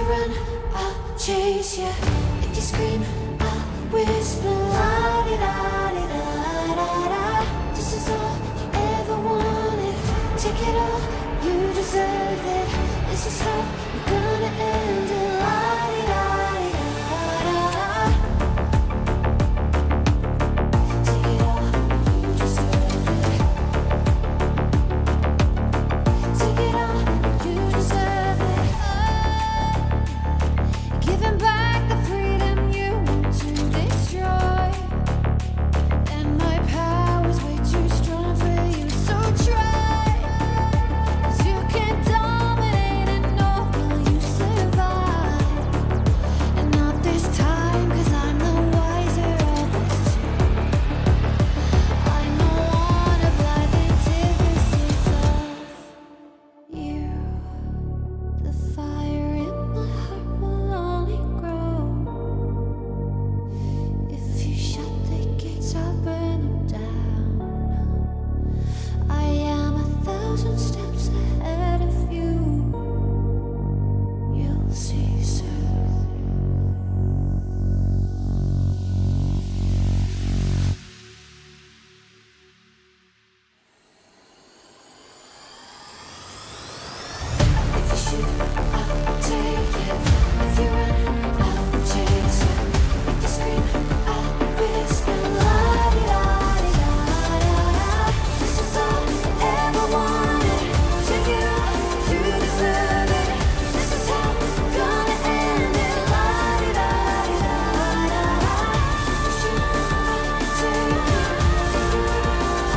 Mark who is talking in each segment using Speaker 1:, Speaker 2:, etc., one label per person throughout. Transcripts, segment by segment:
Speaker 1: run, I'll chase you. If you scream, I'll whisper. La-di-da-di-da-da-da. This is all you ever wanted. Take it all, you deserve it. This is how we're gonna end it. La-di-da-di-da-da-da. Take it all, you deserve it. Take it all, you deserve it. Giving back the freedom you want to destroy. And my power's way too strong for you, so try. 'Cause you can dominate and know will you survive. And not this time, 'cause I'm the wiser of us two. I know one of life antithesis of you. The fire in my heart will only grow. If you shut the gates, I'll burn them down. I am 1,000 steps ahead of you. You'll see soon. If you shoot, I'll take it. If you run, I'll chase you. If you scream, I'll whisper. La-di-da-di-da-da-da. This is all you ever wanted. Take it all, you deserve it. This is how we're gonna end it. La-di-da-di-da-da-da. If you shoot, I'll take it.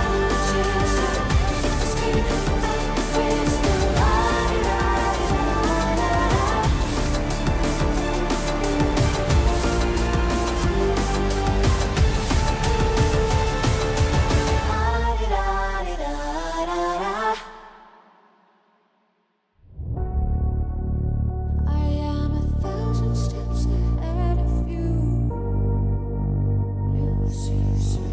Speaker 1: I'll chase you. If you scream, I'll whisper. I am 1,000 steps ahead of you. You'll see soon.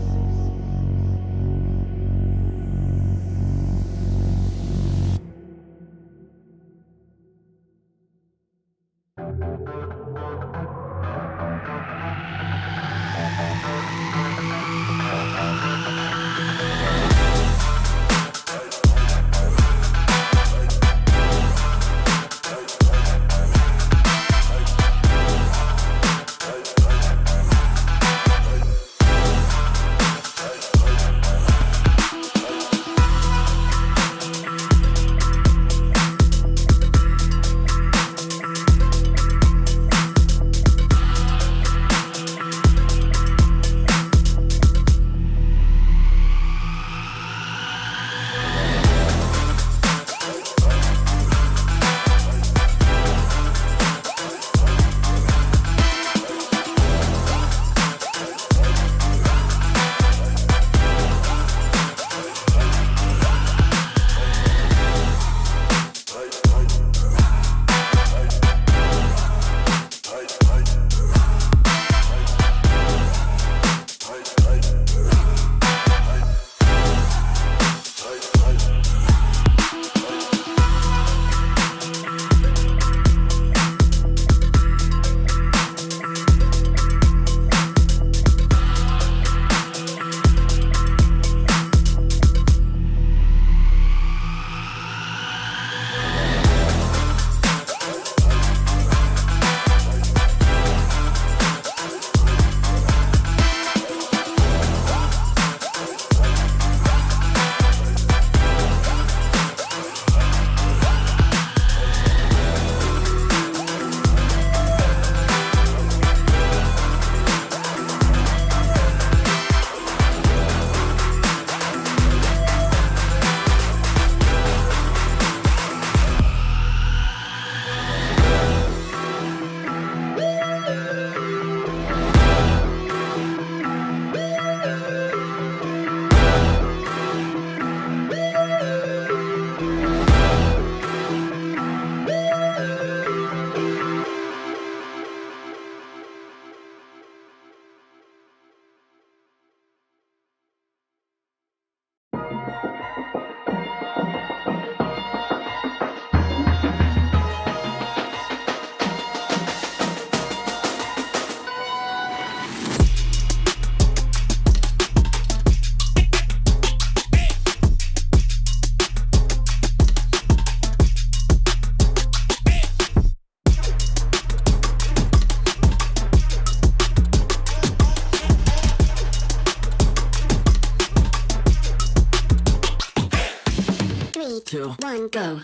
Speaker 2: 2, 1, go.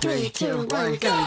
Speaker 2: Three, two, one, go.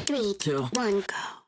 Speaker 2: Three, two, one, go.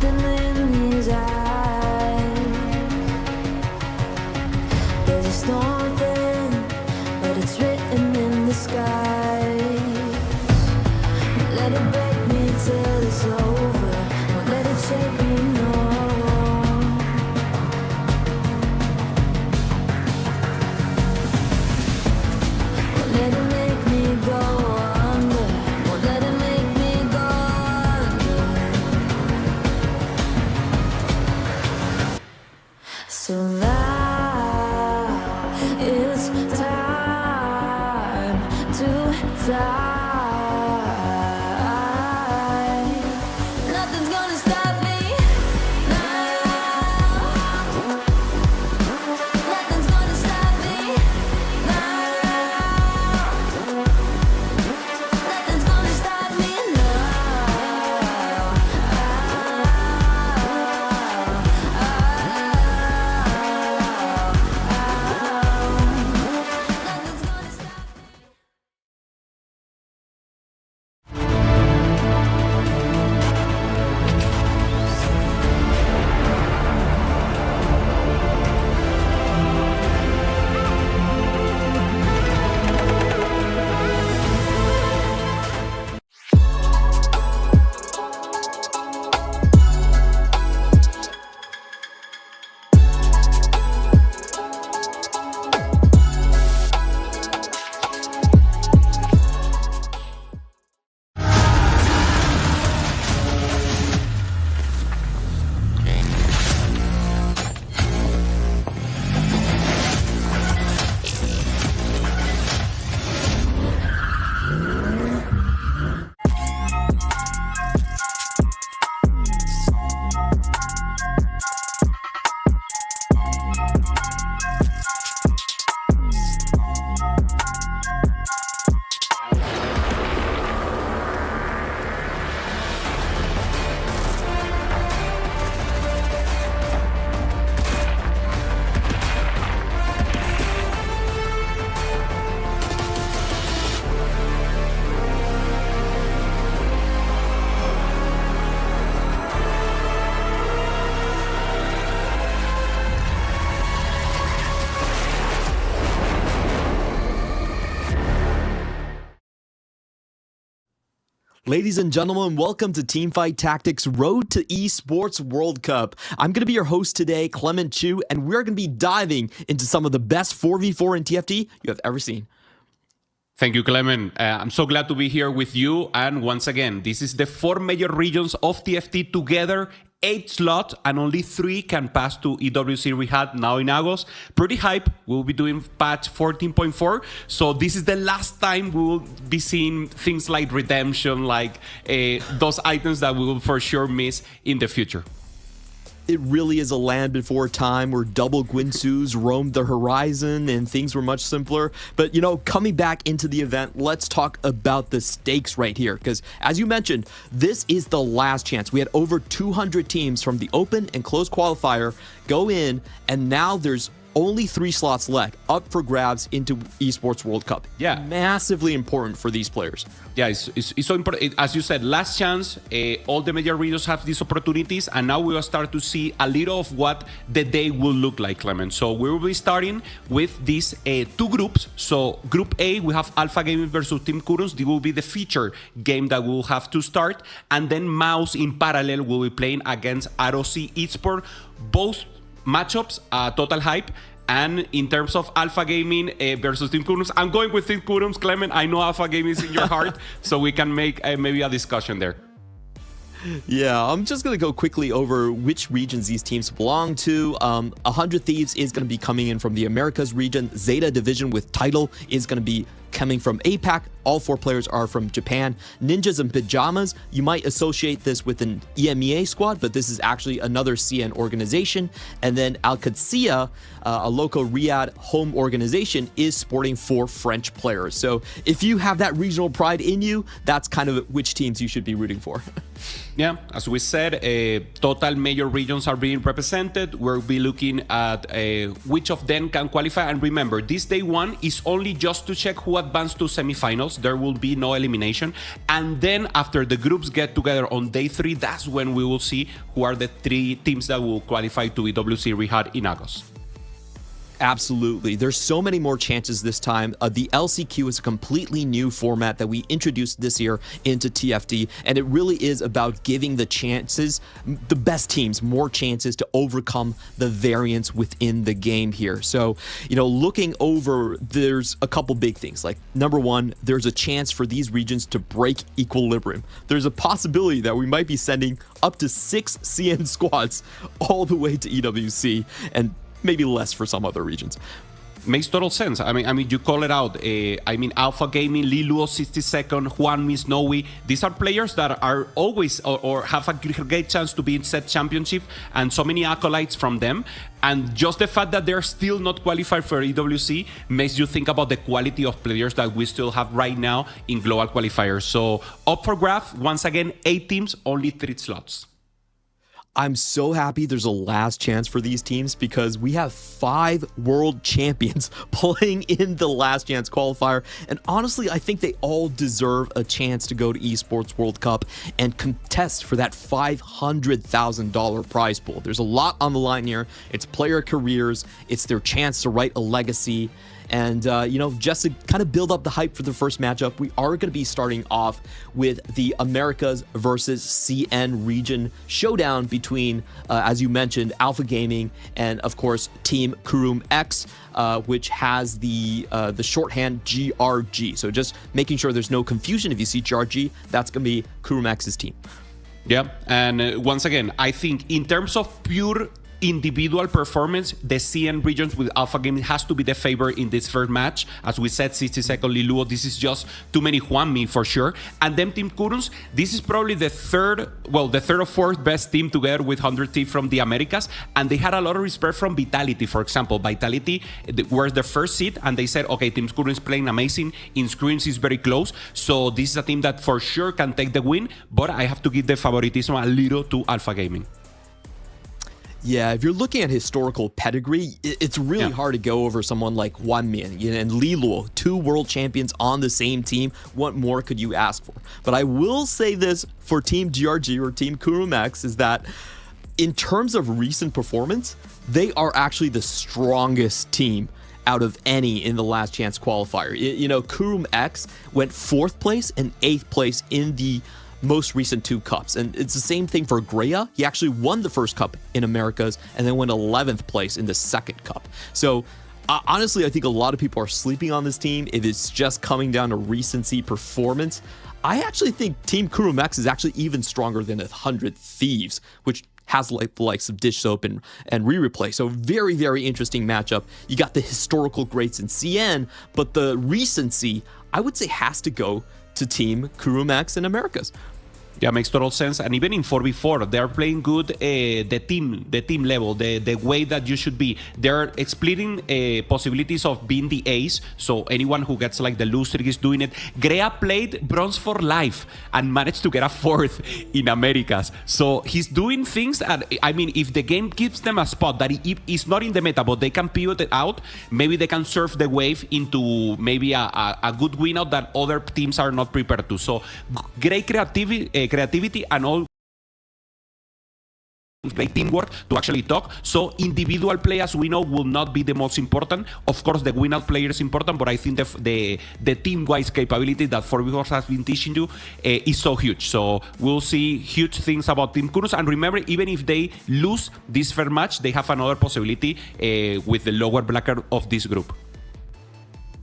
Speaker 1: something in his eyes. There's a storm within, but it's written in the skies. Let it break me till it's over. Won't let it shake me, no. Won't let it make me go under. Won't let it make me go under. So now it's time to fly. Nothing's gonna stop me now. Nothing's gonna stop me now. Nothing's gonna stop me now. Nothing's gonna stop me.
Speaker 3: Ladies and gentlemen, welcome to Teamfight Tactics Road to Esports World Cup. I'm going to be your host today, Clement Chu, and we're going to be diving into some of the best 4v4 in TFT you have ever seen.
Speaker 4: Thank you, Clement. I'm so glad to be here with you. And once again, this is the 4 major regions of TFT together, 8 slots, and only 3 can pass to EWC Riyadh now in August. Pretty hype. We'll be doing patch 14.4. So this is the last time we will be seeing things like redemption, like those items that we will for sure miss in the future.
Speaker 3: It really is a land before time where double Gwinsus roamed the horizon and things were much simpler. But, you know, coming back into the event, let's talk about the stakes right here. Because, as you mentioned, this is the last chance. We had over 200 teams from the open and closed qualifier go in, and now there's only 3 slots left up for grabs into Esports World Cup.
Speaker 4: Yeah.
Speaker 3: Massively important for these players.
Speaker 4: Yeah, it's so important. As you said, last chance, all the major regions have these opportunities, and now we will start to see a little of what the day will look like, Clement. So we will be starting with these 2 groups. So Group A, we have Alpha Gaming versus Team Kurums. This will be the feature game that we will have to start. And then Mouse in parallel will be playing against ROC Esports. Both matchups, total hype. And in terms of Alpha Gaming versus Team Kurums, I'm going with Team Kurums, Clement. I know Alpha Gaming is in your heart, so we can make maybe a discussion there.
Speaker 3: Yeah, I'm just going to go quickly over which regions these teams belong to. 100 Thieves is going to be coming in from the Americas region. Zeta division with title is going to be coming from APAC. All 4 players are from Japan. Ninjas and Pajamas, you might associate this with an EMEA squad, but this is actually another CN organization. And then Al Qadsiya, a local Riyadh home organization, is sporting 4 French players. So if you have that regional pride in you, that's kind of which teams you should be rooting for.
Speaker 4: Yeah, as we said, total major regions are being represented. We'll be looking at which of them can qualify. And remember, this day 1 is only just to check who advance to semifinals. There will be no elimination. And then after the groups get together on day 3, that's when we will see who are the 3 teams that will qualify to EWC Riyadh in August.
Speaker 3: Absolutely. There's so many more chances this time. The LCQ is a completely new format that we introduced this year into TFT, and it really is about giving the chances, the best teams, more chances to overcome the variance within the game here. So, looking over, there's a couple big things. Like, number one, there's a chance for these regions to break equilibrium. There's a possibility that we might be sending up to 6 CN squads all the way to EWC, and maybe less for some other regions.
Speaker 4: Makes total sense. I mean, you call it out. Alpha Gaming, Liluo, 62nd, Juanmi, Snowy. These are players that are always or have a great chance to be in set championship, and so many acolytes from them. And just the fact that they're still not qualified for EWC makes you think about the quality of players that we still have right now in global qualifiers. So up for grabs, once again, 8 teams, only 3 slots.
Speaker 3: I'm so happy there's a last chance for these teams because we have 5 world champions playing in the last chance qualifier. And honestly, I think they all deserve a chance to go to Esports World Cup and contest for that $500,000 prize pool. There's a lot on the line here. It's player careers. It's their chance to write a legacy. And, just to kind of build up the hype for the first matchup, we are going to be starting off with the Americas versus CN region showdown between, as you mentioned, Alpha Gaming and, of course, Team Kurum X, which has the shorthand GRG. So just making sure there's no confusion. If you see GRG, that's going to be Kurum X's team.
Speaker 4: Yeah, and once again, I think in terms of pure individual performance, the CN regions with Alpha Gaming has to be the favorite in this first match. As we said, 62nd Liluo, this is just too many Juanmi for sure. And then Team Kurums, this is probably the third or fourth best team together with 100 T from the Americas. And they had a lot of respect from Vitality, for example. Vitality were the first seed, and they said, okay, Team Kurums is playing amazing. In screens is very close. So this is a team that for sure can take the win, but I have to give the favoritism a little to Alpha Gaming.
Speaker 3: Yeah, if you're looking at historical pedigree, it's really hard to go over someone like Juanmi and Liluo, 2 world champions on the same team. What more could you ask for? But I will say this for Team GRG or Team Kurum X is that in terms of recent performance, they are actually the strongest team out of any in the last chance qualifier. Kurum X went 4th place and 8th place in the most recent 2 cups. And it's the same thing for Greya. He actually won the first cup in Americas and then went 11th place in the second cup. So honestly, I think a lot of people are sleeping on this team. If it's just coming down to recency performance, I actually think Team Kurum X is actually even stronger than 100 Thieves, which has the likes of Dish Soap and Re-Replay. So very, very interesting matchup. You got the historical greats in CN, but the recency, I would say, has to go to Team Kurum X in Americas.
Speaker 4: Yeah, makes total sense. And even in 4v4, they're playing good the team level, the way that you should be. They're splitting possibilities of being the ace. So anyone who gets like the loose trick is doing it. Greya played bronze for life and managed to get a 4th in Americas. So he's doing things that, if the game gives them a spot that is not in the meta, but they can pivot it out, maybe they can surf the wave into maybe a good win out that other teams are not prepared to. So great creativity and all great teamwork to actually talk. So individual play, as we know, will not be the most important. Of course, the win-out player is important, but I think the team-wise capability that 4v4 has been teaching you is so huge. So we'll see huge things about Team Kurums. And remember, even if they lose this fair match, they have another possibility with the lower bracket of this group.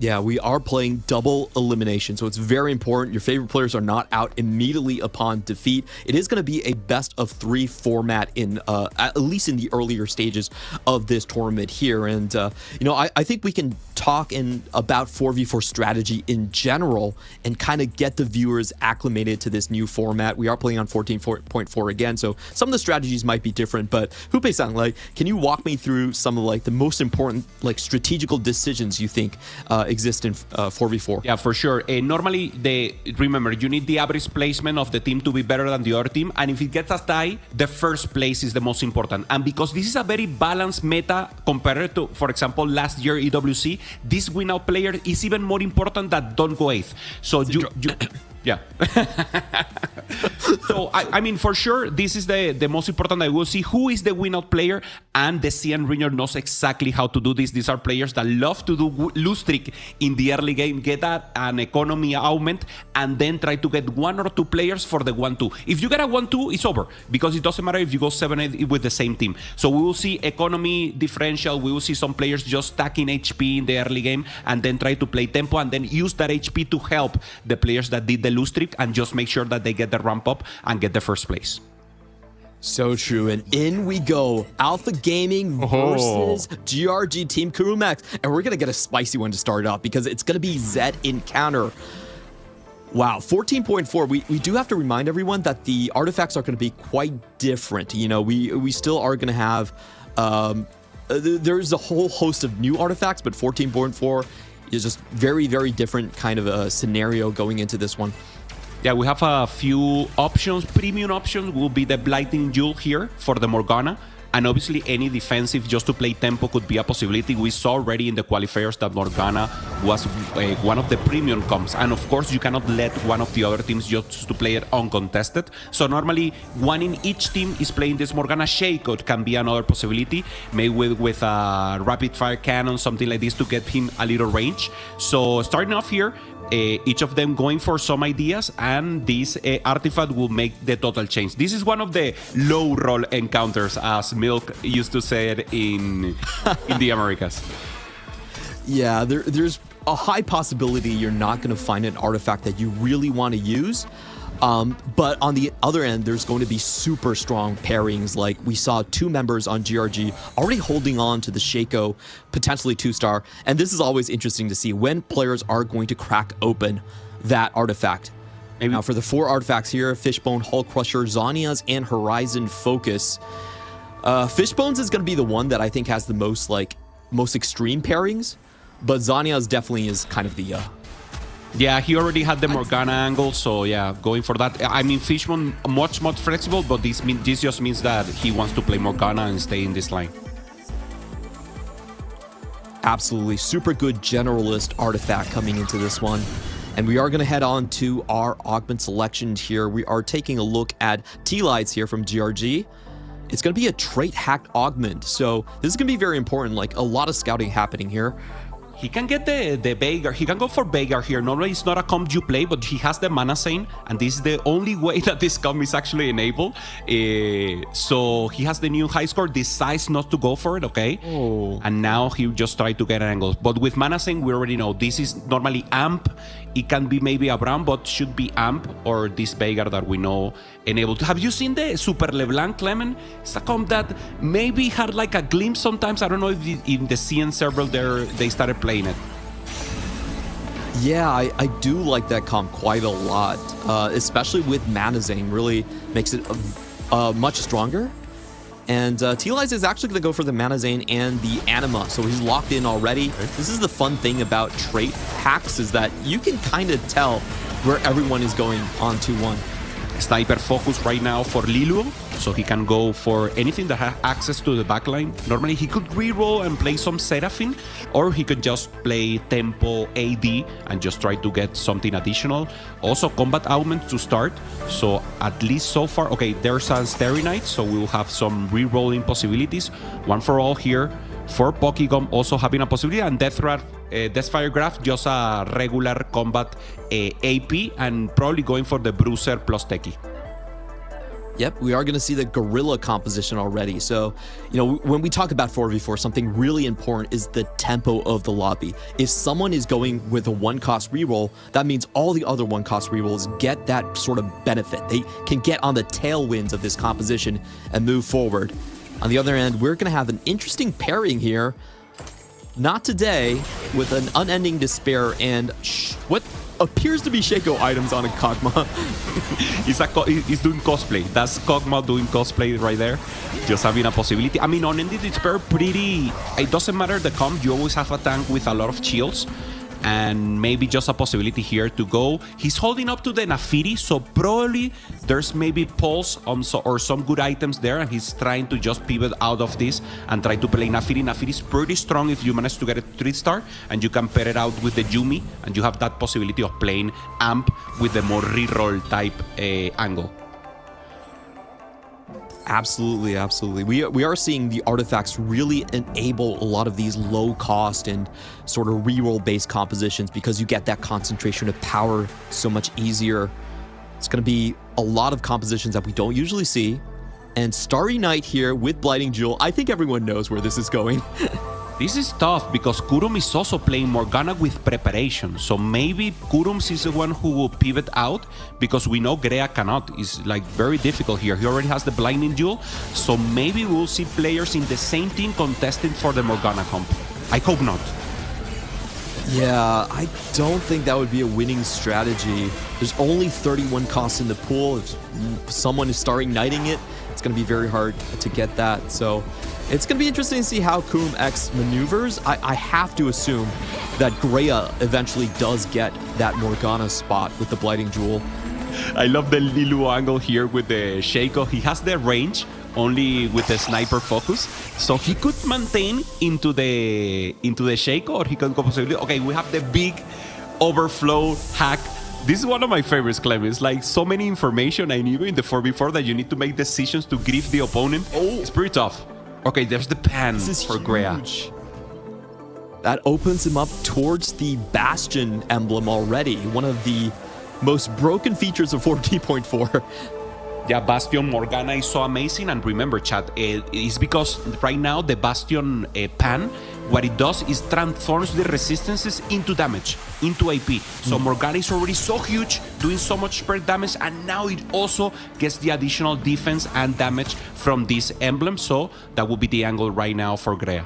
Speaker 3: Yeah, we are playing double elimination, so it's very important. Your favorite players are not out immediately upon defeat. It is going to be a best of 3 format in at least in the earlier stages of this tournament here. And I think we can talk about 4v4 strategy in general and kind of get the viewers acclimated to this new format. We are playing on 14.4 again, so some of the strategies might be different. But Hupe-san, can you walk me through some of the most important strategical decisions you think exist in 4v4.
Speaker 4: Yeah, for sure. Normally, remember, you need the average placement of the team to be better than the other team. And if it gets a tie, the first place is the most important. And because this is a very balanced meta compared to, for example, last year EWC, this win-out player is even more important than don't go 8th. So you yeah. So, I mean, for sure, this is the most important. I will see who is the win-out player, and the CN Ringer knows exactly how to do this. These are players that love to do lose streak in the early game, get an economy augment, and then try to get 1 or 2 players for the 1-2. If you get a 1-2, it's over, because it doesn't matter if you go 7-8 with the same team. So we will see economy differential. We will see some players just stacking HP in the early game and then try to play tempo and then use that HP to help the players that did the lose streak and just make sure that they get the ramp up and get the first place.
Speaker 3: So true. And in we go. Alpha Gaming versus GRG Team Kurumex. And we're going to get a spicy one to start off because it's going to be Zed Encounter. Wow, 14.4. We do have to remind everyone that the artifacts are going to be quite different. You know, we still are going to have... there's a whole host of new artifacts, but 14.4 is just very, very different kind of a scenario going into this one.
Speaker 4: Yeah, we have a few options. Premium options will be the Blighting Jewel here for the Morgana. And obviously any defensive just to play tempo could be a possibility. We saw already in the qualifiers that Morgana was one of the premium comps. And of course, you cannot let one of the other teams just to play it uncontested. So normally, one in each team is playing this Morgana. Shakeout can be another possibility, maybe with a rapid fire cannon, something like this to get him a little range. So starting off here, each of them going for some ideas, and this artifact will make the total change. This is one of the low roll encounters, as Milk used to say it in the Americas.
Speaker 3: Yeah, there's a high possibility you're not going to find an artifact that you really want to use. But on the other end, there's going to be super strong pairings. Like we saw 2 members on GRG already holding on to the Shaco, potentially 2-star. And this is always interesting to see when players are going to crack open that artifact. Maybe. Now for the 4 artifacts here, Fishbone, Hull Crusher, Zhonya's, and Horizon Focus. Fishbone's is going to be the one that I think has the most extreme pairings. But Zhonya's definitely is kind of the...
Speaker 4: Yeah, he already had the Morgana angle, so yeah, going for that. I mean, Fishbone much more flexible, but this just means that he wants to play Morgana and stay in this line.
Speaker 3: Absolutely. Super good generalist artifact coming into this one. And we are going to head on to our augment selection here. We are taking a look at T-Lights here from GRG. It's going to be a trait hacked augment. So this is going to be very important. Like a lot of scouting happening here.
Speaker 4: He can get the Veigar. He can go for Veigar here. Normally, it's not a comp you play, but he has the Mana Saint, and this is the only way that this comp is actually enabled. So he has the new high score, decides not to go for it, okay?
Speaker 3: Oh.
Speaker 4: And now he just tried to get an angle. But with Mana Saint, we already know this is normally AMP. It can be maybe a Brown, but should be AMP or this Veigar that we know enabled. Have you seen the Super LeBlanc, Clement? It's a comp that maybe had like a glimpse sometimes. I don't know if in the CN server they started playing it.
Speaker 3: Yeah, I do like that comp quite a lot, especially with Mana Zane. Really makes it much stronger. And T-Lize is actually going to go for the Mana Zane and the Anima, so he's locked in already. This is the fun thing about trait hacks, is that you can kind of tell where everyone is going on 2-1.
Speaker 4: Sniper focus right now for Lilu, so he can go for anything that has access to the backline. Normally he could reroll and play some Seraphine, or he could just play Tempo AD and just try to get something additional. Also combat augments to start, so at least so far, okay, there's a Starry Knight, so we'll have some rerolling possibilities. One for all here for Pokegum also having a possibility, and Deathfire Graph just a regular combat AP, and probably going for the Bruiser plus Techie.
Speaker 3: Yep, we are going to see the Gorilla composition already. So, you know, when we talk about 4v4, something really important is the tempo of the lobby. If someone is going with a 1-cost reroll, that means all the other 1-cost rerolls get that sort of benefit. They can get on the tailwinds of this composition and move forward. On the other end, we're going to have an interesting pairing here. Not today, with an Unending Despair and what appears to be Shaco items on a Kog'Maw.
Speaker 4: He's doing cosplay. That's Kog'Maw doing cosplay right there. Just having a possibility. I mean, Unending Despair, pretty... It doesn't matter the comp. You always have a tank with a lot of shields. and maybe just a possibility here to go. He's holding up to the Nafiri, so probably there's maybe pulse or some good items there, and he's trying to just pivot out of this and try to play Nafiri. Nafiri is pretty strong if you manage to get a 3-star, and you can pair it out with the Yumi, and you have that possibility of playing Amp with the more reroll type angle.
Speaker 3: Absolutely, absolutely. We are seeing the artifacts really enable a lot of these low cost and sort of reroll based compositions because you get that concentration of power so much easier. It's going to be a lot of compositions that we don't usually see. And Starry Night here with Blighting Jewel, I think everyone knows where this is going.
Speaker 4: This is tough because Kurum is also playing Morgana with preparation. So maybe Kurums is the one who will pivot out because we know Grea cannot. It's like very difficult here. He already has the Blinding Duel. So maybe we'll see players in the same team contesting for the Morgana comp. I hope not.
Speaker 3: Yeah, I don't think that would be a winning strategy. There's only 31 costs in the pool. If someone is starting knighting it, it's going to be very hard to get that. So it's going to be interesting to see how Kurum X maneuvers. I have to assume that Grea eventually does get that Morgana spot with the Blighting Jewel.
Speaker 4: I love the Lilu angle here with the Shaco. He has the range only with the sniper focus, so he could maintain into the Shaco, or he could go possibly. Okay, we have the big overflow hack. This is one of my favorites, Clem. It's like so many information I knew in the 4v4 that you need to make decisions to grief the opponent. Oh, it's pretty tough. Okay, there's the pan for Grea.
Speaker 3: That opens him up towards the Bastion emblem already. One of the most broken features of 14.4.
Speaker 4: Yeah, Bastion Morgana is so amazing. And remember, chat, it's because right now the Bastion pan, what it does is transforms the resistances into damage, into AP. So Morgana is already so huge, doing so much spread damage, and now it also gets the additional defense and damage from this emblem. So that would be the angle right now for Grea.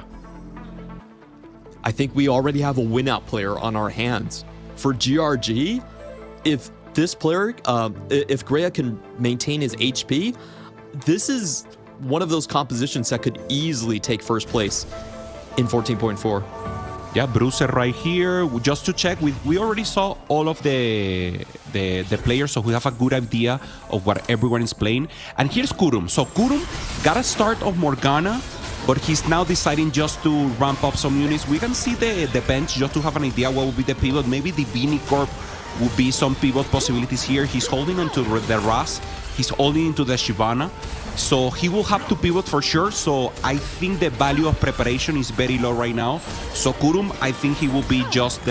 Speaker 3: I think we already have a win-out player on our hands. For GRG, if this player, if Grea can maintain his HP, this is one of those compositions that could easily take first place in 14.4.
Speaker 4: Yeah, Bruiser right here. Just to check, we already saw all of the players, so we have a good idea of what everyone is playing. And here's Kurum. So Kurum got a start of Morgana, but he's now deciding just to ramp up some units. We can see the bench just to have an idea what would be the pivot. Maybe the Vini Corp would be some pivot possibilities here. He's holding onto the Ras. He's holding into the Shyvana. So he will have to pivot for sure. So I think the value of preparation is very low right now. So Kurum, I think he will be just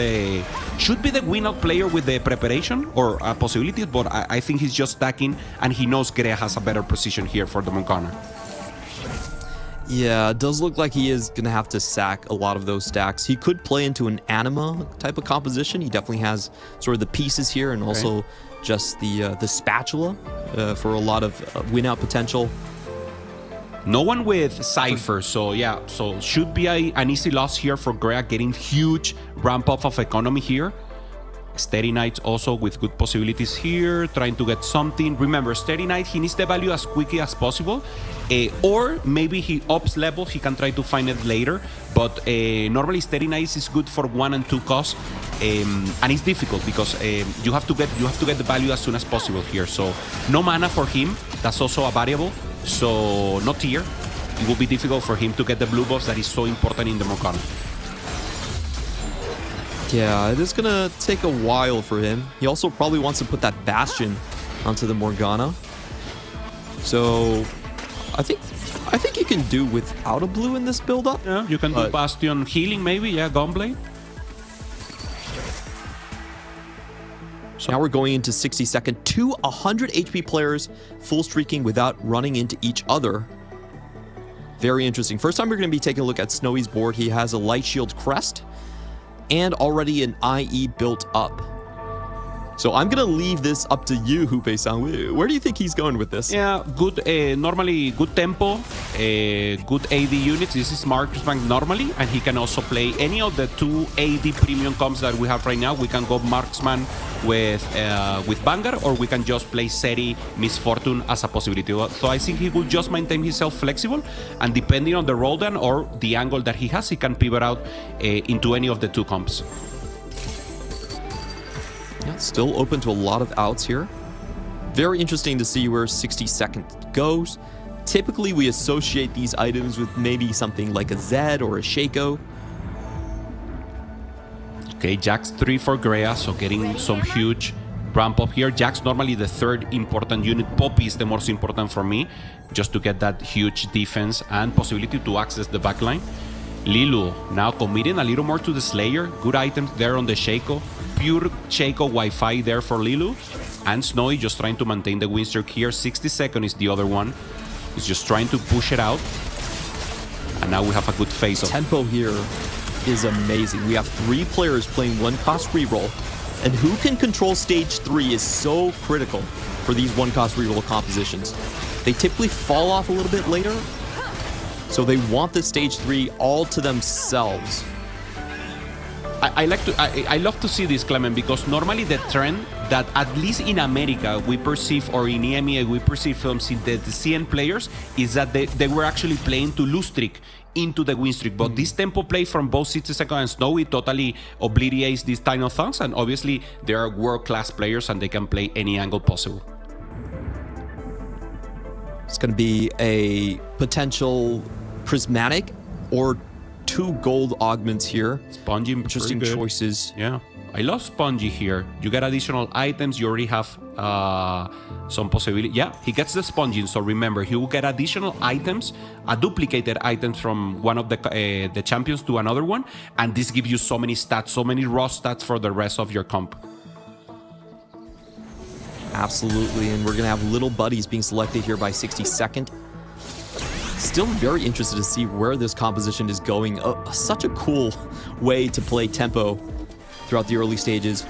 Speaker 4: should be the win-out player with the preparation or a possibility, but I think he's just stacking, and he knows Grea has a better position here for the Morgana.
Speaker 3: Yeah, it does look like he is going to have to sack a lot of those stacks. He could play into an anima type of composition. He definitely has sort of the pieces here, and also just the spatula for a lot of win-out potential.
Speaker 4: No one with Cypher, so yeah, so should be an easy loss here for Grea, getting huge ramp-up of economy here. Steady Knight also with good possibilities here, trying to get something. Remember, Steady Knight, he needs the value as quickly as possible, or maybe he ups level, he can try to find it later, but normally Steady Knight is good for 1 and 2 costs, and it's difficult because you have to get the value as soon as possible here. So no mana for him, that's also a variable, so no tier. It will be difficult for him to get the blue buffs that is so important in the Morgana.
Speaker 3: Yeah, it is going to take a while for him. He also probably wants to put that Bastion onto the Morgana. So I think you can do without a blue in this build-up.
Speaker 4: Yeah, you can do Bastion healing maybe, yeah, Gunblade.
Speaker 3: So now we're going into 60-second. 2 100 HP players full streaking without running into each other. Very interesting. First time we're going to be taking a look at Snowy's board. He has a Light Shield Crest and already an IE built up. So I'm going to leave this up to you, Hupe-san. Where do you think he's going with this?
Speaker 4: Yeah, good, normally good tempo, good AD units. This is Marksman normally, and he can also play any of the 2 AD premium comps that we have right now. We can go Marksman with Vanguard, or we can just play Seri Misfortune as a possibility. So I think he will just maintain himself flexible, and depending on the roll down or the angle that he has, he can pivot out into any of the 2 comps.
Speaker 3: Yeah, still open to a lot of outs here. Very interesting to see where 60 seconds goes. Typically, we associate these items with maybe something like a Zed or a Shaco.
Speaker 4: Okay, Jax 3 for Grea, so getting some huge ramp up here. Jax normally the third important unit. Poppy is the most important for me, just to get that huge defense and possibility to access the backline. Lilu now committing a little more to the Slayer. Good items there on the Shaco. Pure Shaco Wi-Fi there for Lilu. And Snowy just trying to maintain the win streak here. 60 seconds is the other one. He's just trying to push it out. And now we have a good face-off.
Speaker 3: Tempo here is amazing. We have 3 players playing one-cost reroll. And who can control stage 3 is so critical for these one-cost reroll compositions. They typically fall off a little bit later. So they want the stage 3 all to themselves.
Speaker 4: I love to see this, Clement, because normally the trend that at least in America we perceive, or in EMEA we perceive from the CN players, is that they were actually playing to lose streak into the win streak. But this tempo play from both 60 Seconds and Snowy totally obliterates these tiny things, and obviously they are world-class players and they can play any angle possible.
Speaker 3: It's going to be a potential prismatic or 2 gold augments here.
Speaker 4: Spongy,
Speaker 3: interesting choices.
Speaker 4: Yeah, I love Spongy here. You get additional items. You already have some possibility. Yeah, he gets the Spongy. So remember, he will get additional items, duplicated items from one of the champions to another one, and this gives you so many stats, so many raw stats for the rest of your comp.
Speaker 3: Absolutely, and we're going to have little buddies being selected here by 62nd. Still very interested to see where this composition is going. Such a cool way to play tempo throughout the early stages.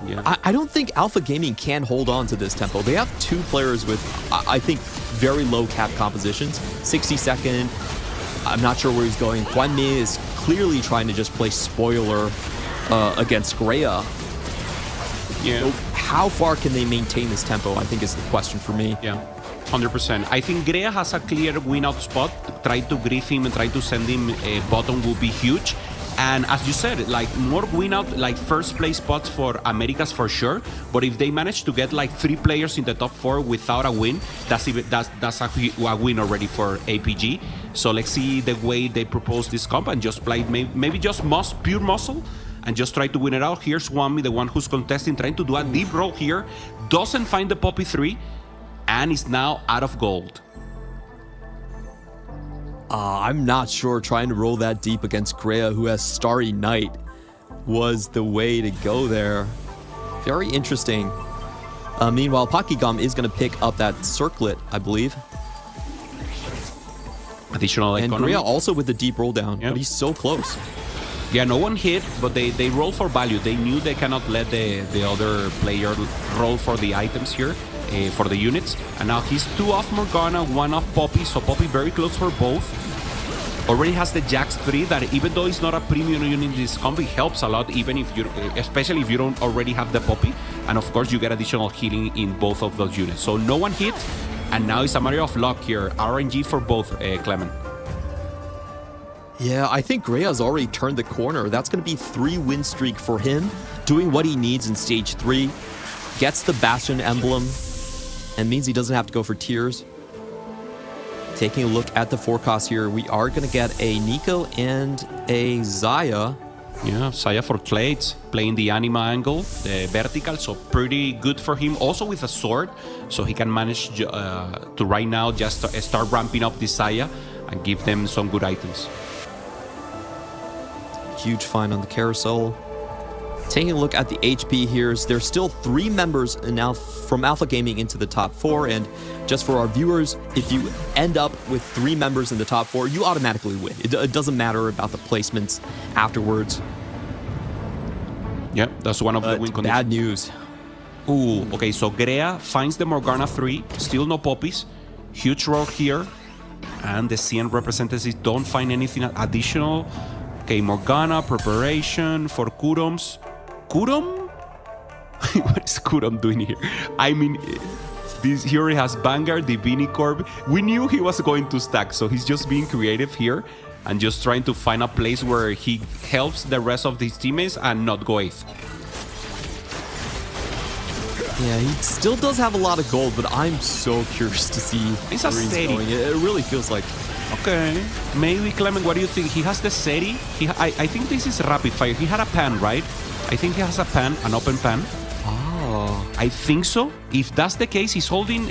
Speaker 4: Yeah.
Speaker 3: I don't think Alpha Gaming can hold on to this tempo. They have 2 players with, I think, very low cap compositions. 62nd, I'm not sure where he's going. Guan Mi is clearly trying to just play spoiler against Grea.
Speaker 4: Yeah.
Speaker 3: So how far can they maintain this tempo, I think, is the question for me.
Speaker 4: Yeah. 100%. I think Grea has a clear win-out spot. Try to grief him and try to send him a bottom will be huge. And as you said, like more win-out, like first place spots for Americas for sure. But if they manage to get like 3 players in the top 4 without a win, that's a win already for APG. So let's see the way they propose this comp and just play maybe just pure muscle and just try to win it out. Here's Wami, the one who's contesting, trying to do a deep roll here. Doesn't find the Poppy 3. And is now out of gold.
Speaker 3: I'm not sure trying to roll that deep against Grea, who has Starry Night, was the way to go there. Very interesting. Meanwhile, Pakigam is going to pick up that circlet, I believe.
Speaker 4: Additional
Speaker 3: and
Speaker 4: economy.
Speaker 3: Grea also with the deep roll down,
Speaker 4: Yep.
Speaker 3: but he's so close.
Speaker 4: Yeah, no one hit, but they roll for value. They knew they cannot let the other player roll for the items here. For the units, and now he's 2 off Morgana, 1 off Poppy, so Poppy very close for both. Already has the Jax 3 that even though it's not a premium unit in this combo, it helps a lot, even if you, especially if you don't already have the Poppy, and of course you get additional healing in both of those units. So no one hit, and now it's a matter of luck here. RNG for both, Clement.
Speaker 3: Yeah, I think Grea's already turned the corner. That's going to be 3 win streak for him, doing what he needs in stage 3, gets the Bastion emblem, and means he doesn't have to go for tiers. Taking a look at the forecast here, we are going to get a Nico and a Xayah.
Speaker 4: Yeah, Xayah for Clades, playing the anima angle, the vertical, so pretty good for him. Also with a sword, so he can manage to right now just start ramping up the Xayah and give them some good items.
Speaker 3: Huge find on the carousel. Taking a look at the HP here, there's still 3 members now from Alpha Gaming into the top 4, and just for our viewers, if you end up with 3 members in the top 4, you automatically win. It doesn't matter about the placements afterwards.
Speaker 4: Yeah, that's one of the win conditions.
Speaker 3: Bad news.
Speaker 4: Ooh, okay, so Grea finds the Morgana 3, still no poppies. Huge roll here, and the CN representatives don't find anything additional. Okay, Morgana, preparation for Kuroms. Kurom? What is Kurom doing here? I mean, he already has Vanguard, Divini Corp. We knew he was going to stack, so he's just being creative here and just trying to find a place where he helps the rest of his teammates and not go 8th.
Speaker 3: Yeah, he still does have a lot of gold, but I'm so curious to see
Speaker 4: It's a
Speaker 3: where he's
Speaker 4: steady.
Speaker 3: going. It really feels like...
Speaker 4: Okay. Maybe, Clement, what do you think? He has the SETI. I think this is rapid fire. He had a pan, right? I think he has a pan, an open pan.
Speaker 3: Oh.
Speaker 4: I think so. If that's the case, he's holding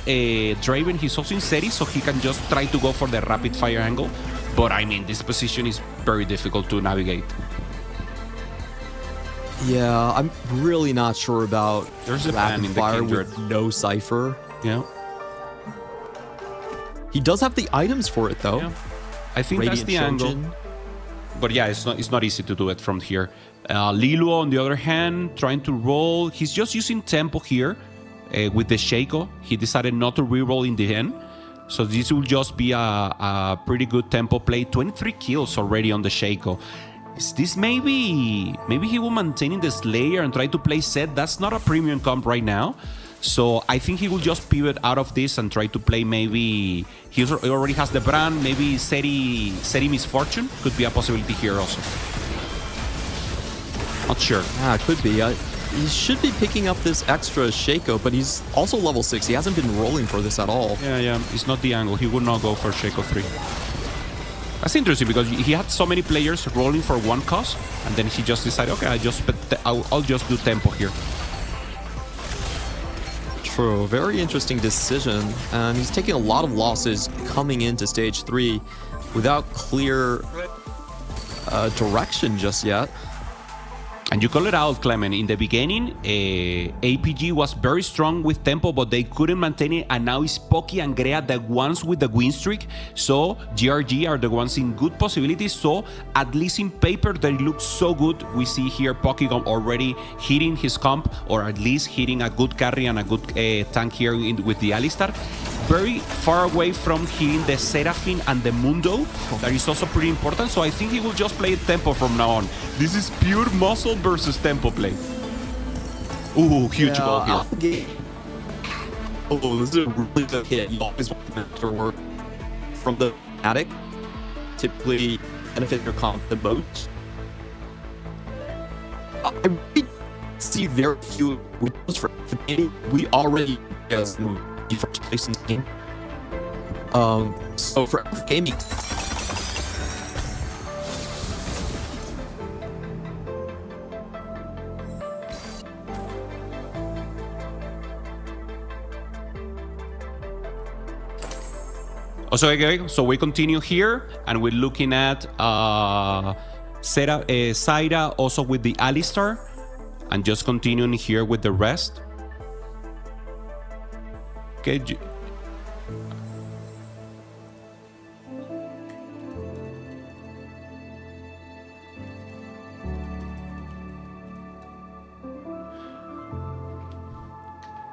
Speaker 4: Draven, he's holding SETI, so he can just try to go for the rapid fire angle. But I mean, this position is very difficult to navigate.
Speaker 3: Yeah, I'm really not sure about
Speaker 4: There's a
Speaker 3: rapid
Speaker 4: ban in the
Speaker 3: fire
Speaker 4: Kindred.
Speaker 3: with no Cypher.
Speaker 4: Yeah.
Speaker 3: He does have the items for it, though.
Speaker 4: Yeah. I think
Speaker 3: Radiant
Speaker 4: that's the angle.
Speaker 3: Shojin.
Speaker 4: But yeah, it's not easy to do it from here. Lilo, on the other hand, trying to roll. He's just using tempo here with the Shaco. He decided not to reroll in the end. So this will just be a pretty good tempo play. 23 kills already on the Shaco. Is this maybe he will maintain in the Slayer and try to play Set? That's not a premium comp right now. So I think he will just pivot out of this and try to play maybe... He already has the brand. Maybe Seri Misfortune could be a possibility here also. Not sure.
Speaker 3: Yeah, it could be. He should be picking up this extra Shaco, but he's also level 6. He hasn't been rolling for this at all.
Speaker 4: Yeah. It's not the angle. He would not go for Shaco 3. That's interesting because he had so many players rolling for one cost, and then he just decided, okay, I'll just do tempo here.
Speaker 3: True. Very interesting decision. And he's taking a lot of losses coming into stage 3 without clear direction just yet.
Speaker 4: And you call it out, Clement. In the beginning, APG was very strong with tempo, but they couldn't maintain it. And now it's Poki and Grea the ones with the win streak. So GRG are the ones in good possibilities. So at least in paper, they look so good. We see here Poki already hitting his comp, or at least hitting a good carry and a good tank here with the Alistar. Very far away from hitting the Seraphine and the Mundo. That is also pretty important. So I think he will just play tempo from now on. This is pure muscle versus tempo play. Ooh, huge goal here.
Speaker 3: Oh, this is a really good hit. You always want the master work from the attic. Typically benefit your comp the most. I really see very few windows for any. We already the first place in the game. So for gaming.
Speaker 4: Okay, so we continue here, and we're looking at Zeta also with the Alistar, and just continuing here with the rest. Okay.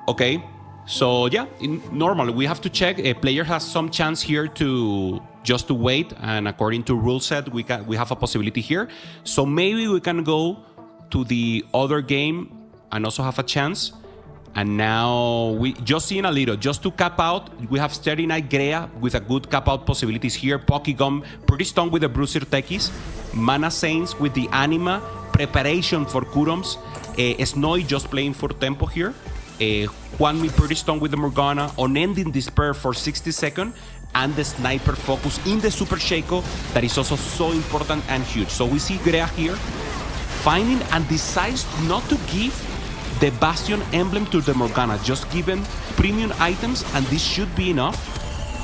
Speaker 4: Okay. So yeah, normally we have to check. A player has some chance here to just to wait, and according to rule set, we have a possibility here. So maybe we can go to the other game and also have a chance. And now we just seeing a little, just to cap out, we have Steady Knight Grea with a good cap out possibilities here. Pokegum pretty strong with the Bruiser Techies. Mana Saints with the Anima. Preparation for Kuroms. Snowy just playing for tempo here. Juanmi pretty strong with the Morgana. Unending Despair for 60 seconds. And the Sniper Focus in the Super Shaco. That is also so important and huge. So we see Grea here finding and decides not to give the Bastion emblem to the Morgana, just given premium items, and this should be enough.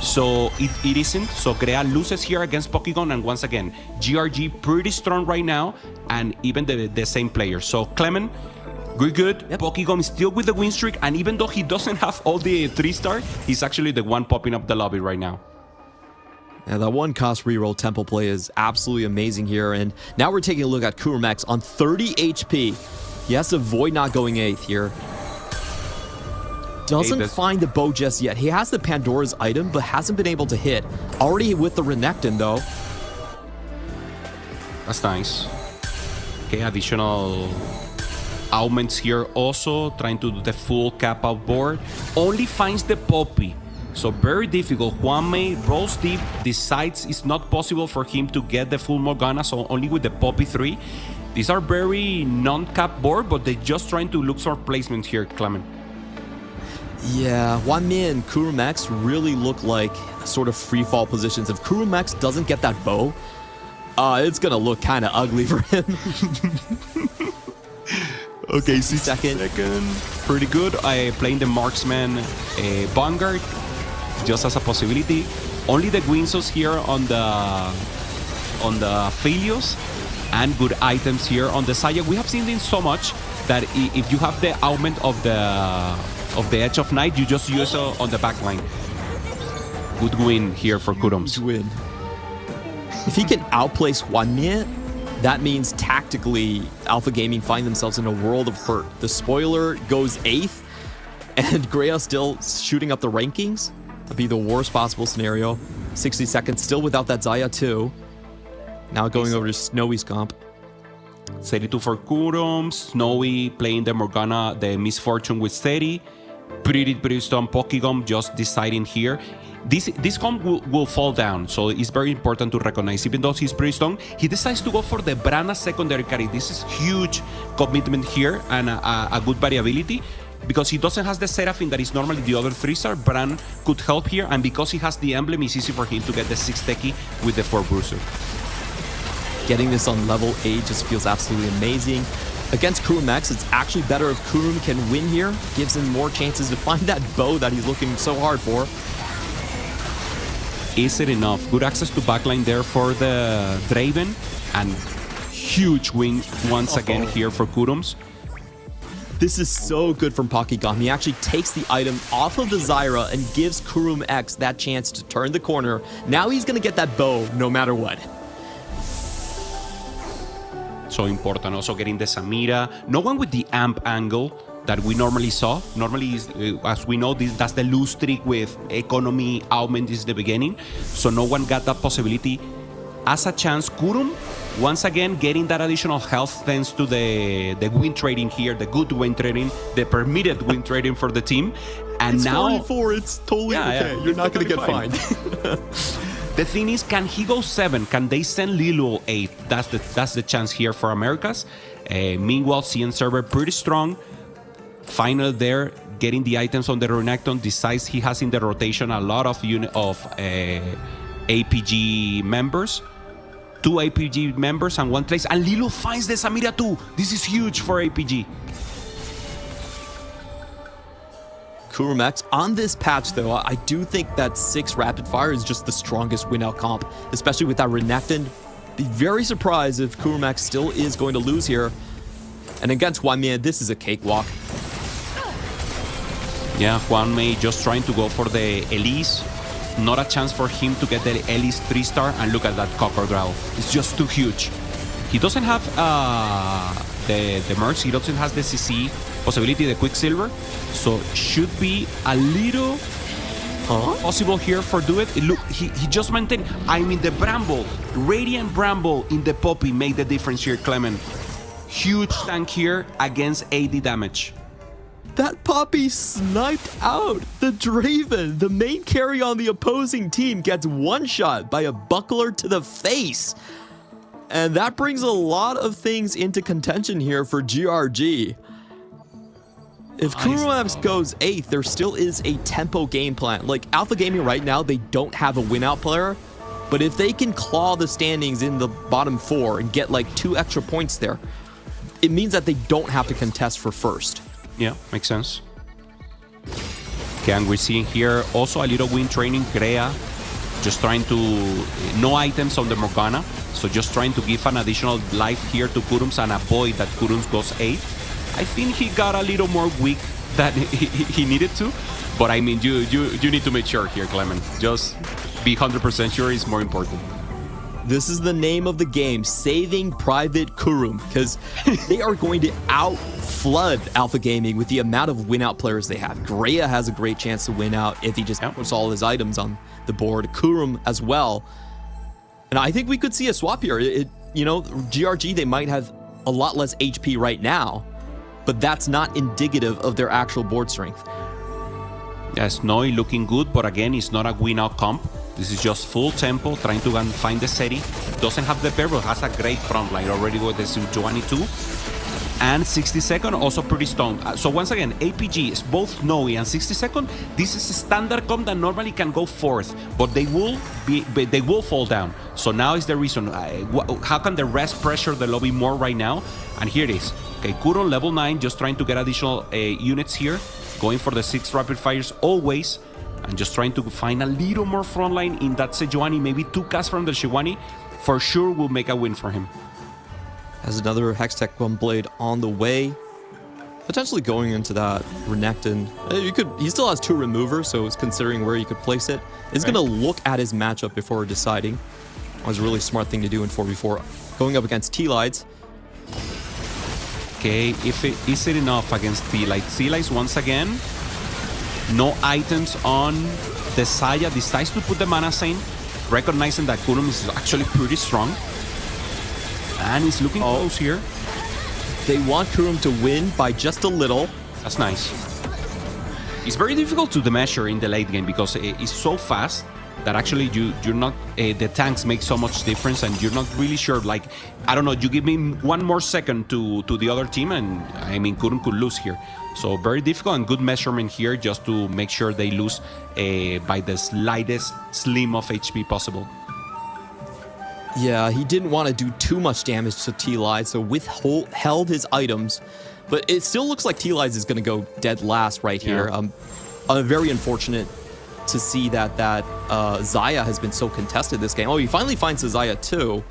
Speaker 4: So it isn't. So Grea loses here against Pokegon, and once again, GRG pretty strong right now, and even the same player. So Clement, we're good. Yep. Pokegon is still with the win streak, and even though he doesn't have all the 3-star, he's actually the one popping up the lobby right now.
Speaker 3: Yeah, that one cost reroll tempo play is absolutely amazing here. And now we're taking a look at Kuromex on 30 HP. He has to avoid not going 8th here. Doesn't find the bow just yet. He has the Pandora's item, but hasn't been able to hit. Already with the Renekton, though.
Speaker 4: That's nice. Okay, additional augments here also. Trying to do the full cap out board. Only finds the Poppy. So very difficult. Juanmei rolls deep, decides it's not possible for him to get the full Morgana, so only with the Poppy 3. These are very non-cap board, but they're just trying to look for placement here, Clement.
Speaker 3: Yeah, Wanmi and Kurumex really look like sort of free fall positions. If Kurumex doesn't get that bow, it's gonna look kind of ugly for him. Okay, second.
Speaker 4: Pretty good. Playing the marksman vanguard just as a possibility. Only the Guinzos here on the Philios, and good items here on the Saya. We have seen this so much that if you have the augment of the Edge of Night, you just use it on the back line. Good win here for Kurums.
Speaker 3: Good win. If he can outplace Wanmi, that means tactically Alpha Gaming find themselves in a world of hurt. The spoiler goes 8th, and Greya still shooting up the rankings. That'd be the worst possible scenario. 60 seconds, still without that Zaya too. Now going over to Snowy's comp.
Speaker 4: 32 for Kurums. Snowy playing the Morgana, the Misfortune with Steady. Pretty strong Pokegum just deciding here. This comp will fall down, so it's very important to recognize. Even though he's pretty strong, he decides to go for the Bran as secondary carry. This is huge commitment here and a good variability. Because he doesn't have the Seraphine that is normally the other 3-star, Bran could help here, and because he has the emblem, it's easy for him to get the 6 techie with the 4 Bruiser.
Speaker 3: Getting this on level 8 just feels absolutely amazing. Against Kurumex, it's actually better if Kurum can win here. Gives him more chances to find that bow that he's looking so hard for.
Speaker 4: Is it enough? Good access to backline there for the Draven, and huge win once again here for Kurums.
Speaker 3: This is so good from Pokegum. He actually takes the item off of the Zyra and gives Kurumex that chance to turn the corner. Now he's going to get that bow no matter what.
Speaker 4: So important. Also getting the Samira. No one with the amp angle that we normally saw. Normally, as we know, that's the loose trick with economy augment is the beginning. So no one got that possibility. As a chance, Kurum, once again, getting that additional health thanks to the win trading here, the good win trading, the permitted win trading for the team. And
Speaker 3: it's
Speaker 4: now
Speaker 3: 44, it's totally okay. You're not going to get fined.
Speaker 4: The thing is, can he go 7? Can they send Lilo 8? That's the chance here for Americas. Meanwhile, CN server pretty strong. Final there, getting the items on the Renekton. Decides he has in the rotation a lot of APG members. 2 APG members and 1 place. And Lilo finds the Samira too. This is huge for APG.
Speaker 3: Kurumex on this patch, though, I do think that 6 Rapid Fire is just the strongest win out comp, especially with that Renekton. Be very surprised if Kurumex still is going to lose here. And against Wanmi, this is a cakewalk.
Speaker 4: Yeah, Wanmi just trying to go for the Elise. Not a chance for him to get the Elise 3-star. And look at that Crocodile. It's just too huge. He doesn't have the Mercs. He doesn't have the CC possibility, the Quicksilver. So should be a little possible here for do it. Look, he just maintained. I mean, the Bramble, Radiant Bramble in the Poppy made the difference here, Clement. Huge tank here against 80 damage.
Speaker 3: That Poppy sniped out the Draven. The main carry on the opposing team gets one-shot by a buckler to the face. And that brings a lot of things into contention here for GRG. If Kurumex goes 8th, there still is a tempo game plan. Like, Alpha Gaming right now, they don't have a win-out player. But if they can claw the standings in the bottom 4 and get like 2 extra points there, it means that they don't have to contest for first.
Speaker 4: Yeah, makes sense. Okay, and we're seeing here also a little win training. Greya just trying to... No items on the Morgana. So just trying to give an additional life here to Kurums and avoid that Kurums goes 8th. I think he got a little more weak than he needed to. But I mean, you need to make sure here, Clement. Just be 100% sure is more important.
Speaker 3: This is the name of the game, Saving Private Kurum, because they are going to out-flood Alpha Gaming with the amount of win-out players they have. Greya has a great chance to win out if he just puts all his items on the board. Kurum as well. And I think we could see a swap here. You know, GRG, they might have a lot less HP right now, but that's not indicative of their actual board strength.
Speaker 4: Yeah, Snowy looking good, but again, it's not a win-out comp. This is just full tempo, trying to find the Seri. Doesn't have the pair, but has a great front line already with the 22. and 60 second also pretty strong. So once again, APG is both Noe and 60 second. This is a standard comp that normally can go fourth, but they will fall down. So now is the reason. How can the rest pressure the lobby more right now? And here it is. Okay, Kuron level 9, just trying to get additional units here, going for the 6 rapid fires always, and just trying to find a little more frontline in that Sejuani. Maybe 2 casts from the Sejuani for sure will make a win for him.
Speaker 3: Has another Hextech Blade on the way. Potentially going into that Renekton. He still has 2 removers, so it's considering where you could place it. He's going to look at his matchup before deciding. That was a really smart thing to do in 4v4. Going up against T-Lights.
Speaker 4: Okay, is it enough against T-Lights? T-Lights once again. No items on the Saya. Decides to put the Mana Saint, recognizing that Kurum is actually pretty strong. And he's looking close here.
Speaker 3: They want Kurum to win by just a little.
Speaker 4: That's nice. It's very difficult to measure in the late game because it's so fast that actually you're not the tanks make so much difference, and you're not really sure. Like, I don't know, you give me 1 more second to the other team, and I mean Kurum could lose here. So very difficult and good measurement here just to make sure they lose by the slightest slim of HP possible.
Speaker 3: Yeah, he didn't want to do too much damage to T-Lights, so held his items. But it still looks like T-Lights is going to go dead last right here. Very unfortunate to see that Zaya has been so contested this game. Oh, he finally finds the Zaya too.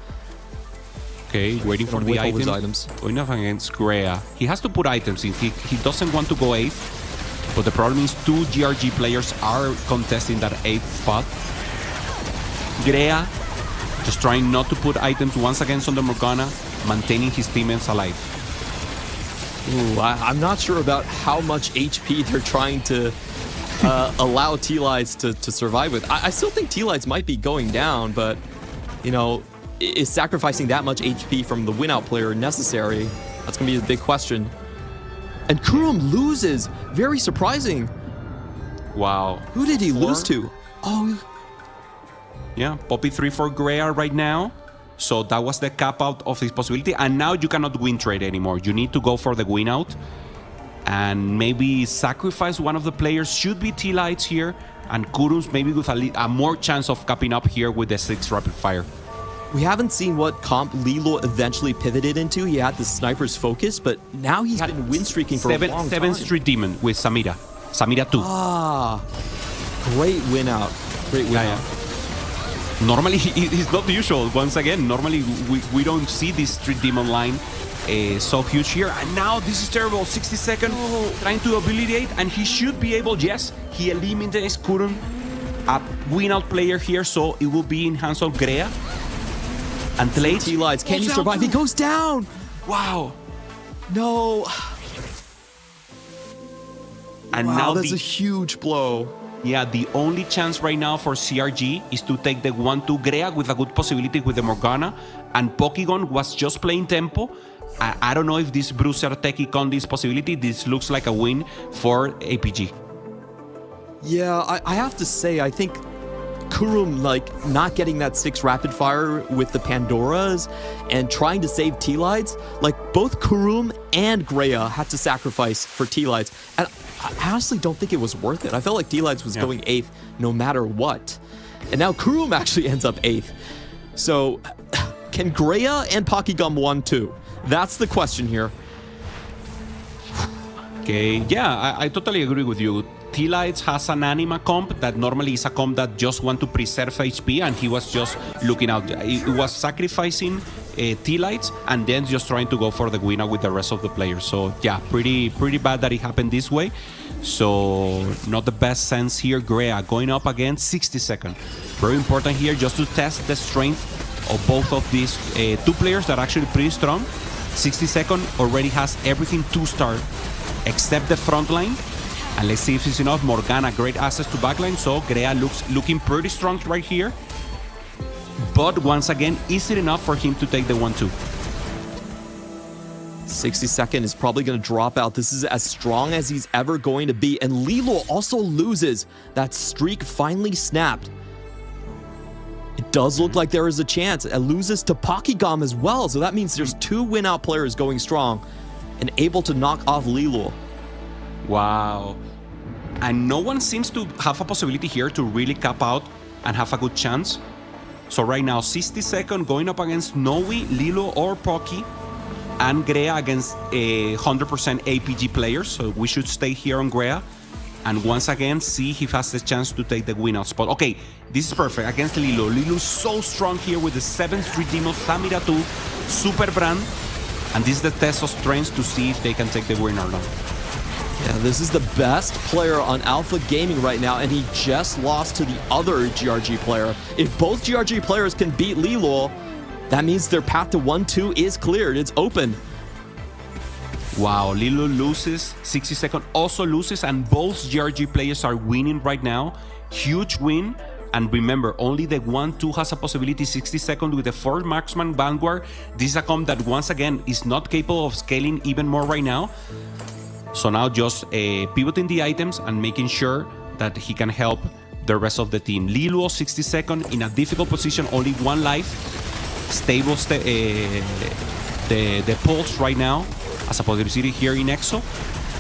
Speaker 4: Okay, waiting for the items. Going up against Grea. He has to put items in. He doesn't want to go 8th. But the problem is 2 GRG players are contesting that 8th spot. Grea just trying not to put items once again on the Morgana, maintaining his teammates alive.
Speaker 3: Ooh, I'm not sure about how much HP they're trying to allow T-Lights to survive with. I still think T-Lights might be going down, but, you know, is sacrificing that much HP from the win-out player necessary? That's going to be the big question. And Kurum loses. Very surprising.
Speaker 4: Wow.
Speaker 3: Who did he lose to? Oh,
Speaker 4: yeah, Poppy 3 for Grea right now. So that was the cap out of his possibility. And now you cannot win trade anymore. You need to go for the win out. And maybe sacrifice one of the players. Should be T-Lights here. And Kurums maybe with a more chance of capping up here with the 6 rapid fire.
Speaker 3: We haven't seen what comp Lilo eventually pivoted into. He had the sniper's focus, but now he's been win streaking for a long time.
Speaker 4: 7th Street Demon with Samira. Samira 2.
Speaker 3: Ah, great win out. Great win out.
Speaker 4: Normally, it's not the usual. Once again, normally we don't see this Street Demon line so huge here. And now this is terrible. 60 seconds, trying to obliterate, and he should be able. Yes, he eliminates Kurum, a win-out player here, so it will be in hands of Grea. And
Speaker 3: T-Lights, can you survive? He goes down.
Speaker 4: Wow.
Speaker 3: No.
Speaker 4: And
Speaker 3: wow,
Speaker 4: now
Speaker 3: that's a huge blow.
Speaker 4: Yeah, the only chance right now for CRG is to take the 1-2 Grea with a good possibility with the Morgana. And Pokégon was just playing tempo. I don't know if this Bruiser Techie con this possibility. This looks like a win for APG.
Speaker 3: Yeah, I have to say, I think Kurum, like, not getting that 6 rapid fire with the Pandoras and trying to save T-Lights, like, both Kurum and Grea had to sacrifice for T-Lights. And I honestly don't think it was worth it. I felt like T-Lights was going 8th no matter what. And now Kurum actually ends up 8th. So, can Grea and Pokkigum 1-2? That's the question here.
Speaker 4: Okay, yeah, I totally agree with you. T-Lights has an anima comp that normally is a comp that just want to preserve HP, and he was just looking out. He was sacrificing T-Lights and then just trying to go for the winner with the rest of the players. So yeah, pretty bad that it happened this way. So not the best sense here. Grea going up again, 60 seconds. Very important here just to test the strength of both of these 2 players that are actually pretty strong. 60 seconds already has everything 2-star except the front line. And let's see if it's enough. Morgana, great access to backline. So Grea looking pretty strong right here. But once again, is it enough for him to take the 1-2?
Speaker 3: 60-second is probably going to drop out. This is as strong as he's ever going to be. And Lilo also loses. That streak finally snapped. It does look like there is a chance. It loses to Pokkigum as well. So that means there's 2 win-out players going strong. and able to knock off Lilo.
Speaker 4: Wow. And no one seems to have a possibility here to really cap out and have a good chance. So right now, 60-second going up against Snowy, Lilo, or Pocky, and Grea against 100% APG players. So we should stay here on Grea. And once again, see if he has the chance to take the win out spot. Okay, this is perfect against Lilo. Lilo's so strong here with the 7th Redeemo, Samira 2, Super Brand. And this is the test of strengths to see if they can take the win or not.
Speaker 3: Yeah, this is the best player on Alpha Gaming right now, and he just lost to the other GRG player. If both GRG players can beat Lilo, that means their path to 1-2 is cleared. It's open.
Speaker 4: Wow, Lilo loses, 60-second also loses, and both GRG players are winning right now. Huge win. And remember, only the 1-2 has a possibility, 60-second with the 4th marksman Vanguard. This is a comp that once again is not capable of scaling even more right now. So now just pivoting the items and making sure that he can help the rest of the team. Lilo, 60-second in a difficult position, only 1 life. Stable the pulse right now as a possibility here in EXO.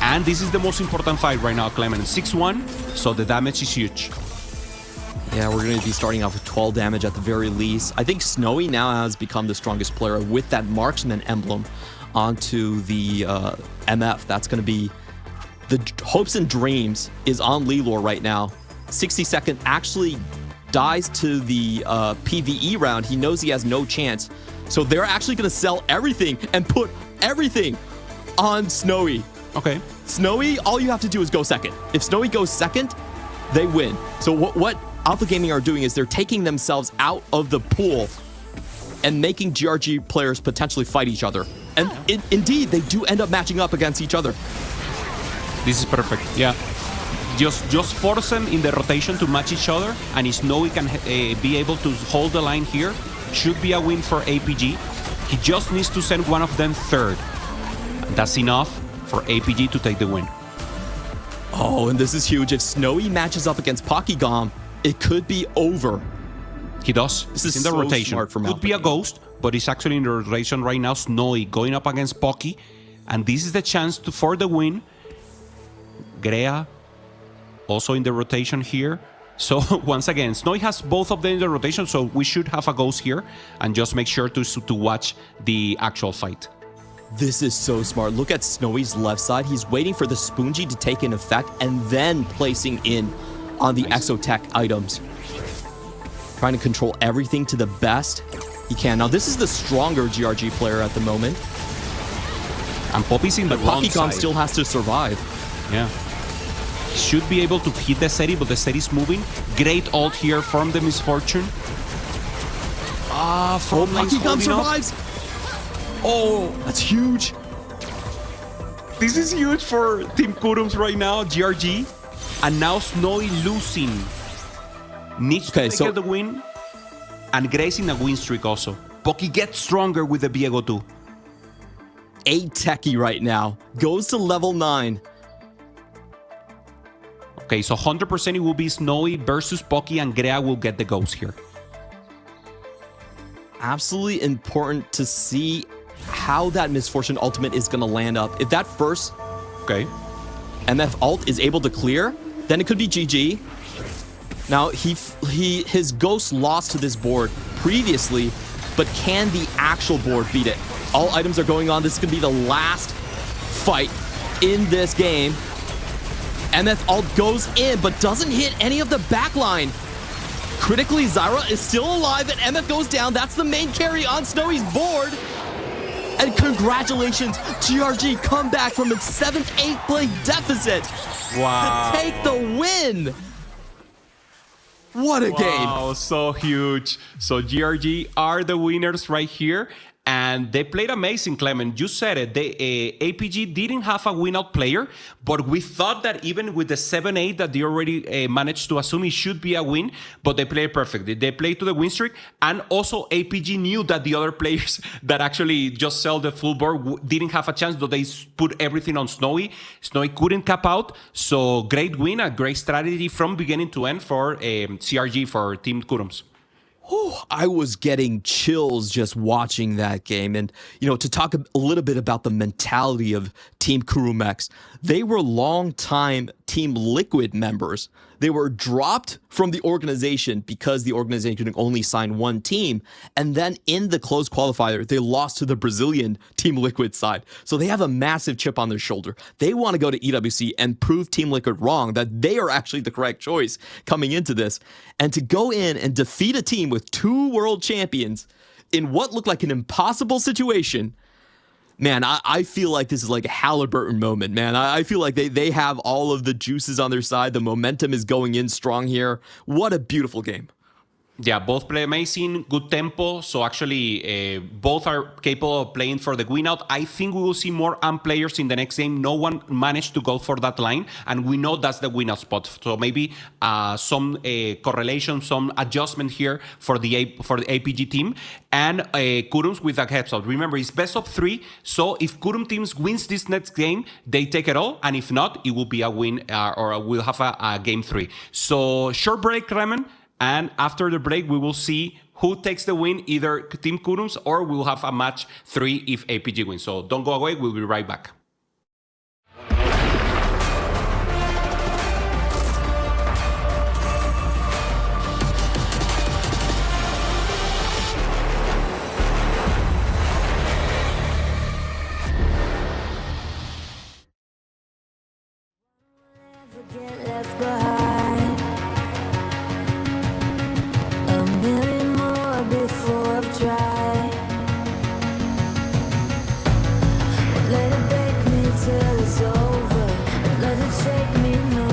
Speaker 4: And this is the most important fight right now, Clement. 6-1, so the damage is huge.
Speaker 3: Yeah, we're going to be starting off with 12 damage at the very least. I think Snowy now has become the strongest player with that marksman emblem onto the MF. That's going to be the hopes and dreams is on Lilor right now. 60-second actually dies to the PvE round. He knows he has no chance. So they're actually going to sell everything and put everything on Snowy.
Speaker 4: Okay.
Speaker 3: Snowy, all you have to do is go second. If Snowy goes second, they win. So what Alpha Gaming are doing is they're taking themselves out of the pool and making GRG players potentially fight each other. And indeed, they do end up matching up against each other.
Speaker 4: This is perfect. Yeah. Just force them in the rotation to match each other, and if Snowy can be able to hold the line here, should be a win for APG. He just needs to send one of them third. And that's enough for APG to take the win.
Speaker 3: Oh, and this is huge. If Snowy matches up against Pokygom, it could be over.
Speaker 4: He does.
Speaker 3: This is
Speaker 4: in the
Speaker 3: so
Speaker 4: rotation.
Speaker 3: smart from
Speaker 4: Could be a
Speaker 3: Alpha
Speaker 4: ghost, but it's actually in the rotation right now. Snowy going up against Pocky, and this is the chance for the win. Grea also in the rotation here. So once again, Snowy has both of them in the rotation, so we should have a ghost here, and just make sure to watch the actual fight.
Speaker 3: This is so smart. Look at Snowy's left side. He's waiting for the Spoonji to take in effect and then placing in on the Exotech items. Trying to control everything to the best he can. Now, this is the stronger GRG player at the moment.
Speaker 4: And Poppy's in the wrong
Speaker 3: Pokygom
Speaker 4: side.
Speaker 3: still has to survive.
Speaker 4: Yeah. Should be able to hit the Seti, but the Seti's moving. Great ult here from the Misfortune. From
Speaker 3: Pokygom survives. Oh, that's huge.
Speaker 4: This is huge for Team Kurums right now, GRG. And now Snowy losing. Needs to take the win. And Grace in a win streak also. Pocky gets stronger with the Viego 2.
Speaker 3: 8 techie right now. Goes to level 9.
Speaker 4: Okay, so 100% it will be Snowy versus Pocky, and Grea will get the ghost here.
Speaker 3: Absolutely important to see how that Misfortune ultimate is going to land up. If that first MF ult is able to clear, then it could be GG. Now, his ghost lost to this board previously, but can the actual board beat it? All items are going on. This is going to be the last fight in this game. MF ult goes in, but doesn't hit any of the backline. Critically, Zyra is still alive, and MF goes down. That's the main carry on Snowy's board. And congratulations, GRG come back from its 7th, 8th play deficit to take the win. What a game.
Speaker 4: Wow, so huge. So GRG are the winners right here. And they played amazing, Clement. You said it. APG didn't have a win-out player, but we thought that even with the 7-8 that they already managed to assume, it should be a win, but they played perfectly. They played to the win streak, and also APG knew that the other players that actually just sell the full board didn't have a chance, but they put everything on Snowy. Snowy couldn't cap out, so great win, a great strategy from beginning to end for CRG, for Team Kurums.
Speaker 3: I was getting chills just watching that game. And, to talk a little bit about the mentality of Team Kurumex, they were longtime Team Liquid members. They were dropped from the organization because the organization only signed one team. And then in the closed qualifier, they lost to the Brazilian Team Liquid side. So they have a massive chip on their shoulder. They want to go to EWC and prove Team Liquid wrong, that they are actually the correct choice coming into this. And to go in and defeat a team with 2 world champions in what looked like an impossible situation, man, I feel like this is like a Halliburton moment, man. I feel like they have all of the juices on their side. The momentum is going in strong here. What a beautiful game.
Speaker 4: Yeah, both play amazing, good tempo. So actually, both are capable of playing for the win out. I think we will see more AMP players in the next game. No one managed to go for that line, and we know that's the win out spot. So maybe some correlation, some adjustment here for the APG team, and Kurums with a heads up. Remember, it's best of 3. So if Kurum teams wins this next game, they take it all, and if not, it will be a win or we'll have a game 3. So short break, Remen. And after the break, we will see who takes the win, either Team Kurums or we'll have a match 3 if APG wins. So don't go away. We'll be right back.
Speaker 1: Get left behind. A million more before I've tried. Let it break me till it's over. Let it shake me, no.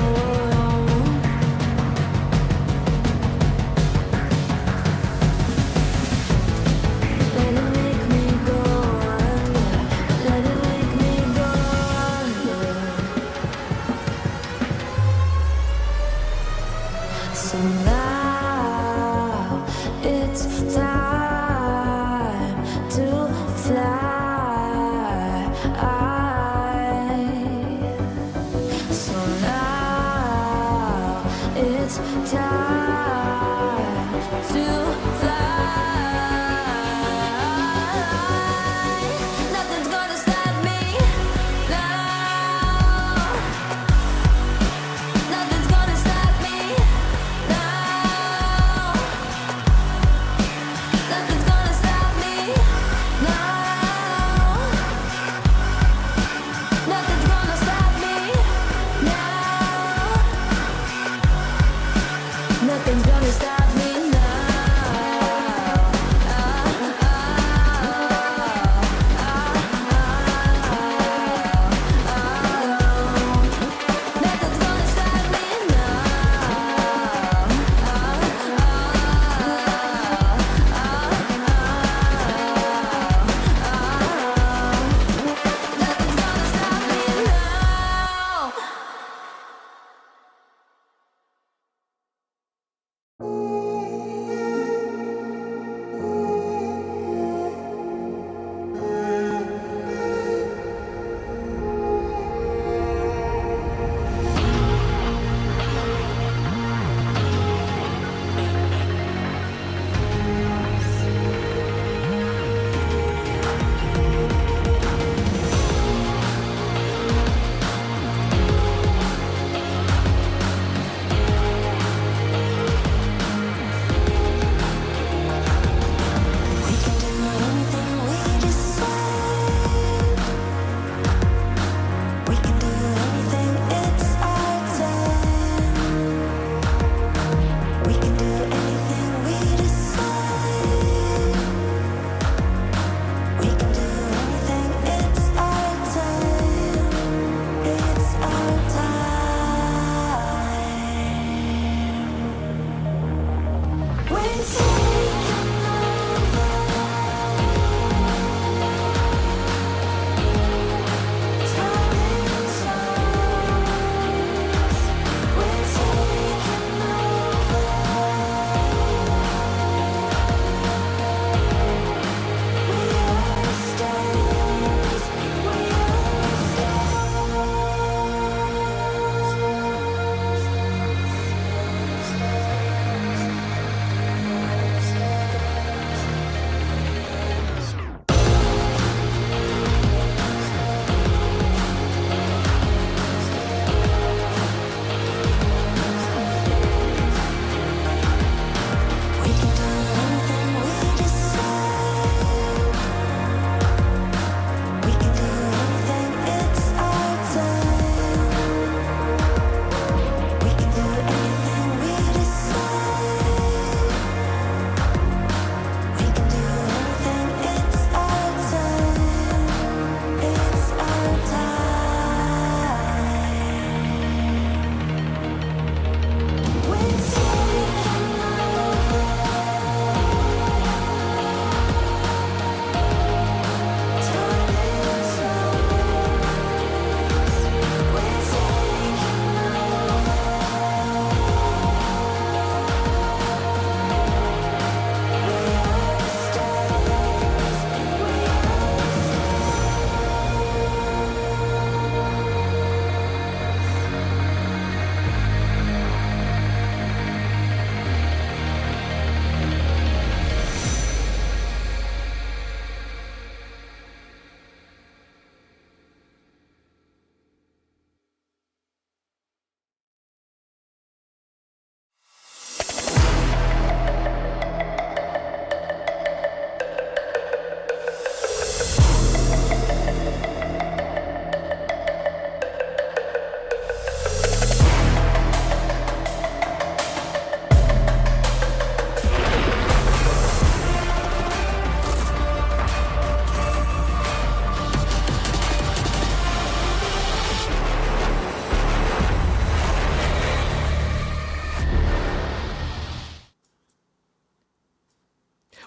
Speaker 1: Let it make me go under. Let it make me go under. So now it's time to fly. So now it's time to fly. Nothing's gonna stop me now. Nothing's gonna stop me now.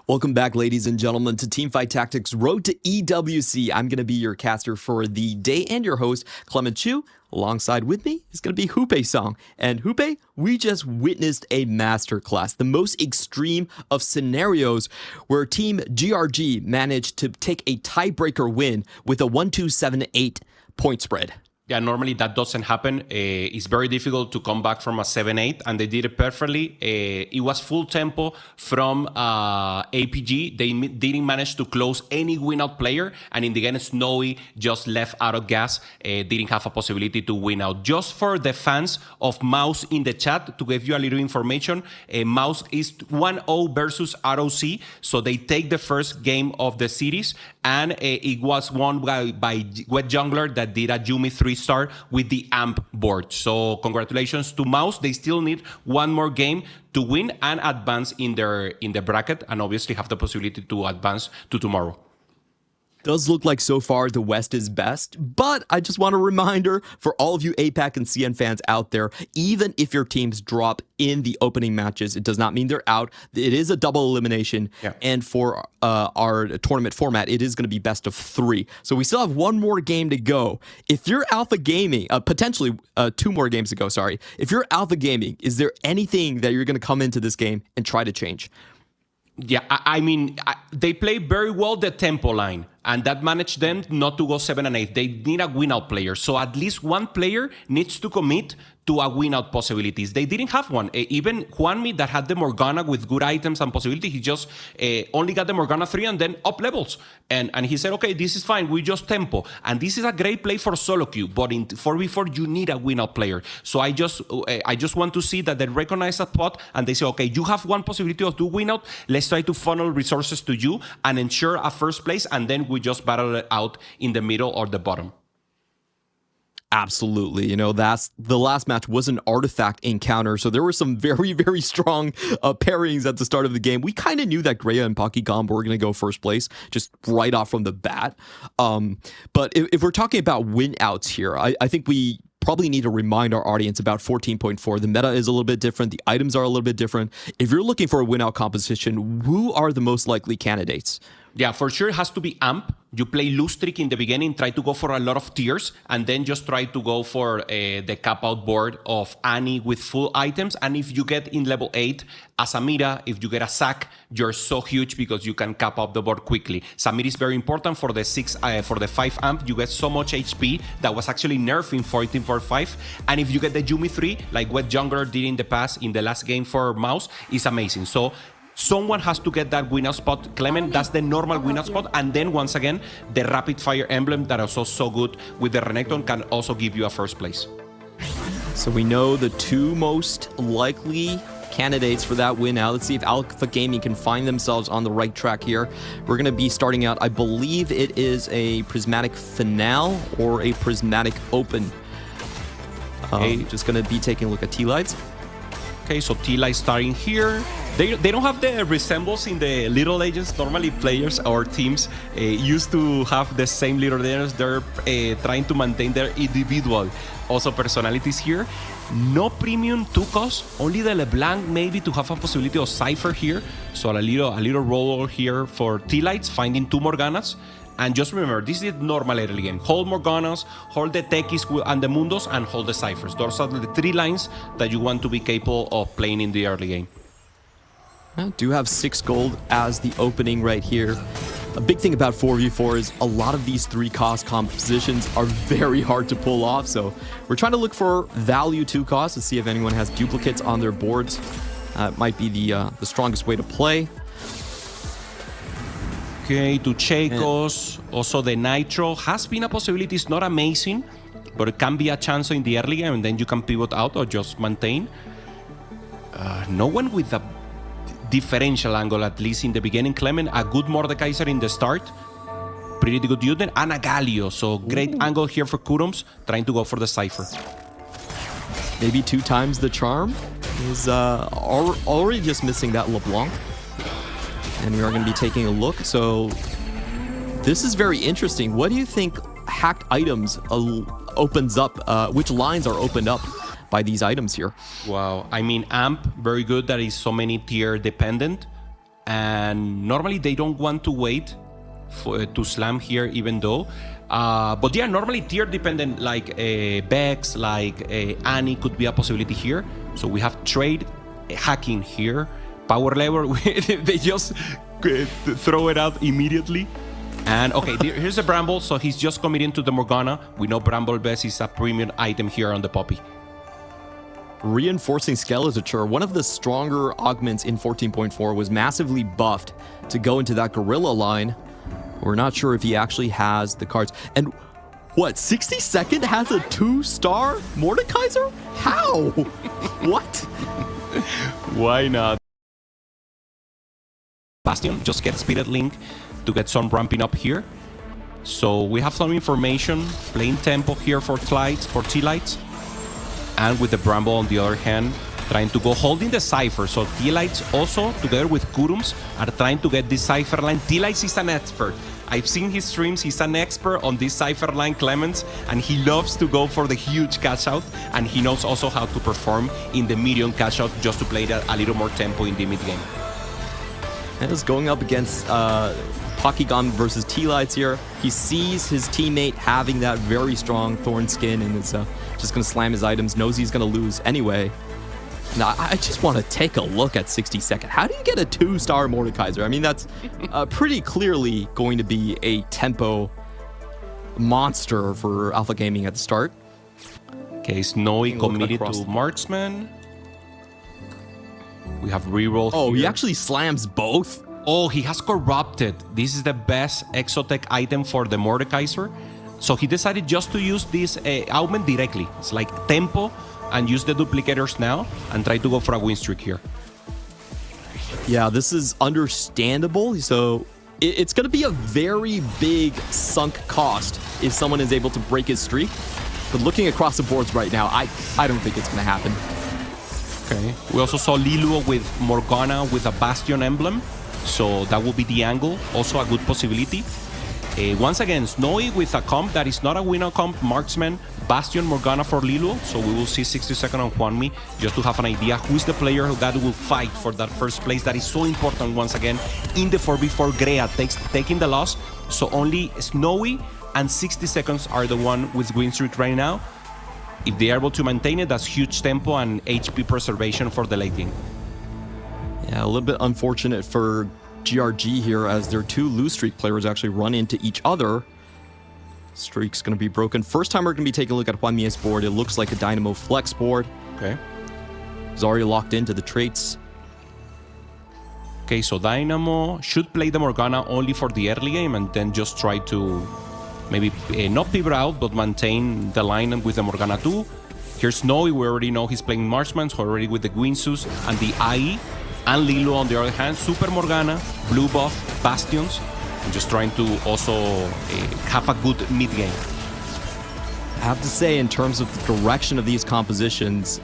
Speaker 3: Welcome back, ladies and gentlemen, to Teamfight Tactics Road to EWC. I'm going to be your caster for the day and your host, Clement Chu. Alongside with me is going to be Hoope Song. And Hoope, we just witnessed a masterclass, the most extreme of scenarios where Team GRG managed to take a tiebreaker win with a 1-2-7-8 point spread.
Speaker 4: Yeah, normally that doesn't happen. It's very difficult to come back from a 7-8, and they did it perfectly. It was full tempo from APG. They didn't manage to close any win-out player, and in the end, Snowy just left out of gas, didn't have a possibility to win out. Just for the fans of Mouse in the chat, to give you a little information, Mouse is 1-0 versus ROC, so they take the first game of the series, and it was won by Wet Jungler that did a Yumi 3-star with the AMP board. So congratulations to Mouse. They still need one more game to win and advance in the bracket, and obviously have the possibility to advance to tomorrow.
Speaker 3: Does look like so far the West is best, but I just want a reminder for all of you APAC and CN fans out there, even if your teams drop in the opening matches, it does not mean they're out. It is a double elimination, and for our tournament format, it is going to be best of 3. So we still have one more game to go. If you're Alpha Gaming, potentially 2 more games to go, sorry. If you're Alpha Gaming, is there anything that you're going to come into this game and try to change?
Speaker 4: Yeah, I mean, they play very well the tempo line, and that managed them not to go 7 and 8. They need a win-out player, so at least one player needs to commit to a win-out possibilities. They didn't have one. Even Juanmi, that had the Morgana with good items and possibility, he just only got the Morgana 3 and then up levels. And he said, okay, this is fine. We just tempo. And this is a great play for solo queue, but in 4v4, you need a win-out player. So I just want to see that they recognize that pot and they say, okay, you have one possibility of do win-out. Let's try to funnel resources to you and ensure a first place, and then we just battle it out in the middle or the bottom.
Speaker 3: Absolutely. You know, that's the last match was an artifact encounter. So there were some very, very strong pairings at the start of the game. We kind of knew that Greya and Pakigam were going to go first place just right off from the bat. But if we're talking about win outs here, I think we probably need to remind our audience about 14.4. The meta is a little bit different. The items are a little bit different. If you're looking for a win out competition, who are the most likely candidates?
Speaker 4: Yeah, for sure it has to be AMP. You play loose trick in the beginning, try to go for a lot of tiers, and then just try to go for the cap out board of Annie with full items. And if you get in level 8, as Samira, if you get a sack, you're so huge because you can cap out the board quickly. Samira is very important for the 5 AMP. You get so much HP that was actually nerfed in 14.5. And if you get the Yumi 3, like what Jungler did in the past, in the last game for Mouse, is amazing. So someone has to get that win-out spot. Clement, that's the normal win-out spot. And then, once again, the rapid fire emblem that is also so good with the Renekton can also give you a first place.
Speaker 3: So we know the 2 most likely candidates for that win out. Let's see if Alpha Gaming can find themselves on the right track here. We're going to be starting out, I believe it is a Prismatic Finale or a Prismatic Open. Just going to be taking a look at T-Lights.
Speaker 4: Okay, so T-Light starting here. They don't have the resemblance in the Little Legends. Normally players or teams used to have the same Little Legends. They're trying to maintain their individual also personalities here. No premium 2 cost, only the LeBlanc maybe to have a possibility of Cypher here. So a little roll here for T-Lights, finding 2 Morganas. And just remember, this is normal early game. Hold Morganas, hold the Tekis and the Mundos, and hold the Cyphers. Those are the 3 lines that you want to be capable of playing in the early game.
Speaker 3: I do have 6 gold as the opening right here. A big thing about 4v4 is a lot of these 3-cost compositions are very hard to pull off. So we're trying to look for value 2 costs to see if anyone has duplicates on their boards. It might be the strongest way to play.
Speaker 4: Okay, to Chacos, also the Nitro has been a possibility. It's not amazing, but it can be a chance in the early game, and then you can pivot out or just maintain. No one with a differential angle, at least in the beginning. Clement, a good Mordekaiser in the start. Pretty good unit, and a Galio. So great angle here for Kurums, trying to go for the Cypher.
Speaker 3: Maybe 2 times the charm is already just missing that LeBlanc. And we are going to be taking a look. So this is very interesting. What do you think hacked items opens up? Which lines are opened up by these items here?
Speaker 4: Wow. I mean, AMP, very good that is so many tier dependent. and normally they don't want to wait to slam here, even though. But yeah, normally tier dependent, like Vex, like Annie could be a possibility here. So we have trade, hacking here, power level. They just throw it out immediately. And okay, here's the Bramble. So he's just committing to the Morgana. We know Bramble Vest is a premium item here on the Poppy.
Speaker 3: Reinforcing Skeletor, one of the stronger augments in 14.4, was massively buffed to go into that Gorilla line. We're not sure if he actually has the cards. And what, 62nd has a 2-star Mordekaiser? How? What?
Speaker 4: Why not? Bastion just gets Speeded Link to get some ramping up here. So we have some information, playing tempo here for T-Lights. And with the Bramble on the other hand, trying to go holding the Cypher. So T-Lights also, together with Kurums, are trying to get this Cypher line. T-Lights is an expert. I've seen his streams. He's an expert on this Cypher line, Clemens, and he loves to go for the huge cash out. And he knows also how to perform in the medium cash out just to play that a little more tempo in the mid game.
Speaker 3: And is going up against Pokygon versus T-Lights here. He sees his teammate having that very strong Thorn skin and is just going to slam his items, knows he's going to lose anyway. Now, I just want to take a look at 62nd. How do you get a 2-star Mordekaiser? I mean, that's pretty clearly going to be a tempo monster for Alpha Gaming at the start.
Speaker 4: Okay, Snowy committed to Marksman. We have reroll
Speaker 3: Oh,
Speaker 4: here.
Speaker 3: he actually slams both?
Speaker 4: Oh, he has Corrupted. This is the best Exotech item for the Mordekaiser. So he decided just to use this augment directly. It's like tempo, and use the duplicators now and try to go for a win streak here.
Speaker 3: Yeah, this is understandable. So it's going to be a very big sunk cost if someone is able to break his streak. But looking across the boards right now, I don't think it's going to happen.
Speaker 4: Okay. We also saw Liluo with Morgana with a Bastion emblem. So that will be the angle. Also a good possibility. Once again, Snowy with a comp that is not a winner comp, Marksman, Bastion, Morgana for Liluo. So we will see 60-second on Juanmi just to have an idea who is the player that will fight for that first place. That is so important once again in the 4v4. Grea taking the loss. So only Snowy and 60 seconds are the one with win streak right now. If they are able to maintain it, that's huge tempo and HP preservation for the late game.
Speaker 3: Yeah, a little bit unfortunate for GRG here as their two lose streak players actually run into each other. Streak's going to be broken. First time we're going to be taking a look at Juanmi's board. It looks like a Dynamo Flex board.
Speaker 4: Okay.
Speaker 3: He's already locked into the traits.
Speaker 4: Okay, so Dynamo should play the Morgana only for the early game and then just try to maybe not pivot out, but maintain the line with the Morgana 2. Here's Snowy. We already know he's playing Marksman, so already with the Gwinsus and the IE. And Lilo on the other hand, Super Morgana, blue buff, Bastions, and just trying to also have a good mid game.
Speaker 3: I have to say, in terms of the direction of these compositions,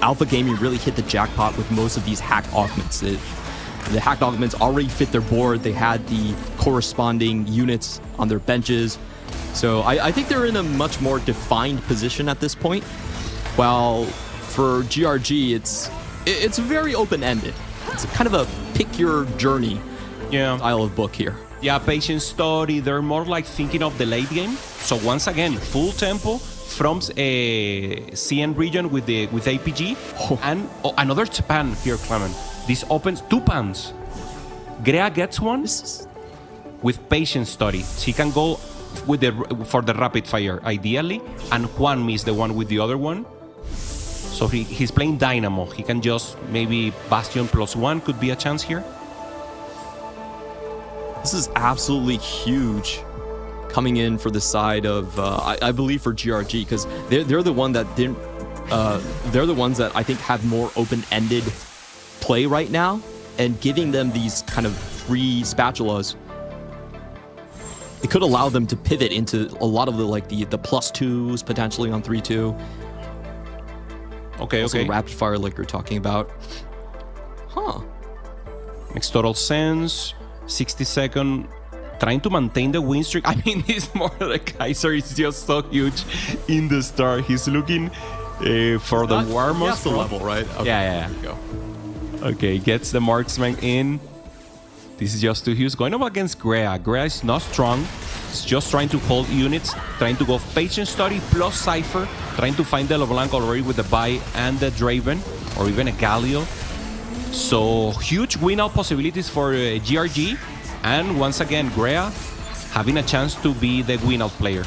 Speaker 3: Alpha Gaming really hit the jackpot with most of these hacked augments. The hacked augments already fit their board. They had the corresponding units on their benches. So I think they're in a much more defined position at this point. While for GRG, it's very open-ended. It's kind of a pick your journey style of book here.
Speaker 4: Yeah, patient story. They're more like thinking of the late game. So once again, full tempo from CN region with APG. And another pan here, Clement. This opens 2 pans. Grea gets one with patient study. He can go for the rapid fire, ideally. And Juanmi is the one with the other one. So he's playing Dynamo. He can just maybe Bastion +1 could be a chance here.
Speaker 3: This is absolutely huge coming in for the side of I believe for GRG, because they're the one that didn't they're the ones that I think have more open-ended play right now, and giving them these kind of free spatulas, it could allow them to pivot into a lot of the +2s potentially on 3-2.
Speaker 4: Okay,
Speaker 3: also
Speaker 4: okay.
Speaker 3: Rapid fire like you're talking about. Huh.
Speaker 4: Makes total sense. 60-second. Trying to maintain the win streak. I mean, this Mordekaiser is just so huge in the start. He's looking for the warm-up.
Speaker 3: That's the level, right? Okay.
Speaker 4: Yeah.
Speaker 3: Go.
Speaker 4: Okay, gets the Marksman in. This is just too huge. Going up against Grea. Grea is not strong. It's just trying to hold units, trying to go Patient Study plus Cypher, trying to find the LeBlanc already with the Buy and the Draven, or even a Galio. So huge win-out possibilities for GRG. And once again, Grea having a chance to be the win-out player.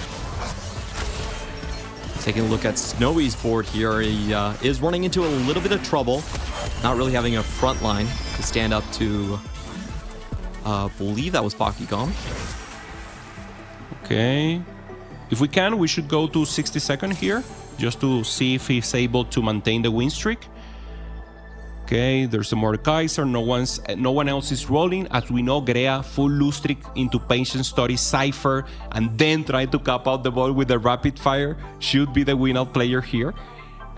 Speaker 3: Taking a look at Snowy's board here, he is running into a little bit of trouble. Not really having a front line to stand up to, believe that was Bakigom.
Speaker 4: Okay. If we can, we should go to 60 seconds here, just to see if he's able to maintain the win streak. Okay, there's a Mordekaiser, no one else is rolling. As we know, Grea full lose streak into Patient Study, Cypher, and then try to cap out the ball with the rapid fire. Should be the win-out player here.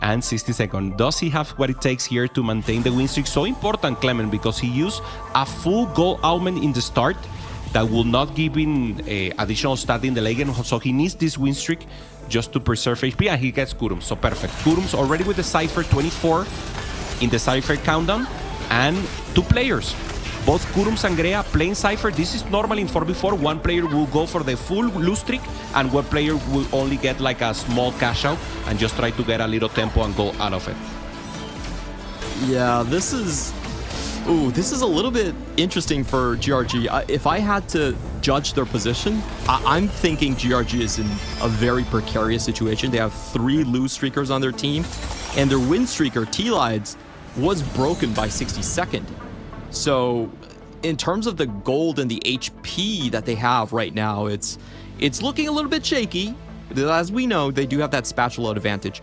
Speaker 4: And 60 seconds. Does he have what it takes here to maintain the win streak? So important, Clement, because he used a full gold almond in the start that will not give him additional stat in the late game. So he needs this win streak just to preserve HP, and he gets Kurums. So perfect. Kurums already with the Cypher, 24 in the Cypher countdown, and 2 players. Both Kurums and Grea playing Cypher. This is normally in 4v4. One player will go for the full lose streak, and one player will only get like a small cash out and just try to get a little tempo and go out of it.
Speaker 3: Yeah, this is a little bit interesting for GRG. If I had to judge their position, I'm thinking GRG is in a very precarious situation. They have 3 lose streakers on their team, and their win streaker, T-Lides, was broken by 62nd. So in terms of the gold and the HP that they have right now, it's looking a little bit shaky. As we know, they do have that spatula advantage.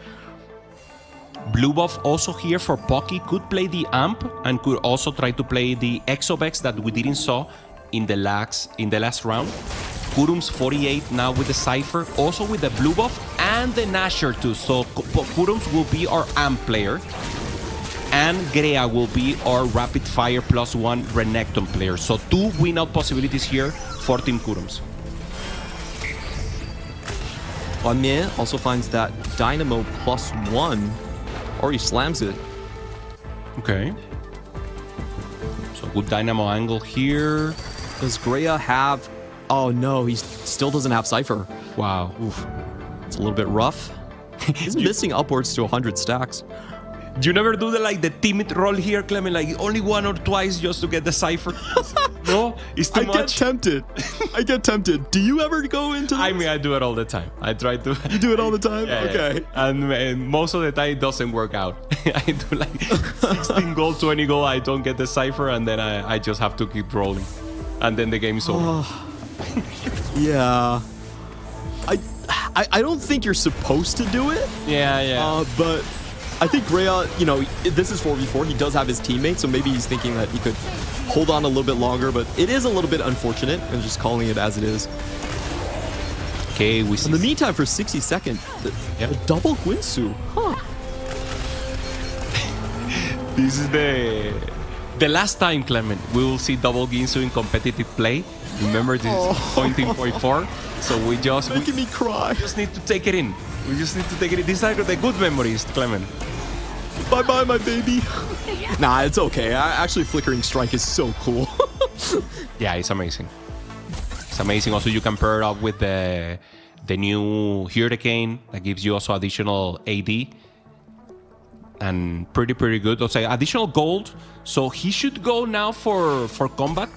Speaker 4: Blue buff also here for Pocky. Could play the Amp and could also try to play the Exobex that we didn't saw in the last round. Kurums 48 now with the Cypher, also with the blue buff and the Nasher too. So Kurums will be our Amp player, and Grea will be our rapid fire +1 Renekton player. So 2 win-out possibilities here for Team Kurums.
Speaker 3: Wamie also finds that Dynamo +1, or he slams it.
Speaker 4: Okay. So good Dynamo angle here.
Speaker 3: Does Grea have... Oh no, he still doesn't have Cypher.
Speaker 4: Wow.
Speaker 3: Oof. It's a little bit rough. He's missing upwards to 100 stacks.
Speaker 4: You never do the timid roll here, Clement, like only 1 or twice just to get the Cypher? No? It's too much?
Speaker 3: I get tempted. Do you ever go into this?
Speaker 4: I mean, I do it all the time. I try to...
Speaker 3: You do it all the time?
Speaker 4: Yeah,
Speaker 3: okay.
Speaker 4: Yeah. And most of the time it doesn't work out. I do like 16 gold, 20 gold, I don't get the Cypher, and then I just have to keep rolling. And then the game is over.
Speaker 3: Yeah. I don't think you're supposed to do it.
Speaker 4: Yeah.
Speaker 3: But I think Grea, this is 4v4. He does have his teammates, so maybe he's thinking that he could hold on a little bit longer, but it is a little bit unfortunate, and just calling it as it is.
Speaker 4: Okay, we see.
Speaker 3: In the meantime, for 60 seconds, the double Guinsoo. Huh.
Speaker 4: This is the last time, Clement, we will see double Ginsu in competitive play. Remember, this is 0.4, so we just...
Speaker 3: Making me cry.
Speaker 4: We just need to take it in. We just need to take it in. These are the good memories, Clement.
Speaker 3: Bye-bye, my baby. Nah, it's okay. Actually, Flickering Strike is so cool.
Speaker 4: Yeah, it's amazing. It's amazing. Also, you can pair it up with the new Hurricane that gives you also additional AD. And pretty good. Also, additional gold. So he should go now for combat.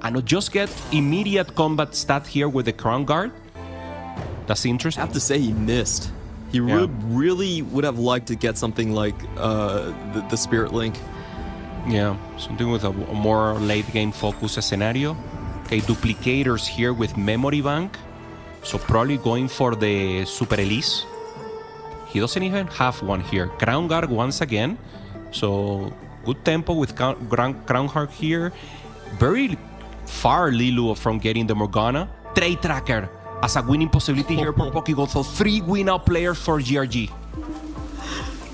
Speaker 4: And just get immediate combat stat here with the Crown Guard. That's interesting.
Speaker 3: I have to say he missed. He really would have liked to get something like the Spirit Link.
Speaker 4: Yeah, something with a more late game focus scenario. Okay, duplicators here with Memory Bank. So probably going for the Super Elise. He doesn't even have one here. Crown Guard once again. So good tempo with Crown Guard here. Very far Lilu from getting the Morgana. Trade Tracker as a winning possibility here for Pokégol. So 3 win-out players for GRG.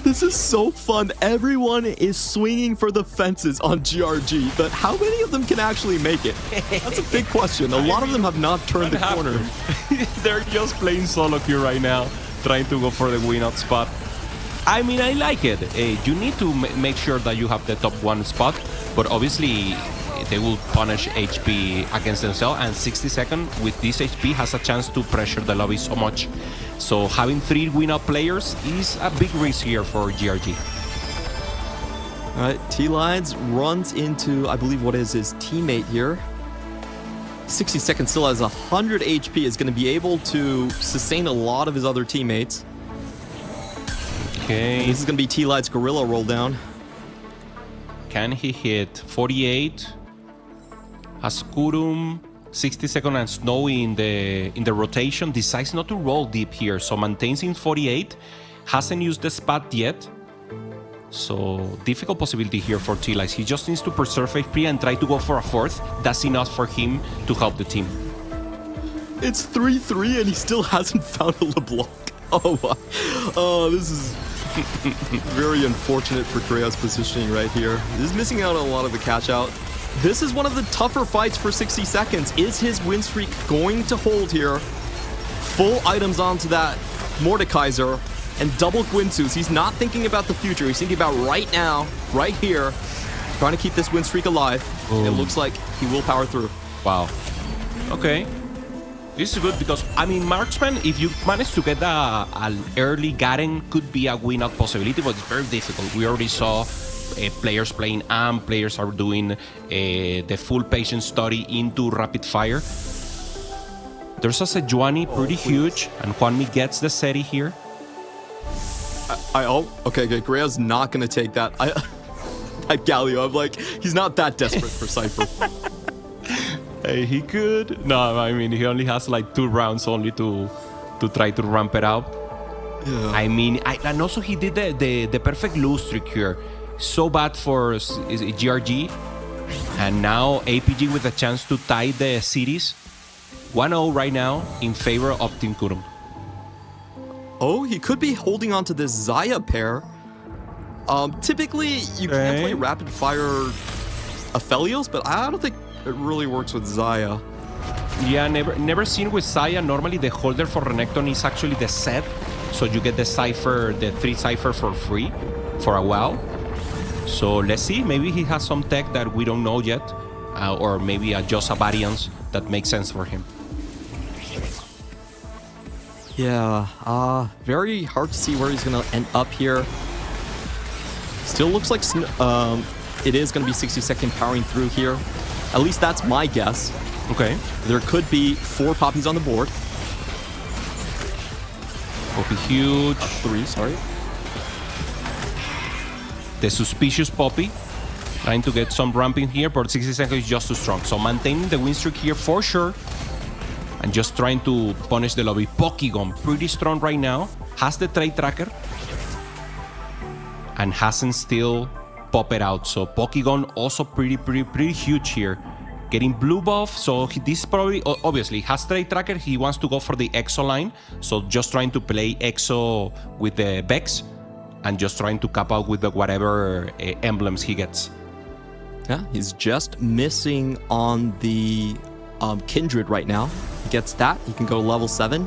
Speaker 3: This is so fun. Everyone is swinging for the fences on GRG, but how many of them can actually make it? That's a big question. A lot of them have not turned the corner.
Speaker 4: They're just playing solo queue right now, trying to go for the win-out spot. I mean, I like it. You need to make sure that you have the top 1 spot, but obviously they will punish HP against themselves, and 60-second with this HP has a chance to pressure the lobby so much. So having 3 win-up players is a big risk here for GRG.
Speaker 3: All right, T-Lines runs into, I believe, what is his teammate here. 60 seconds still has 100 HP, is going to be able to sustain a lot of his other teammates.
Speaker 4: Okay.
Speaker 3: And this is going to be T-Light's Gorilla roll down.
Speaker 4: Can he hit 48? Has Kurum 60-second and Snow in the rotation, decides not to roll deep here, so maintains in 48. Hasn't used the spot yet. So difficult possibility here for T-Lights. He just needs to preserve HP and try to go for a 4th. That's enough for him to help the team.
Speaker 3: It's 3-3 and he still hasn't found a LeBlanc. Oh, wow. Oh, this is very unfortunate for Correa's positioning right here. He's missing out on a lot of the catch out. This is one of the tougher fights for 60 seconds. Is his win streak going to hold here? Full items onto that Mordekaiser and double Gwinsus. He's not thinking about the future. He's thinking about right now, right here, trying to keep this win streak alive. And it looks like he will power through.
Speaker 4: Wow. Okay. This is good because, I mean, Marksman, if you manage to get an early Garen, could be a win-out possibility, but it's very difficult. We already saw players playing AMP, players are doing the full patient study into rapid fire. There's a Sejuani, pretty huge, and Juanmi gets the Seti here.
Speaker 3: Okay, Correa's not going to take that. At Galio, I'm like, he's not that desperate for Cypher.
Speaker 4: Hey, he could. No, I mean, he only has like 2 rounds only to try to ramp it up. Yeah. I mean, and also he did the perfect lose streak here. So bad for GRG. And now APG with a chance to tie the series. 1-0 right now in favor of Team Kurum.
Speaker 3: Oh, he could be holding on to this Zaya pair. Typically, you can play rapid fire Aphelios, but I don't think it really works with Zaya.
Speaker 4: Yeah, never seen with Zaya. Normally, the holder for Renekton is actually the set, so you get the Cypher, the 3 Cypher for free for a while. So let's see. Maybe he has some tech that we don't know yet, or maybe just a variance that makes sense for him.
Speaker 3: Yeah, very hard to see where he's going to end up here. Still looks like it is going to be 60-second powering through here. At least that's my guess.
Speaker 4: Okay.
Speaker 3: There could be 4 poppies on the board.
Speaker 4: Poppy huge.
Speaker 3: 3, sorry.
Speaker 4: The suspicious Poppy. Trying to get some ramping here, but 60 seconds is just too strong. So maintaining the win streak here for sure. And just trying to punish the lobby. Pokégon, pretty strong right now. Has the trade tracker. And hasn't still popped it out. So Pokégon also pretty huge here. Getting blue buff. So this probably, obviously, has trade tracker. He wants to go for the EXO line. So just trying to play EXO with the Vex. And just trying to cap out with the whatever emblems he gets.
Speaker 3: Yeah, he's just missing on the Kindred right now. He gets that. He can go to level 7.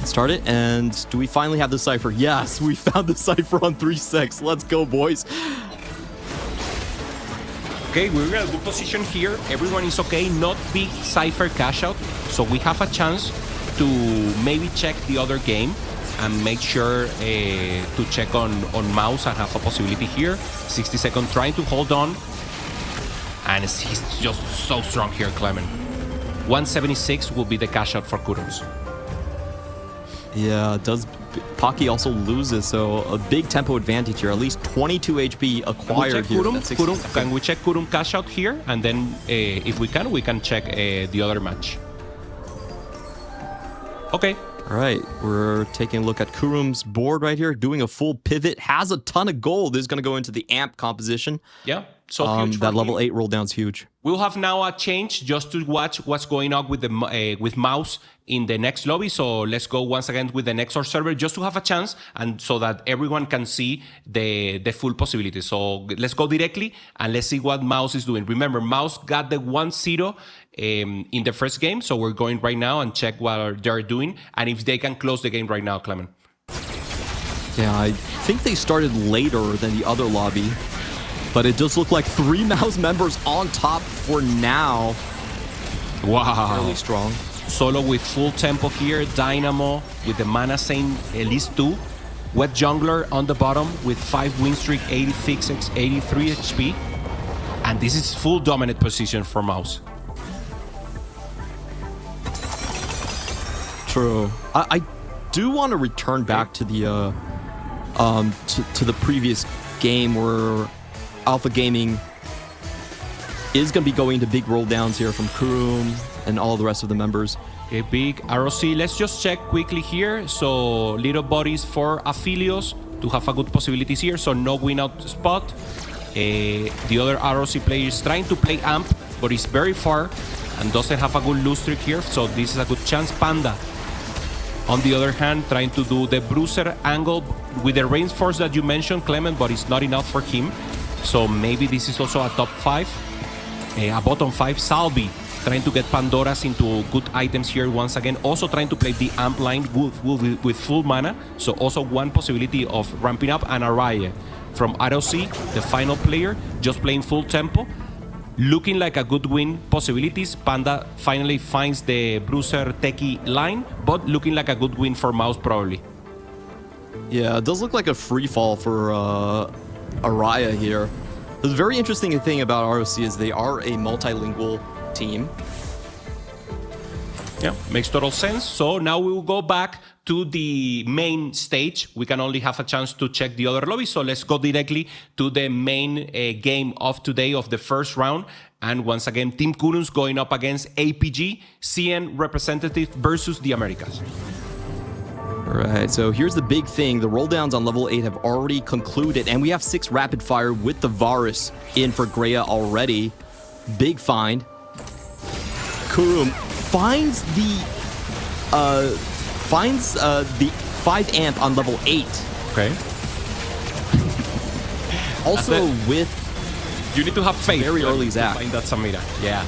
Speaker 3: Start it, and do we finally have the Cypher? Yes, we found the Cypher on 3-6. Let's go, boys.
Speaker 4: Okay, we're in a good position here. Everyone is okay. Not big Cypher cash out. So we have a chance to maybe check the other game and make sure to check on Mouse and have a possibility here. 60 seconds trying to hold on. And he's just so strong here, Clement. 176 will be the cash out for Kurums.
Speaker 3: Yeah, Pocky also loses, so a big tempo advantage here. At least 22 HP acquired here.
Speaker 4: Can we check Kurum cash out here? And then if we can check the other match. Okay.
Speaker 3: All right, we're taking a look at Kurum's board right here, doing a full pivot, has a ton of gold. This is going to go into the AMP composition.
Speaker 4: Yeah, so huge
Speaker 3: that level 8 roll down is huge.
Speaker 4: We'll have now a change just to watch what's going on with the with Mouse in the next lobby. So let's go once again with the Nexor server just to have a chance and so that everyone can see the full possibility. So let's go directly and let's see what Mouse is doing. Remember, Mouse got the 1-0 in the first game. So we're going right now and check what they're doing and if they can close the game right now, Clement.
Speaker 3: Yeah, I think they started later than the other lobby. But it does look like 3 Mouse members on top for now.
Speaker 4: Wow.
Speaker 3: Really strong.
Speaker 4: Solo with full tempo here. Dynamo with the mana same, at least 2. Wet Jungler on the bottom with 5 win streak, 86, 83 HP. And this is full dominant position for Mouse.
Speaker 3: True. I do want to return back to the to the previous game where Alpha Gaming is going to be going to big roll downs here from Kurum and all the rest of the members.
Speaker 4: Okay, big ROC. Let's just check quickly here. So little bodies for Aphelios to have a good possibilities here. So no win out spot. The other ROC player is trying to play Amp, but is very far and doesn't have a good lose streak here. So this is a good chance. Panda, on the other hand, trying to do the bruiser angle with the range force that you mentioned, Clement, but it's not enough for him. So maybe this is also a top 5, a bottom 5. Salvi trying to get Pandoras into good items here once again. Also trying to play the amp line with full mana. So also one possibility of ramping up. And Araya from ROC, the final player, just playing full tempo. Looking like a good win possibilities. Panda finally finds the Bruiser Techie line, but looking like a good win for Mouse probably.
Speaker 3: Yeah, it does look like a free fall for Araya here. The very interesting thing about ROC is they are a multilingual team.
Speaker 4: Yeah, makes total sense. So now we will go back to the main stage. We can only have a chance to check the other lobby. So let's go directly to the main game of today of the first round. And once again, Team Kurums going up against APG, CN representative versus the Americas.
Speaker 3: All right, so here's the big thing. The roll downs on level 8 have already concluded, and we have 6 rapid fire with the Varus in for Greya already. Big find. Kurum finds the 5 amp on level 8.
Speaker 4: Okay.
Speaker 3: Also with
Speaker 4: you need to have faith.
Speaker 3: very early
Speaker 4: to
Speaker 3: Zap.
Speaker 4: find that Samira. Yeah,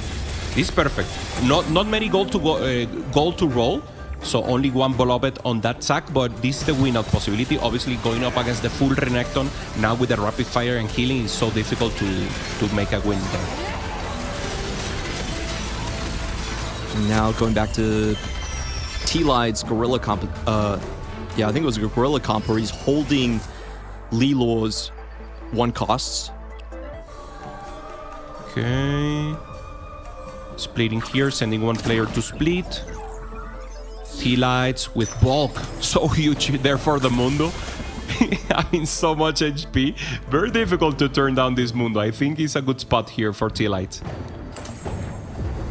Speaker 4: this is perfect. Not many gold to roll. So only one Beloved on that sack, but this is the win out possibility. Obviously going up against the full Renekton now with the rapid fire and healing is so difficult to make a win there.
Speaker 3: Now going back to T-Lide's Gorilla Comp. Yeah, I think it was a Gorilla Comp where he's holding Lilo's 1 costs.
Speaker 4: Okay. Splitting here, sending one player to split. T-Lights with bulk. So huge there for the Mundo. Having so much HP. Very difficult to turn down this Mundo. I think it's a good spot here for T-Lights.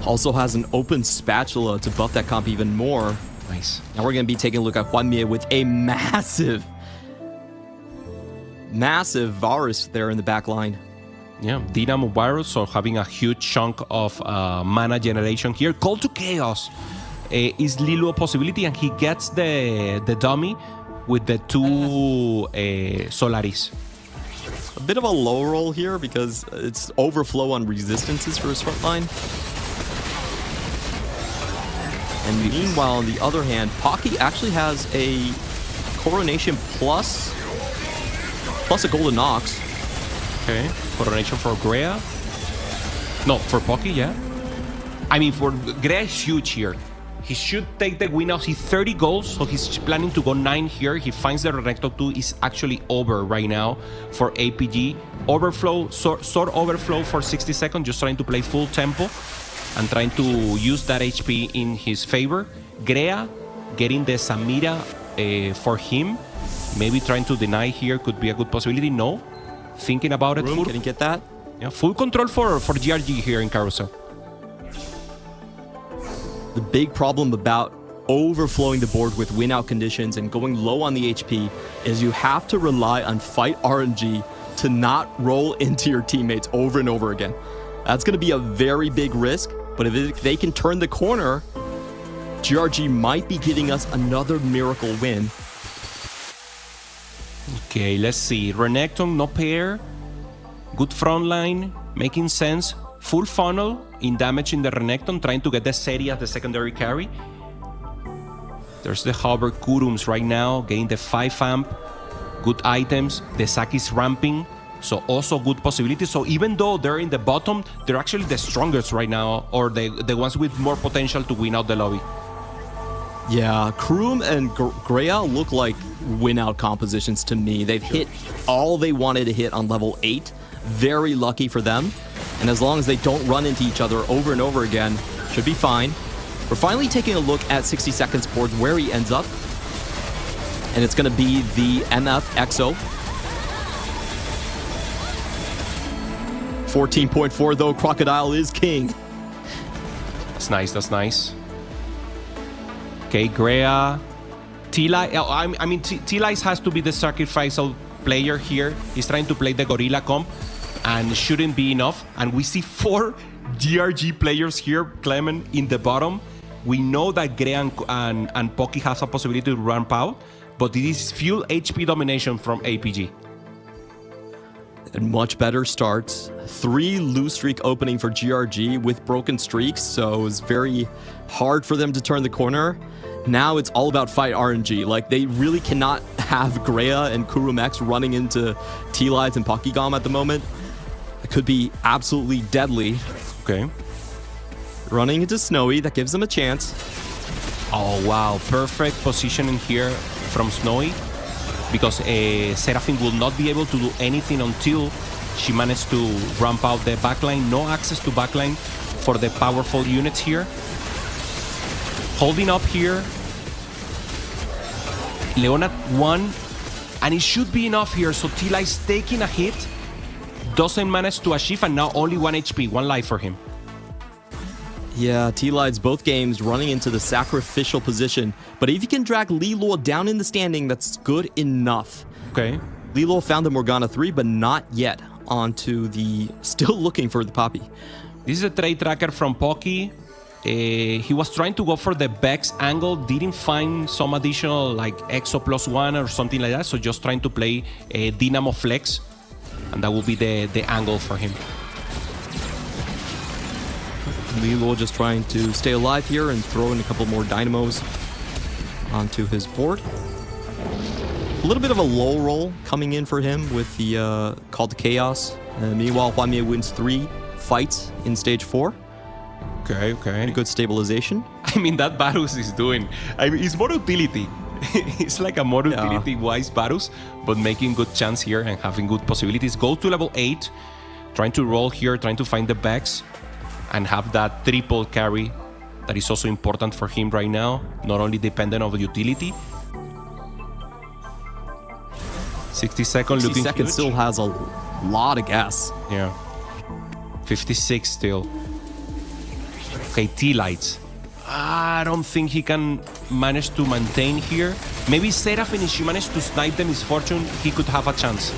Speaker 3: Also has an open spatula to buff that comp even more.
Speaker 4: Nice.
Speaker 3: Now we're going to be taking a look at Juanmie with a massive Varus there in the back line.
Speaker 4: Yeah, Dynamo Virus, so having a huge chunk of mana generation here. Call to Chaos is Lilo a possibility, and he gets the dummy with the 2 Solaris.
Speaker 3: A bit of a low roll here because it's overflow on resistances for his front line. And meanwhile, on the other hand, Pocky actually has a Coronation plus a Golden Nox.
Speaker 4: Okay, Coronation for Greya. No, for Pocky, yeah. I mean, for Greya is huge here. He should take the win out. He's 30 goals, so he's planning to go 9 here. He finds the Renekton 2 is actually over right now for APG. Overflow, sword overflow for 60 seconds, just trying to play full tempo and trying to use that HP in his favor. Greya getting the Samira for him. Maybe trying to deny here could be a good possibility. No. Thinking about it.
Speaker 3: Can he get that?
Speaker 4: Yeah, full control for GRG here in Carousel.
Speaker 3: The big problem about overflowing the board with win-out conditions and going low on the HP is you have to rely on fight RNG to not roll into your teammates over and over again. That's going to be a very big risk, but if they can turn the corner, GRG might be giving us another miracle win.
Speaker 4: Okay, let's see. Renekton, no pair. Good front line, making sense. Full funnel in damage in the Renekton, trying to get the Seri as the secondary carry. There's the Hover Kurums right now, getting the 5 amp. Good items. The sack is ramping. So also good possibility. So even though they're in the bottom, they're actually the strongest right now, or the ones with more potential to win out the lobby.
Speaker 3: Yeah, Kroom and Greya look like win-out compositions to me. They've hit all they wanted to hit on level 8. Very lucky for them. And as long as they don't run into each other over and over again, should be fine. We're finally taking a look at 60 seconds boards where he ends up. And it's going to be the MF EXO. 14.4 though, Crocodile is king.
Speaker 4: That's nice, that's nice. Okay, Greya. T-Light, I mean, T-Light has to be the sacrificial player here. He's trying to play the Gorilla comp and shouldn't be enough. And we see 4 GRG players here, Clement, in the bottom. We know that Greya and Pocky has a possibility to ramp out, but this is full HP domination from APG.
Speaker 3: And much better starts. 3 lose streak opening for GRG with broken streaks, so it was very hard for them to turn the corner. Now it's all about fight RNG. Like, they really cannot have Greya and Kurum X running into T-Lides and Pokygom at the moment. It could be absolutely deadly.
Speaker 4: Okay.
Speaker 3: Running into Snowy, that gives them a chance.
Speaker 4: Oh, wow. Perfect positioning here from Snowy, because Seraphine will not be able to do anything until she managed to ramp out the backline. No access to backline for the powerful units here. Holding up here. Leon at 1, and it should be enough here. So Tila is taking a hit, doesn't manage to achieve, and now only 1 HP, 1 life for him.
Speaker 3: Yeah, T-Lides both games running into the sacrificial position. But if you can drag Lilo down in the standing, that's good enough.
Speaker 4: Okay.
Speaker 3: Lilo found the Morgana 3, but not yet onto the... Still looking for the Poppy.
Speaker 4: This is a trade tracker from Pocky. He was trying to go for the Vex angle, didn't find some additional like EXO +1 or something like that, so just trying to play Dynamo Flex, and that will be the angle for him.
Speaker 3: Lilo just trying to stay alive here and throw in a couple more Dynamos onto his board. A little bit of a low roll coming in for him with the Call to Chaos. Meanwhile, Huamie wins 3 fights in stage 4.
Speaker 4: Okay.
Speaker 3: A good stabilization.
Speaker 4: I mean, that Varus is doing... I mean, it's more utility. It's like a more utility-wise Varus, but making good chance here and having good possibilities. Go to level 8, trying to roll here, trying to find the Vex, and have that triple carry that is also important for him right now, not only dependent on the utility. 60 seconds
Speaker 3: 60
Speaker 4: looking
Speaker 3: seconds
Speaker 4: huge.
Speaker 3: still has a lot of gas.
Speaker 4: Yeah. 56 still. Okay, T-Lights. I don't think he can manage to maintain here. Maybe Seraphine, if she managed to snipe the Misfortune, he could have a chance.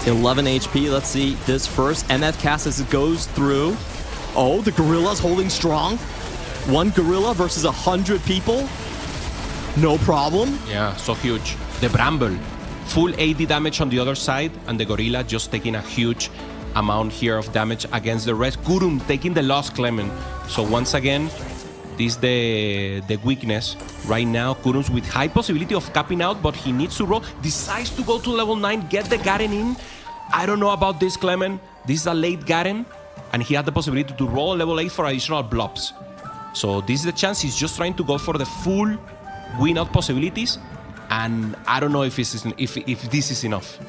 Speaker 3: 11 HP. Let's see this first. MF cast as it goes through. Oh, the Gorilla's holding strong. 1 Gorilla versus 100 people. No problem.
Speaker 4: Yeah, so huge. The Bramble. Full 80 damage on the other side, and the Gorilla just taking a huge amount here of damage against the rest. Kurum taking the loss, Clement. So once again, this is the weakness right now. Kurum's with high possibility of capping out, but he needs to roll. Decides to go to level 9, get the Garen in. I don't know about this, Clement. This is a late Garen, and he had the possibility to roll level 8 for additional blobs. So this is the chance. He's just trying to go for the full win-out possibilities, and I don't know if this is enough.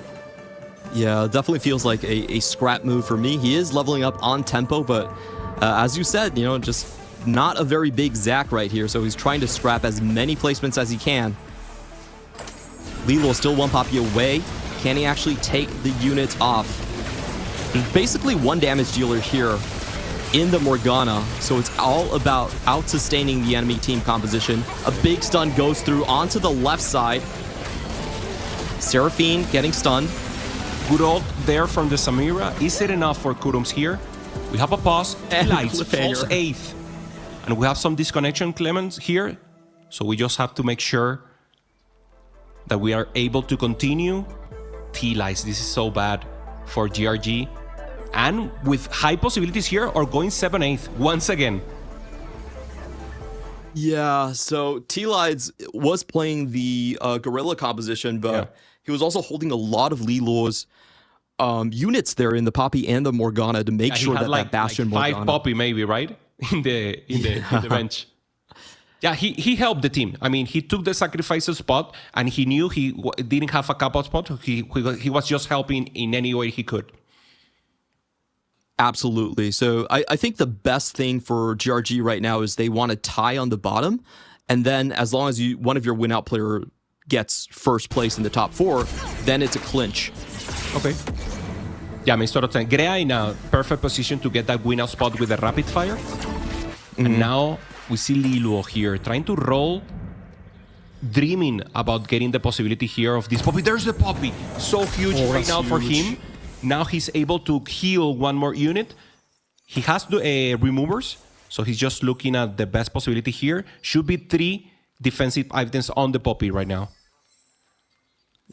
Speaker 3: Yeah, definitely feels like a scrap move for me. He is leveling up on tempo, but as you said, you know, just not a very big Zac right here. So he's trying to scrap as many placements as he can. Lilo still 1 Poppy away. Can he actually take the units off? There's basically 1 damage dealer here in the Morgana, so it's all about out-sustaining the enemy team composition. A big stun goes through onto the left side. Seraphine getting stunned.
Speaker 4: Good ult there from the Samira. Is it enough for Kurums here? We have a pause. Lights, false 8th. And we have some disconnection, Clemens, here. So we just have to make sure that we are able to continue. T-Lights, this is so bad for GRG. And with high possibilities here, or going 7/8 once again.
Speaker 3: Yeah, so T-Lides was playing the Gorilla composition, but he was also holding a lot of Lilos. units there in the Poppy and the Morgana to make
Speaker 4: Yeah, he
Speaker 3: sure
Speaker 4: had
Speaker 3: that Bastion
Speaker 4: like 5
Speaker 3: Morgana.
Speaker 4: Poppy maybe, right? In the bench. Yeah, he helped the team. I mean, he took the sacrifices spot, and he knew he didn't have a cap-out spot. He was just helping in any way he could.
Speaker 3: Absolutely. So I think the best thing for GRG right now is they want to tie on the bottom, and then as long as one of your win-out player gets first place in the top 4, then it's a clinch.
Speaker 4: Okay. Yeah, makes total sense. Grea in a perfect position to get that win-out spot with a rapid fire. And now we see Liluo here trying to roll, dreaming about getting the possibility here of this Poppy. There's the Poppy. So huge right now for him. Now he's able to heal one more unit. He has the removers, so he's just looking at the best possibility here. Should be 3 defensive items on the Poppy right now.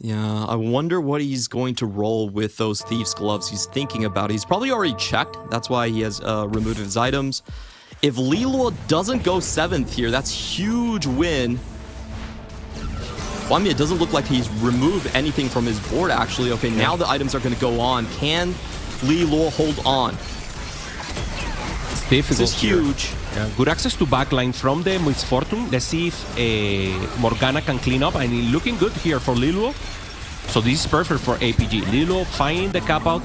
Speaker 3: Yeah, I wonder what he's going to roll with those Thieves gloves he's thinking about. He's probably already checked. That's why he has removed his items. If Liluo doesn't go 7th here, that's huge win. Well, I mean, it doesn't look like he's removed anything from his board, actually. Okay, now the items are going to go on. Can Liluo hold on?
Speaker 4: It's difficult.
Speaker 3: This is huge.
Speaker 4: Yeah, good access to backline from the Misfortune. Let's see if Morgana can clean up. And it's looking good here for Liluo. So this is perfect for APG. Liluo finding the cap out.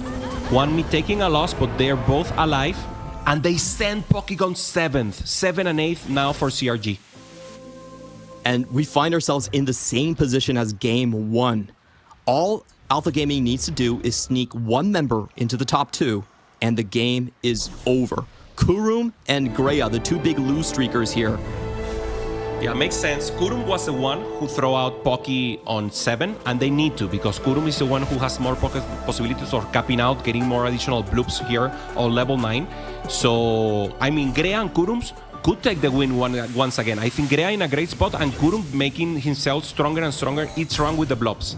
Speaker 4: One me taking a loss, but they're both alive. And they send Pokégon 7th. 7 and 8th now for CRG.
Speaker 3: And we find ourselves in the same position as game 1. All Alpha Gaming needs to do is sneak 1 member into the top 2, and the game is over. Kurum and Grea, the 2 big lose streakers here.
Speaker 4: Yeah, makes sense. Kurum was the one who throw out Pocky on 7, and they need to, because Kurum is the one who has more possibilities of capping out, getting more additional bloops here on level 9. So, I mean, Grea and Kurums could take the win once again. I think Grea in a great spot, and Kurum making himself stronger and stronger each round with the blobs.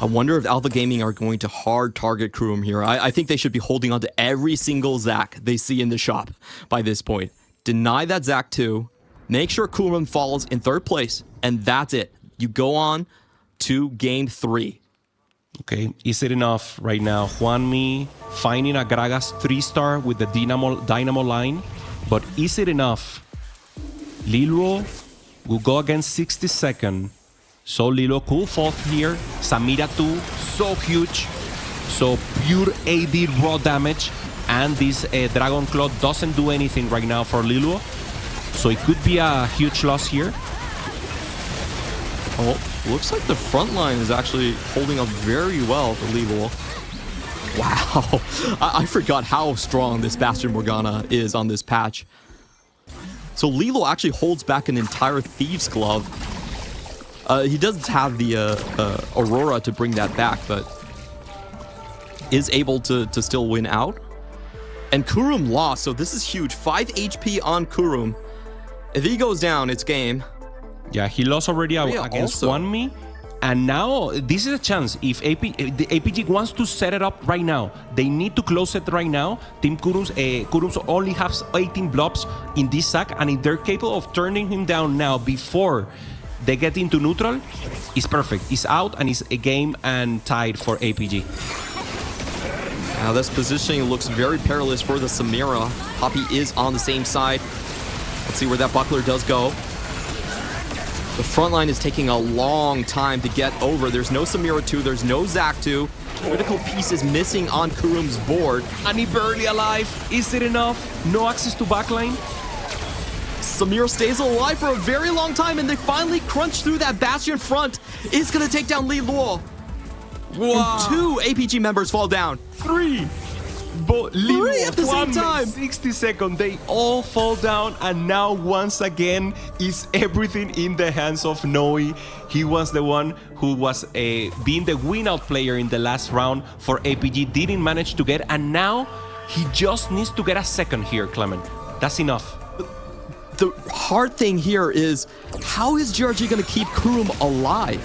Speaker 3: I wonder if Alpha Gaming are going to hard target Kurum here. I think they should be holding on to every single Zac they see in the shop by this point. Deny that Zac 2, make sure Kurum falls in 3rd place, and that's it. You go on to game 3.
Speaker 4: Okay, is it enough right now? Juanmi finding a Gragas 3-star with the Dynamo line, but is it enough? Liluo will go against 62nd. So Liluo could fall here. Samira 2, so huge. So pure AD raw damage. And this Dragon Claw doesn't do anything right now for Liluo. So it could be a huge loss here.
Speaker 3: Oh, looks like the front line is actually holding up very well for Liluo. Wow, I forgot how strong this Bastion Morgana is on this patch. So Liluo actually holds back an entire Thieves glove. He doesn't have the Aurora to bring that back, but is able to still win out. And Kurum lost, so this is huge. 5 HP on Kurum. If he goes down, it's game.
Speaker 4: Yeah, he lost already against Juanmi. And now, this is a chance. If the APG wants to set it up right now, they need to close it right now. Team Kurums only has 18 blobs in this sack, and if they're capable of turning him down now before they get into neutral, it's perfect. It's out, and it's a game and tied for APG.
Speaker 3: Now this positioning looks very perilous for the Samira. Poppy is on the same side. Let's see where that buckler does go. The front line is taking a long time to get over. There's no Samira 2, there's no Zac 2. Critical piece is missing on Kurum's board.
Speaker 4: And he barely alive. Is it enough? No access to backline?
Speaker 3: Samira stays alive for a very long time, and they finally crunch through that Bastion front. It's gonna take down Liluo.
Speaker 4: Wow.
Speaker 3: And 2 APG members fall down.
Speaker 4: 3. But
Speaker 3: Three at the same time.
Speaker 4: 60 seconds, they all fall down, and now once again is everything in the hands of Noe. He was the one who was being the win-out player in the last round for APG, didn't manage to get, and now he just needs to get a second here, Clement. That's enough.
Speaker 3: The hard thing here is, how is GRG going to keep Kurum alive?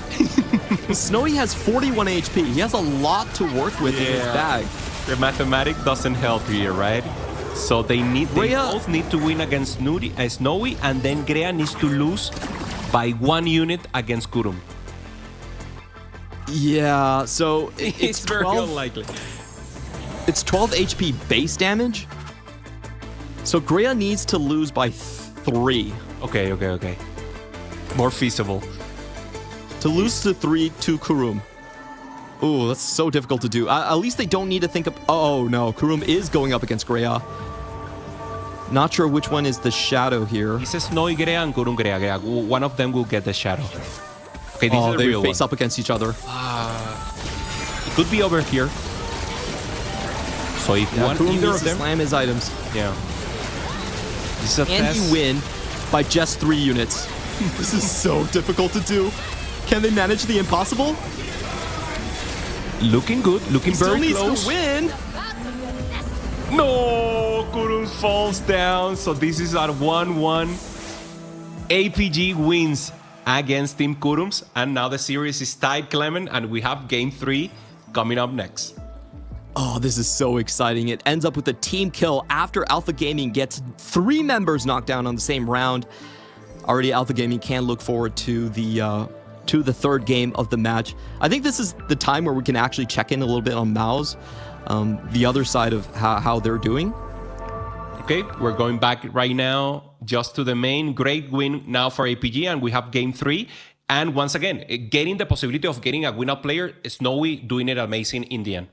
Speaker 3: Snowy has 41 HP. He has a lot to work with in his bag.
Speaker 4: The mathematics doesn't help here, right? So they both need to win against Snowy, and then Grea needs to lose by 1 unit against Kurum.
Speaker 3: Yeah, so
Speaker 4: It's very
Speaker 3: 12,
Speaker 4: unlikely.
Speaker 3: it's 12 HP base damage. So Greya needs to lose by 3.
Speaker 4: Okay. More feasible.
Speaker 3: To lose to 3 to Kurum. Ooh, that's so difficult to do. At least they don't need to think of... Oh, no. Kurum is going up against Greya. Not sure which one is the shadow here.
Speaker 4: He says Snowy Greya and Kurum Greya. One of them will get the shadow. Okay, this is the
Speaker 3: They
Speaker 4: real
Speaker 3: face
Speaker 4: one.
Speaker 3: up against each other.
Speaker 4: It could be over here. So if
Speaker 3: Yeah,
Speaker 4: one
Speaker 3: Kurum
Speaker 4: either
Speaker 3: needs
Speaker 4: of
Speaker 3: to
Speaker 4: them...
Speaker 3: slam his items.
Speaker 4: Yeah. This is a
Speaker 3: And
Speaker 4: test.
Speaker 3: he win by just 3 units. This is so difficult to do. Can they manage the impossible?
Speaker 4: Looking good. Looking
Speaker 3: Still
Speaker 4: very
Speaker 3: needs
Speaker 4: close.
Speaker 3: to win.
Speaker 4: No, Kurum falls down. So this is our 1-1. APG wins against Team Kurums. And now the series is tied, Clement. And we have game 3 coming up next.
Speaker 3: Oh, this is so exciting. It ends up with a team kill after Alpha Gaming gets 3 members knocked down on the same round. Already Alpha Gaming can look forward to the third game of the match. I think this is the time where we can actually check in a little bit on Mao's, the other side of how they're doing.
Speaker 4: Okay, we're going back right now just to the main. Great win now for APG, and we have game 3. And once again, getting the possibility of getting a win-out player, Snowy doing it amazing in the end.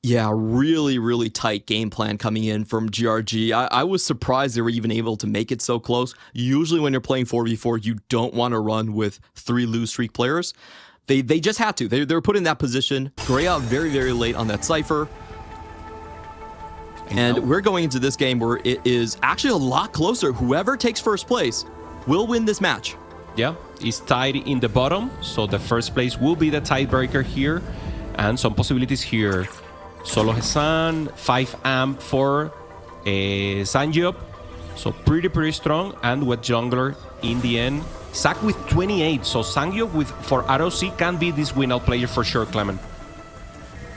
Speaker 3: Yeah, really, really tight game plan coming in from GRG. I was surprised they were even able to make it so close. Usually when you're playing 4v4, you don't want to run with 3 lose streak players. They just had to. They were put in that position. Greya very, very late on that Cypher. And we're going into this game where it is actually a lot closer. Whoever takes first place will win this match.
Speaker 4: Yeah, it's tied in the bottom, so the first place will be the tiebreaker here. And some possibilities here. Solo Hesan, 5 amp for Sanjop. So pretty strong. And with Jungler in the end. Zac with 28. So Sanjop for ROC can be this win-out player for sure, Clement.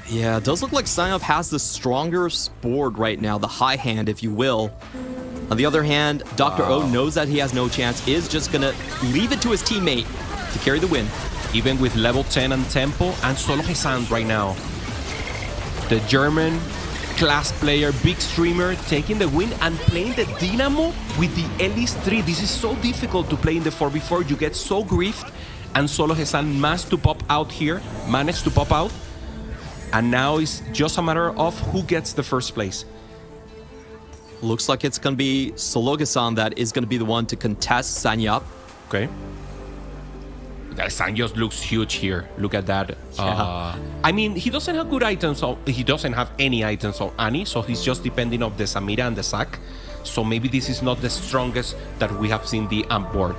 Speaker 3: Yeah, it does look like Psyop has the stronger board right now, the high hand, if you will. On the other hand, Dr. O knows that he has no chance, is just going to leave it to his teammate to carry the win.
Speaker 4: Even with level 10 and tempo, and Solo Hesan right now. The German class player, big streamer, taking the win and playing the Dynamo with the Elise 3. This is so difficult to play in the 4v4. You get so griefed, and Solo Hesan managed to pop out. And now it's just a matter of who gets the first place.
Speaker 3: Looks like it's going to be Sologasan that is going to be the one to contest Sanyap.
Speaker 4: Okay. Sanjos looks huge here. Look at that.
Speaker 3: Yeah.
Speaker 4: I mean, he doesn't have good items. He doesn't have any items on Annie, so he's just depending on the Samira and the Zac. So maybe this is not the strongest that we have seen the amp board.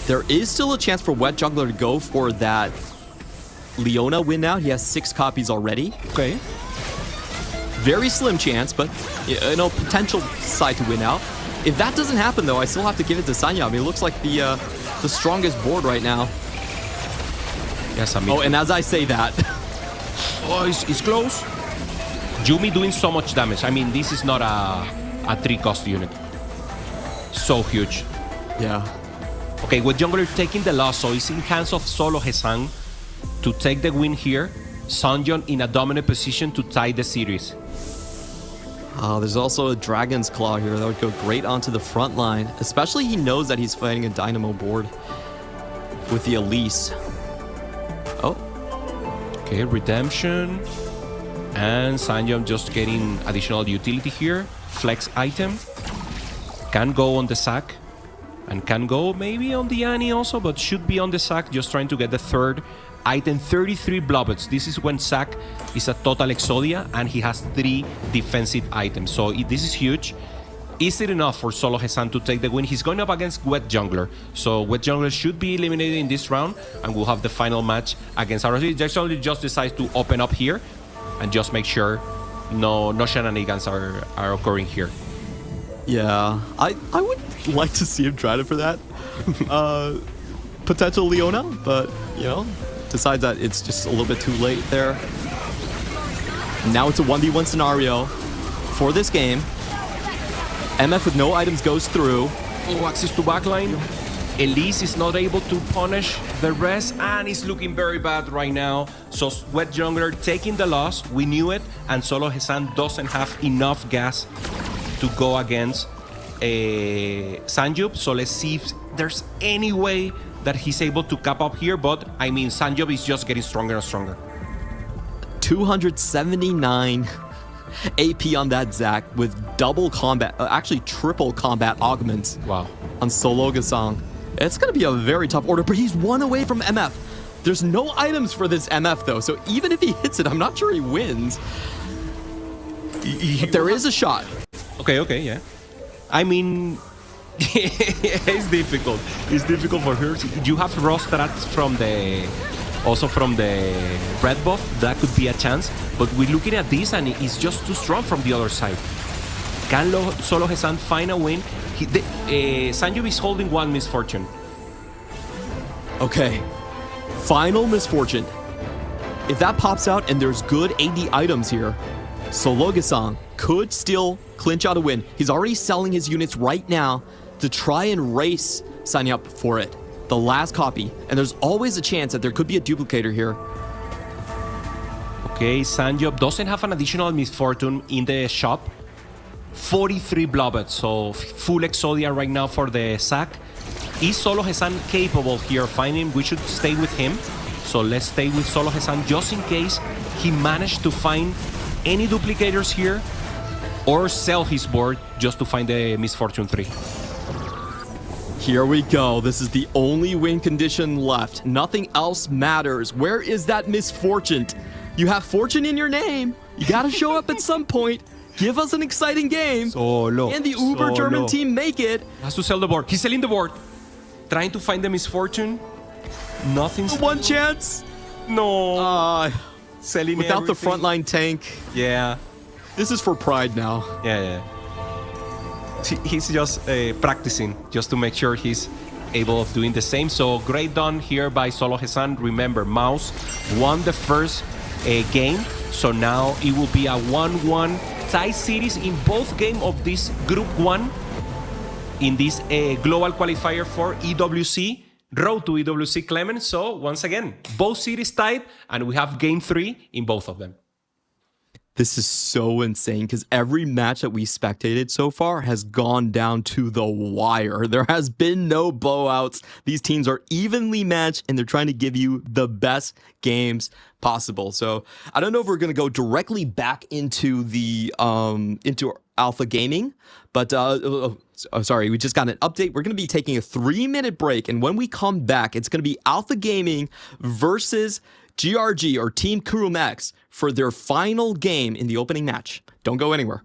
Speaker 3: There is still a chance for Wet Jungler to go for that Leona win now. He has 6 copies already.
Speaker 4: Okay.
Speaker 3: Very slim chance, but potential side to win out. If that doesn't happen, though, I still have to give it to Sanya. I mean, it looks like the strongest board right now.
Speaker 4: Yes, Samira.
Speaker 3: Oh, and as I say that...
Speaker 4: Oh, it's close. Yumi doing so much damage. I mean, this is not a 3-cost unit. So huge.
Speaker 3: Yeah.
Speaker 4: Okay, with Jungler taking the loss, so it's in hands of Solo Hesan to take the win here. Sanjon in a dominant position to tie the series.
Speaker 3: There's also a Dragon's Claw here that would go great onto the front line. Especially he knows that he's fighting a Dynamo board with the Elise. Oh.
Speaker 4: Okay, Redemption. And Sanjom just getting additional utility here. Flex item. Can go on the Zac. And can go maybe on the Annie also, but should be on the Zac, just trying to get the third item. 33 Blobbets. This is when Zac is a total Exodia and he has 3 defensive items. So this is huge. Is it enough for Solo Hesan to take the win? He's going up against Wet Jungler. So Wet Jungler should be eliminated in this round and we'll have the final match against ROC. Jungler just decides to open up here and just make sure no shenanigans are occurring here.
Speaker 3: Yeah, I would like to see him try it for that. Potential Leona, but, decides that it's just a little bit too late there. Now it's a 1v1 scenario for this game. MF with no items goes through.
Speaker 4: Oh, access to backline. Elise is not able to punish the rest, and it's looking very bad right now. So Sweat Jungler taking the loss. We knew it, and Solo Hesan doesn't have enough gas to go against Sanjub. So let's see if there's any way that he's able to cap up here. But I mean, Sanjub is just getting stronger and stronger.
Speaker 3: 279 AP on that Zac with double combat, actually triple combat augments.
Speaker 4: Wow.
Speaker 3: On Solo Gasang. It's going to be a very tough order, but he's one away from MF. There's no items for this MF though, so even if he hits it, I'm not sure he wins. But there is a shot.
Speaker 4: Okay, yeah. I mean, it's difficult. It's difficult for her. You have Rostrats from the red buff. That could be a chance. But we're looking at this, and it's just too strong from the other side. Can Solo Hesan find a win? Sanjub is holding one misfortune.
Speaker 3: Okay. Final misfortune. If that pops out and there's good AD items here, Solo Gasang could still clinch out a win. He's already selling his units right now to try and race signing up for it. The last copy. And there's always a chance that there could be a duplicator here.
Speaker 4: Okay, Sanjub doesn't have an additional misfortune in the shop. 43 Blobbets, so full Exodia right now for the sack. Is Solo Hesan capable here? Finding we should stay with him. So let's stay with Solo Hesan just in case he managed to find any duplicators here or sell his board just to find the Misfortune 3.
Speaker 3: Here we go. This is the only win condition left. Nothing else matters. Where is that misfortune? You have fortune in your name. You got to show up at some point. Give us an exciting game.
Speaker 4: Solo.
Speaker 3: And the Uber German team make it.
Speaker 4: Has to sell the board. He's selling the board. Trying to find the misfortune. Nothing's...
Speaker 3: One chance.
Speaker 4: No. Selling
Speaker 3: without
Speaker 4: everything.
Speaker 3: The frontline tank.
Speaker 4: Yeah.
Speaker 3: This is for pride now.
Speaker 4: Yeah. He's just practicing just to make sure he's able of doing the same. So great done here by Solo Hesan. Remember, Mouse won the first game. So now it will be a 1-1 tie series in both games of this Group 1 in this global qualifier for EWC. Road to EWC, Clement. So once again, both series tied, and we have game 3 in both of them.
Speaker 3: This is so insane because every match that we spectated so far has gone down to the wire. There has been no blowouts. These teams are evenly matched and they're trying to give you the best games possible. So I don't know if we're going to go directly back into the into Alpha Gaming, but sorry, we just got an update. We're going to be taking a 3-minute break, and when we come back, it's going to be Alpha Gaming versus GRG or Team Kurum X for their final game in the opening match. Don't go anywhere.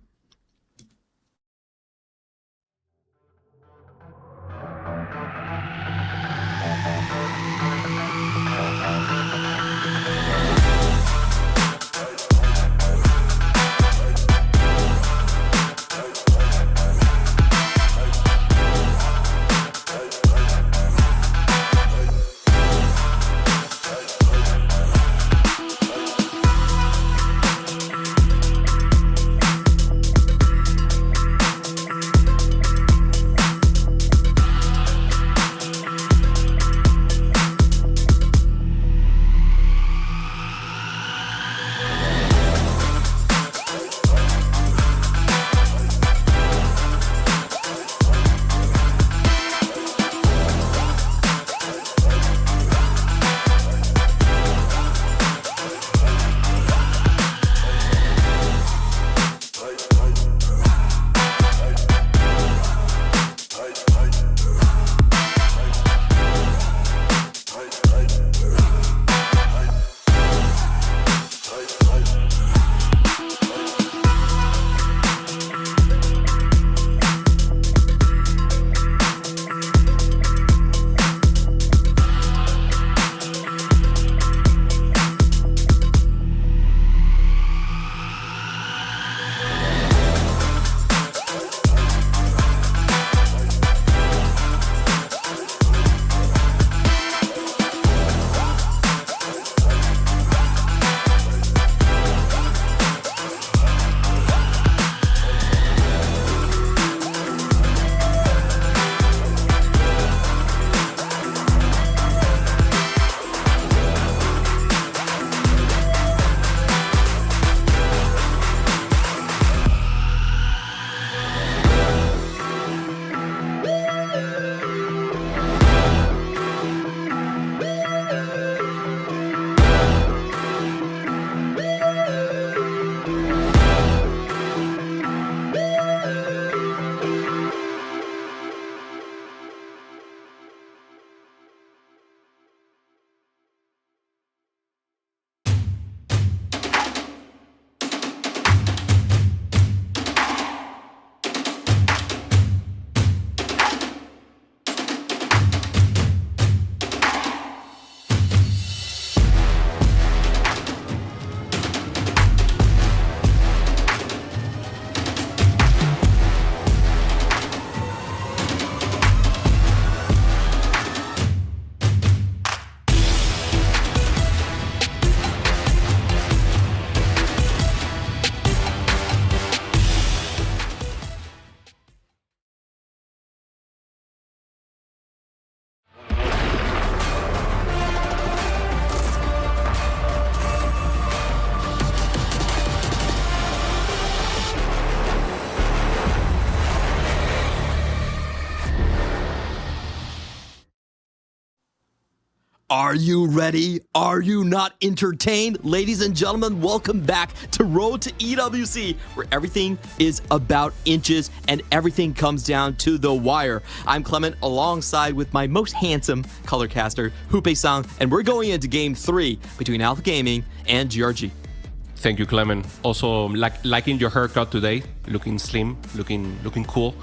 Speaker 3: Are you ready? Are you not entertained? Ladies and gentlemen, welcome back to Road to EWC, where everything is about inches and everything comes down to the wire. I'm Clement, alongside with my most handsome color caster, Hoope-sang, and we're going into Game 3 between Alpha Gaming and GRG.
Speaker 4: Thank you, Clement. Also, liking your haircut today, looking slim, looking cool.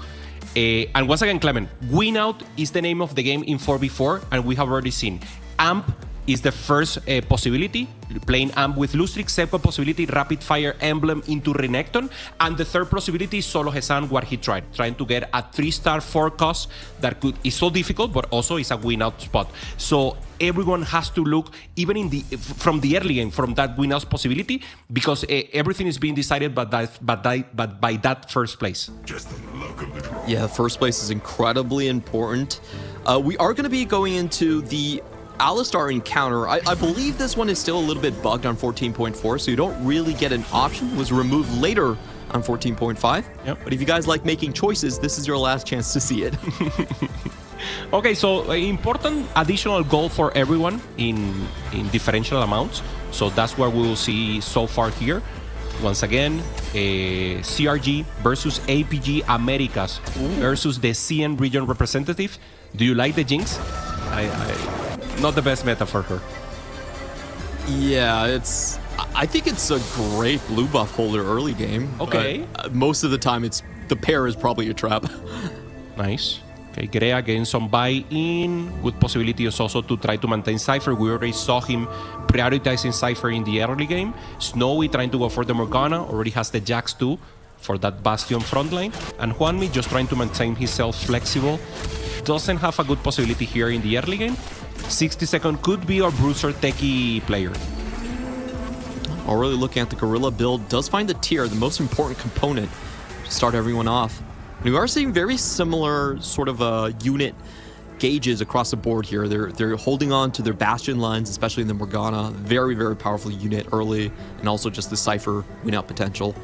Speaker 4: And once again, Clement, win out is the name of the game in 4v4, and we have already seen AMP is the first possibility, playing AMP with Lustrix. Second possibility, Rapid Fire Emblem into Renekton. And the third possibility is Solo Hesan, what he trying to get a 3-star 4 cost that is so difficult, but also is a win out spot. So everyone has to look, even from the early game, from that win out possibility, because everything is being decided by that first place.
Speaker 3: Yeah, first place is incredibly important. We are going to be going into the Alistar encounter. I believe this one is still a little bit bugged on 14.4, so you don't really get an option. It was removed later on 14.5.
Speaker 4: Yep.
Speaker 3: But if you guys like making choices, this is your last chance to see it.
Speaker 4: Okay, so important additional goal for everyone in differential amounts. So that's what we will see so far here. Once again, CRG versus APG Americas versus the CN region representative. Do you like the Jinx? Not the best meta for her.
Speaker 3: Yeah, I think it's a great blue buff holder early game.
Speaker 4: Okay.
Speaker 3: Most of the time, the pair is probably a trap.
Speaker 4: Nice. Okay, Grea getting some buy-in. Good possibility is also to try to maintain Cypher. We already saw him prioritizing Cypher in the early game. Snowy trying to go for the Morgana. Already has the Jax too for that Bastion frontline. And Juanmi just trying to maintain himself flexible. Doesn't have a good possibility here in the early game. 60-second could be our Bruiser techie player.
Speaker 3: Already looking at the Gorilla build, does find the tier the most important component to start everyone off. And we are seeing very similar sort of unit gauges across the board here. They're holding on to their Bastion lines, especially in the Morgana. Very, very powerful unit early, and also just the Cypher win-out potential.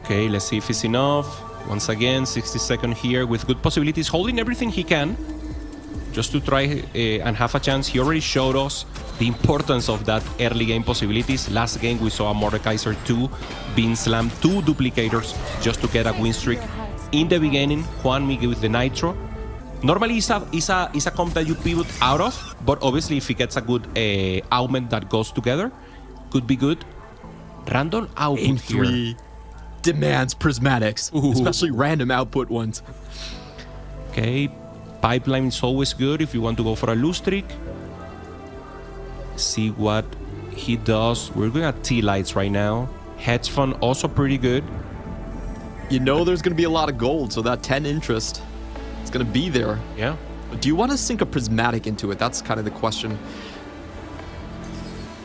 Speaker 4: Okay, let's see if it's enough. Once again, 60-second here with good possibilities, holding everything he can just to try and have a chance. He already showed us the importance of that early game possibilities. Last game we saw a Mordekaiser 2 being slammed 2 duplicators just to get a win streak. In the beginning, Juanmi with the Nitro. Normally it's a comp that you pivot out of, but obviously if he gets a good augment that goes together, could be good. Random output
Speaker 3: Game
Speaker 4: here.
Speaker 3: 3 demands prismatics, especially random output ones.
Speaker 4: Okay, pipeline is always good if you want to go for a Lustric. See what he does. We're going at T-Lights right now. Hedge fund also pretty good.
Speaker 3: You know there's going to be a lot of gold, so that 10 interest is going to be there.
Speaker 4: Yeah.
Speaker 3: But do you want to sink a prismatic into it? That's kind of the question.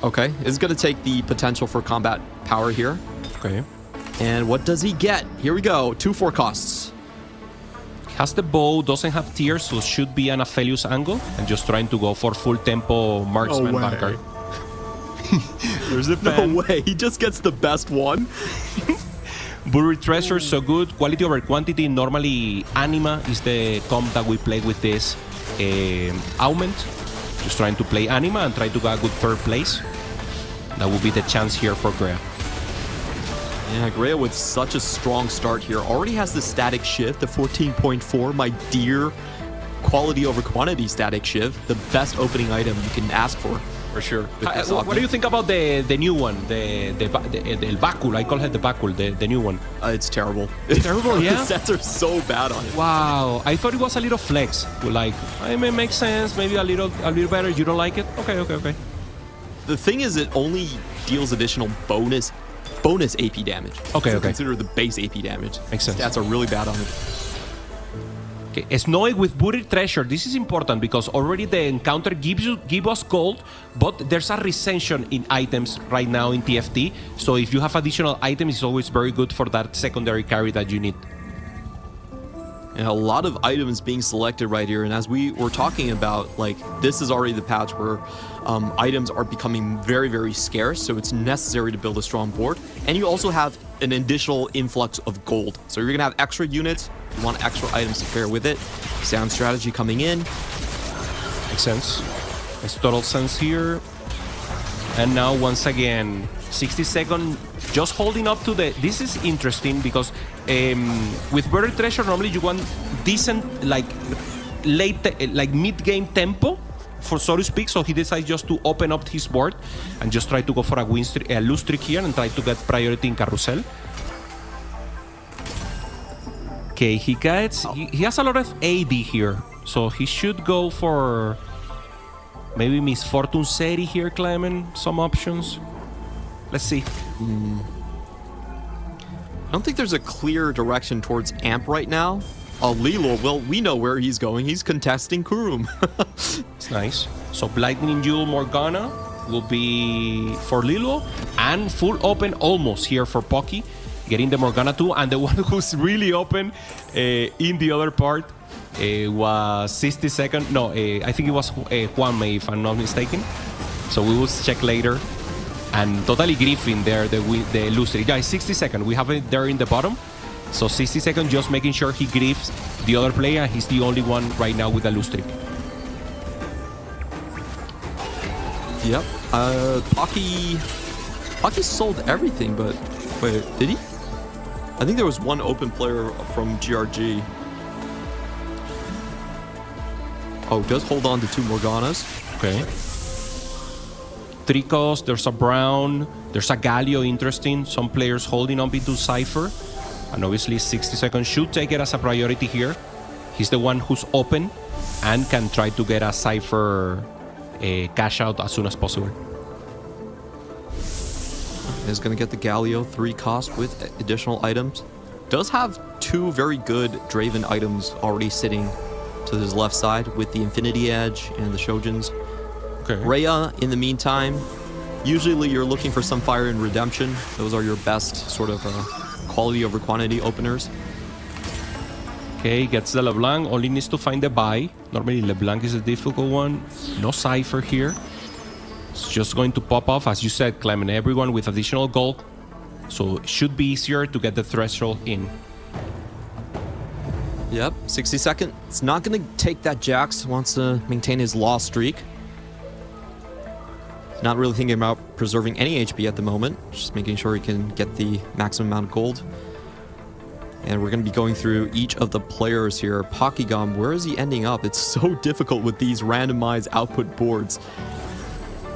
Speaker 3: Okay, it's going to take the potential for combat power here.
Speaker 4: Okay.
Speaker 3: And what does he get? Here we go. 2-4 costs.
Speaker 4: Has the bow, doesn't have tiers, so should be an Aphelios angle. And just trying to go for full tempo marksman vanguard. There's the fan.
Speaker 3: No way. He just gets the best one.
Speaker 4: Buried Treasure, so good. Quality over quantity. Normally, Anima is the comp that we play with this augment. Just trying to play Anima and try to get a good third place. That would be the chance here for Grea.
Speaker 3: Yeah, Grea with such a strong start here. Already has the static shift, the 14.4, my dear quality over quantity static shift. The best opening item you can ask for sure.
Speaker 4: What do you think about the new one? The Bakul, I call it the Bakul, the new one.
Speaker 3: It's terrible.
Speaker 4: It's terrible, yeah?
Speaker 3: The sets are so bad on it.
Speaker 4: Wow, I thought it was a little flex. Like, it may make sense, maybe a little better. You don't like it? Okay.
Speaker 3: The thing is, it only deals additional bonus AP damage.
Speaker 4: Okay.
Speaker 3: Consider the base AP damage.
Speaker 4: Makes sense.
Speaker 3: Stats are really bad on it.
Speaker 4: Okay, Snowy with Buried Treasure. This is important because already the encounter gives us gold, but there's a recension in items right now in TFT. So if you have additional items, it's always very good for that secondary carry that you need.
Speaker 3: And a lot of items being selected right here. And as we were talking about, like, this is already the patch where items are becoming very, very scarce. So it's necessary to build a strong board. And you also have an additional influx of gold. So you're going to have extra units. You want extra items to pair with it. Sound strategy coming in.
Speaker 4: Makes sense.
Speaker 5: Makes total sense here. And now once again, 60-second, just holding up to the... This is interesting because with Buried Treasure, normally you want decent, like mid-game tempo, for so to speak. So he decides just to open up his board and just try to go for a loose streak here and try to get priority in Carousel. Okay, he has a lot of AD here, so he should go for maybe Miss Fortune Seri here, Clement. Some options. Let's see.
Speaker 3: I don't think there's a clear direction towards Amp right now. Lilo, well, we know where he's going. He's contesting Kurum.
Speaker 5: It's nice. So Lightning Jewel Morgana will be for Lilo, and full open almost here for Pocky. Getting the Morgana too, and the one who's really open in the other part was 60-second. No, I think it was Juanme, if I'm not mistaken. So we will check later. And totally griefing there, the loose streak. Yeah, 60-second. We have it there in the bottom. So 60-second, just making sure he griefs the other player. He's the only one right now with a loose streak.
Speaker 3: Yep. Pocky sold everything, but wait, did he? I think there was one open player from GRG. Oh, does hold on to 2 Morganas.
Speaker 5: Okay. Tricos, there's a Brown, there's a Galio, interesting. Some players holding on to Cypher. And obviously 60 seconds should take it as a priority here. He's the one who's open and can try to get a Cypher cash out as soon as possible.
Speaker 3: Is going to get the Galio 3 cost with additional items. Does have 2 very good Draven items already sitting to his left side with the Infinity Edge and the Shojins.
Speaker 5: Okay.
Speaker 3: Rhea, in the meantime, usually you're looking for some Fire and Redemption. Those are your best sort of quality over quantity openers.
Speaker 5: Okay, gets the LeBlanc, only needs to find the buy. Normally LeBlanc is a difficult one. No Cypher here. It's just going to pop off, as you said, Clement, everyone with additional gold. So it should be easier to get the threshold in.
Speaker 3: Yep, 60 second. It's not going to take that Jax. Wants to maintain his loss streak. Not really thinking about preserving any HP at the moment. Just making sure he can get the maximum amount of gold. And we're going to be going through each of the players here. Pokygum, where is he ending up? It's so difficult with these randomized output boards.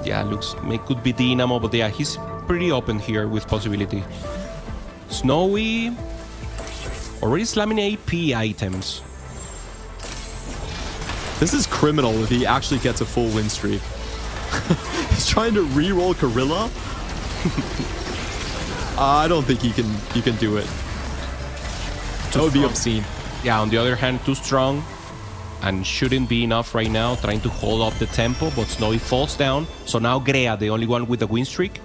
Speaker 5: Yeah, looks could be Dynamo, but yeah, he's pretty open here with possibility. Snowy already slamming AP items.
Speaker 3: This is criminal if he actually gets a full win streak. He's trying to re-roll Gorilla. I don't think he can do it. That would be obscene.
Speaker 5: Yeah, on the other hand, too strong and shouldn't be enough right now, trying to hold up the tempo, but Snowy falls down. So now Grea, the only one with the win streak,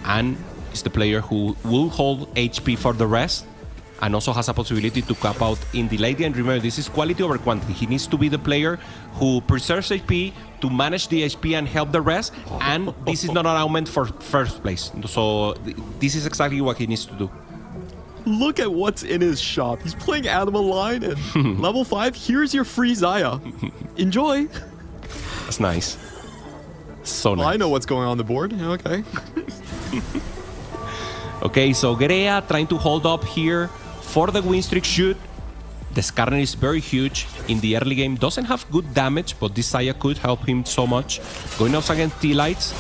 Speaker 5: and is the player who will hold HP for the rest and also has a possibility to cap out in the late game. Remember, this is quality over quantity. He needs to be the player who preserves HP to manage the HP and help the rest, and this is not an augment for first place. So this is exactly what he needs to do.
Speaker 3: Look at what's in his shop. He's playing Animal Line and level 5. Here's your free Zaya. Enjoy.
Speaker 5: That's nice. So nice.
Speaker 3: Well, I know what's going on the board. Okay.
Speaker 5: Okay, so Grea trying to hold up here for the win streak shoot. The Skarner is very huge in the early game. Doesn't have good damage, but this Zaya could help him so much. Going up against T-Lights,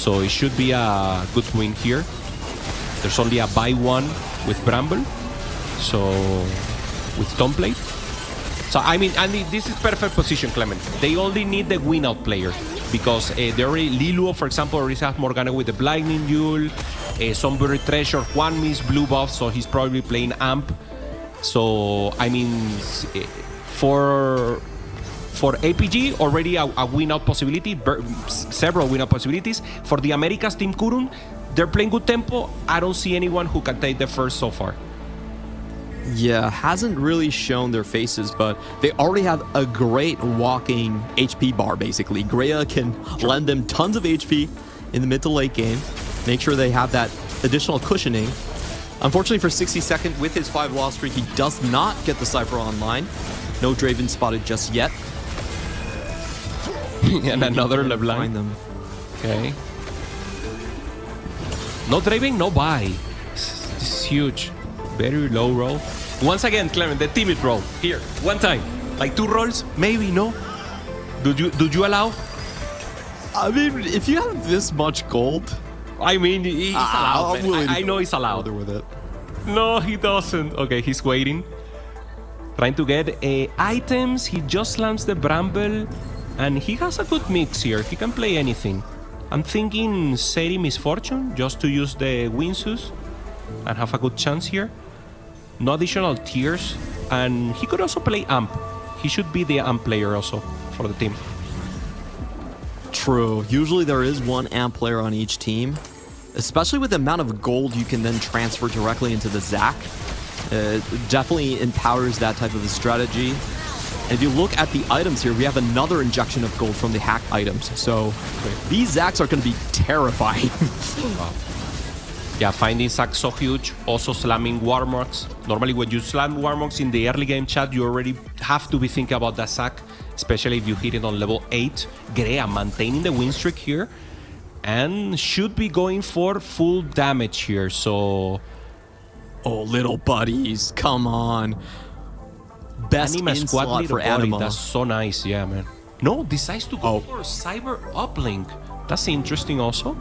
Speaker 5: so it should be a good win here. There's only a buy one with Bramble, so with Tomplate. So I mean this is perfect position, Clement. They only need the win out player because they already, Liluo, for example, already has Morgana with the Blinding Jewel, some Buried Treasure, Juan Miss blue buff, so he's probably playing Amp. So I mean, for APG already a win out possibility, several win out possibilities. For the Americas team Kurun, they're playing good tempo. I don't see anyone who can take the first so far.
Speaker 3: Yeah, hasn't really shown their faces, but they already have a great walking HP bar, basically. Grea can lend them tons of HP in the mid to late game, make sure they have that additional cushioning. Unfortunately for 60-second, with his 5 loss streak, he does not get the Cypher online. No Draven spotted just yet.
Speaker 5: And another
Speaker 3: Find
Speaker 5: LeBlanc.
Speaker 3: them.
Speaker 5: Okay. No driving, no buy. This is huge. Very low roll. Once again, Clement, the timid roll. Here, one time. Like 2 rolls, maybe, no? Did you allow?
Speaker 3: I mean, if you have this much gold,
Speaker 5: I mean, he's allowed,
Speaker 3: I'm
Speaker 5: man.
Speaker 3: willing
Speaker 5: I
Speaker 3: to
Speaker 5: know
Speaker 3: go
Speaker 5: he's allowed.
Speaker 3: further with it.
Speaker 5: No, he doesn't. Okay, he's waiting. Trying to get items. He just lands the Bramble. And he has a good mix here. He can play anything. I'm thinking Seri Misfortune, just to use the Winsus and have a good chance here. No additional tiers. And he could also play Amp. He should be the Amp player also for the team.
Speaker 3: True. Usually there is one amp player on each team, especially with the amount of gold you can then transfer directly into the Zac. It definitely empowers that type of a strategy. And if you look at the items here, we have another injection of gold from the hack items. So these Zacs are going to be terrifying.
Speaker 5: Wow. Yeah, finding Zac so huge. Also slamming Warmogs. Normally when you slam Warmogs in the early game chat, you already have to be thinking about that Zac, especially if you hit it on level 8. Grea maintaining the win streak here. And should be going for full damage here, so...
Speaker 3: Oh, little buddies, come on. Best
Speaker 5: Anima
Speaker 3: in
Speaker 5: squad
Speaker 3: slot
Speaker 5: little
Speaker 3: for
Speaker 5: body.
Speaker 3: Anima.
Speaker 5: That's so nice, yeah, man. No, decides to go for Cyber Uplink. That's interesting also.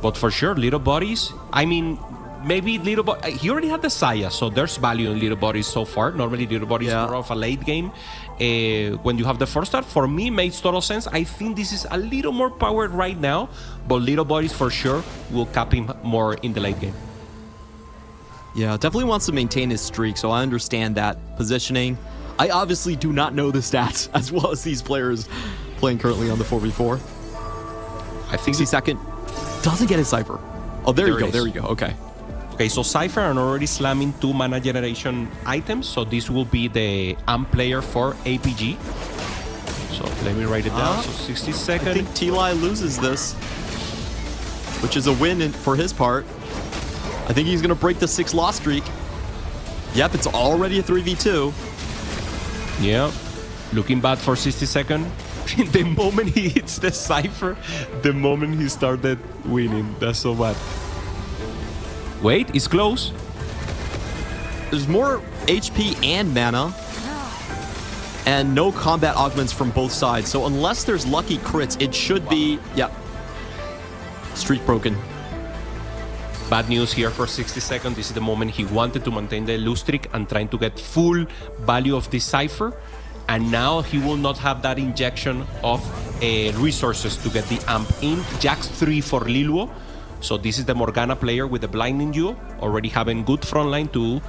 Speaker 5: But for sure, little bodies. I mean, maybe little body. He already had the Saya, so there's value in little bodies so far. Normally, little bodies are more of a late game. When you have the first start, for me, makes total sense. I think this is a little more powered right now, but little bodies for sure will cap him more in the late game.
Speaker 3: Yeah, definitely wants to maintain his streak, so I understand that positioning. I obviously do not know the stats as well as these players playing currently on the 4v4.
Speaker 5: I think
Speaker 3: 60 second. Doesn't get his Cypher. Oh, there you go.
Speaker 5: it
Speaker 3: There
Speaker 5: is.
Speaker 3: you go. Okay.
Speaker 5: Okay, so Cypher are already slamming 2 mana generation items, so this will be the AMP player for APG. So let me write it down. So 60
Speaker 3: I
Speaker 5: seconds.
Speaker 3: think T-Lie loses this, which is a win for his part. I think he's going to break the 6 loss streak. Yep, it's already a 3v2.
Speaker 5: Yeah, looking bad for 60 seconds. The moment he hits the Cypher, the moment he started winning. That's so bad. Wait, it's close.
Speaker 3: There's more HP and mana. And no combat augments from both sides. So unless there's lucky crits, it should be... Yep. Streak broken.
Speaker 5: Bad news here for 60 seconds. This is the moment he wanted to maintain the lose streak and trying to get full value of this Cypher. And now he will not have that injection of resources to get the amp in. Jax 3 for Liluo. So this is the Morgana player with the Blinding Duo, already having good frontline to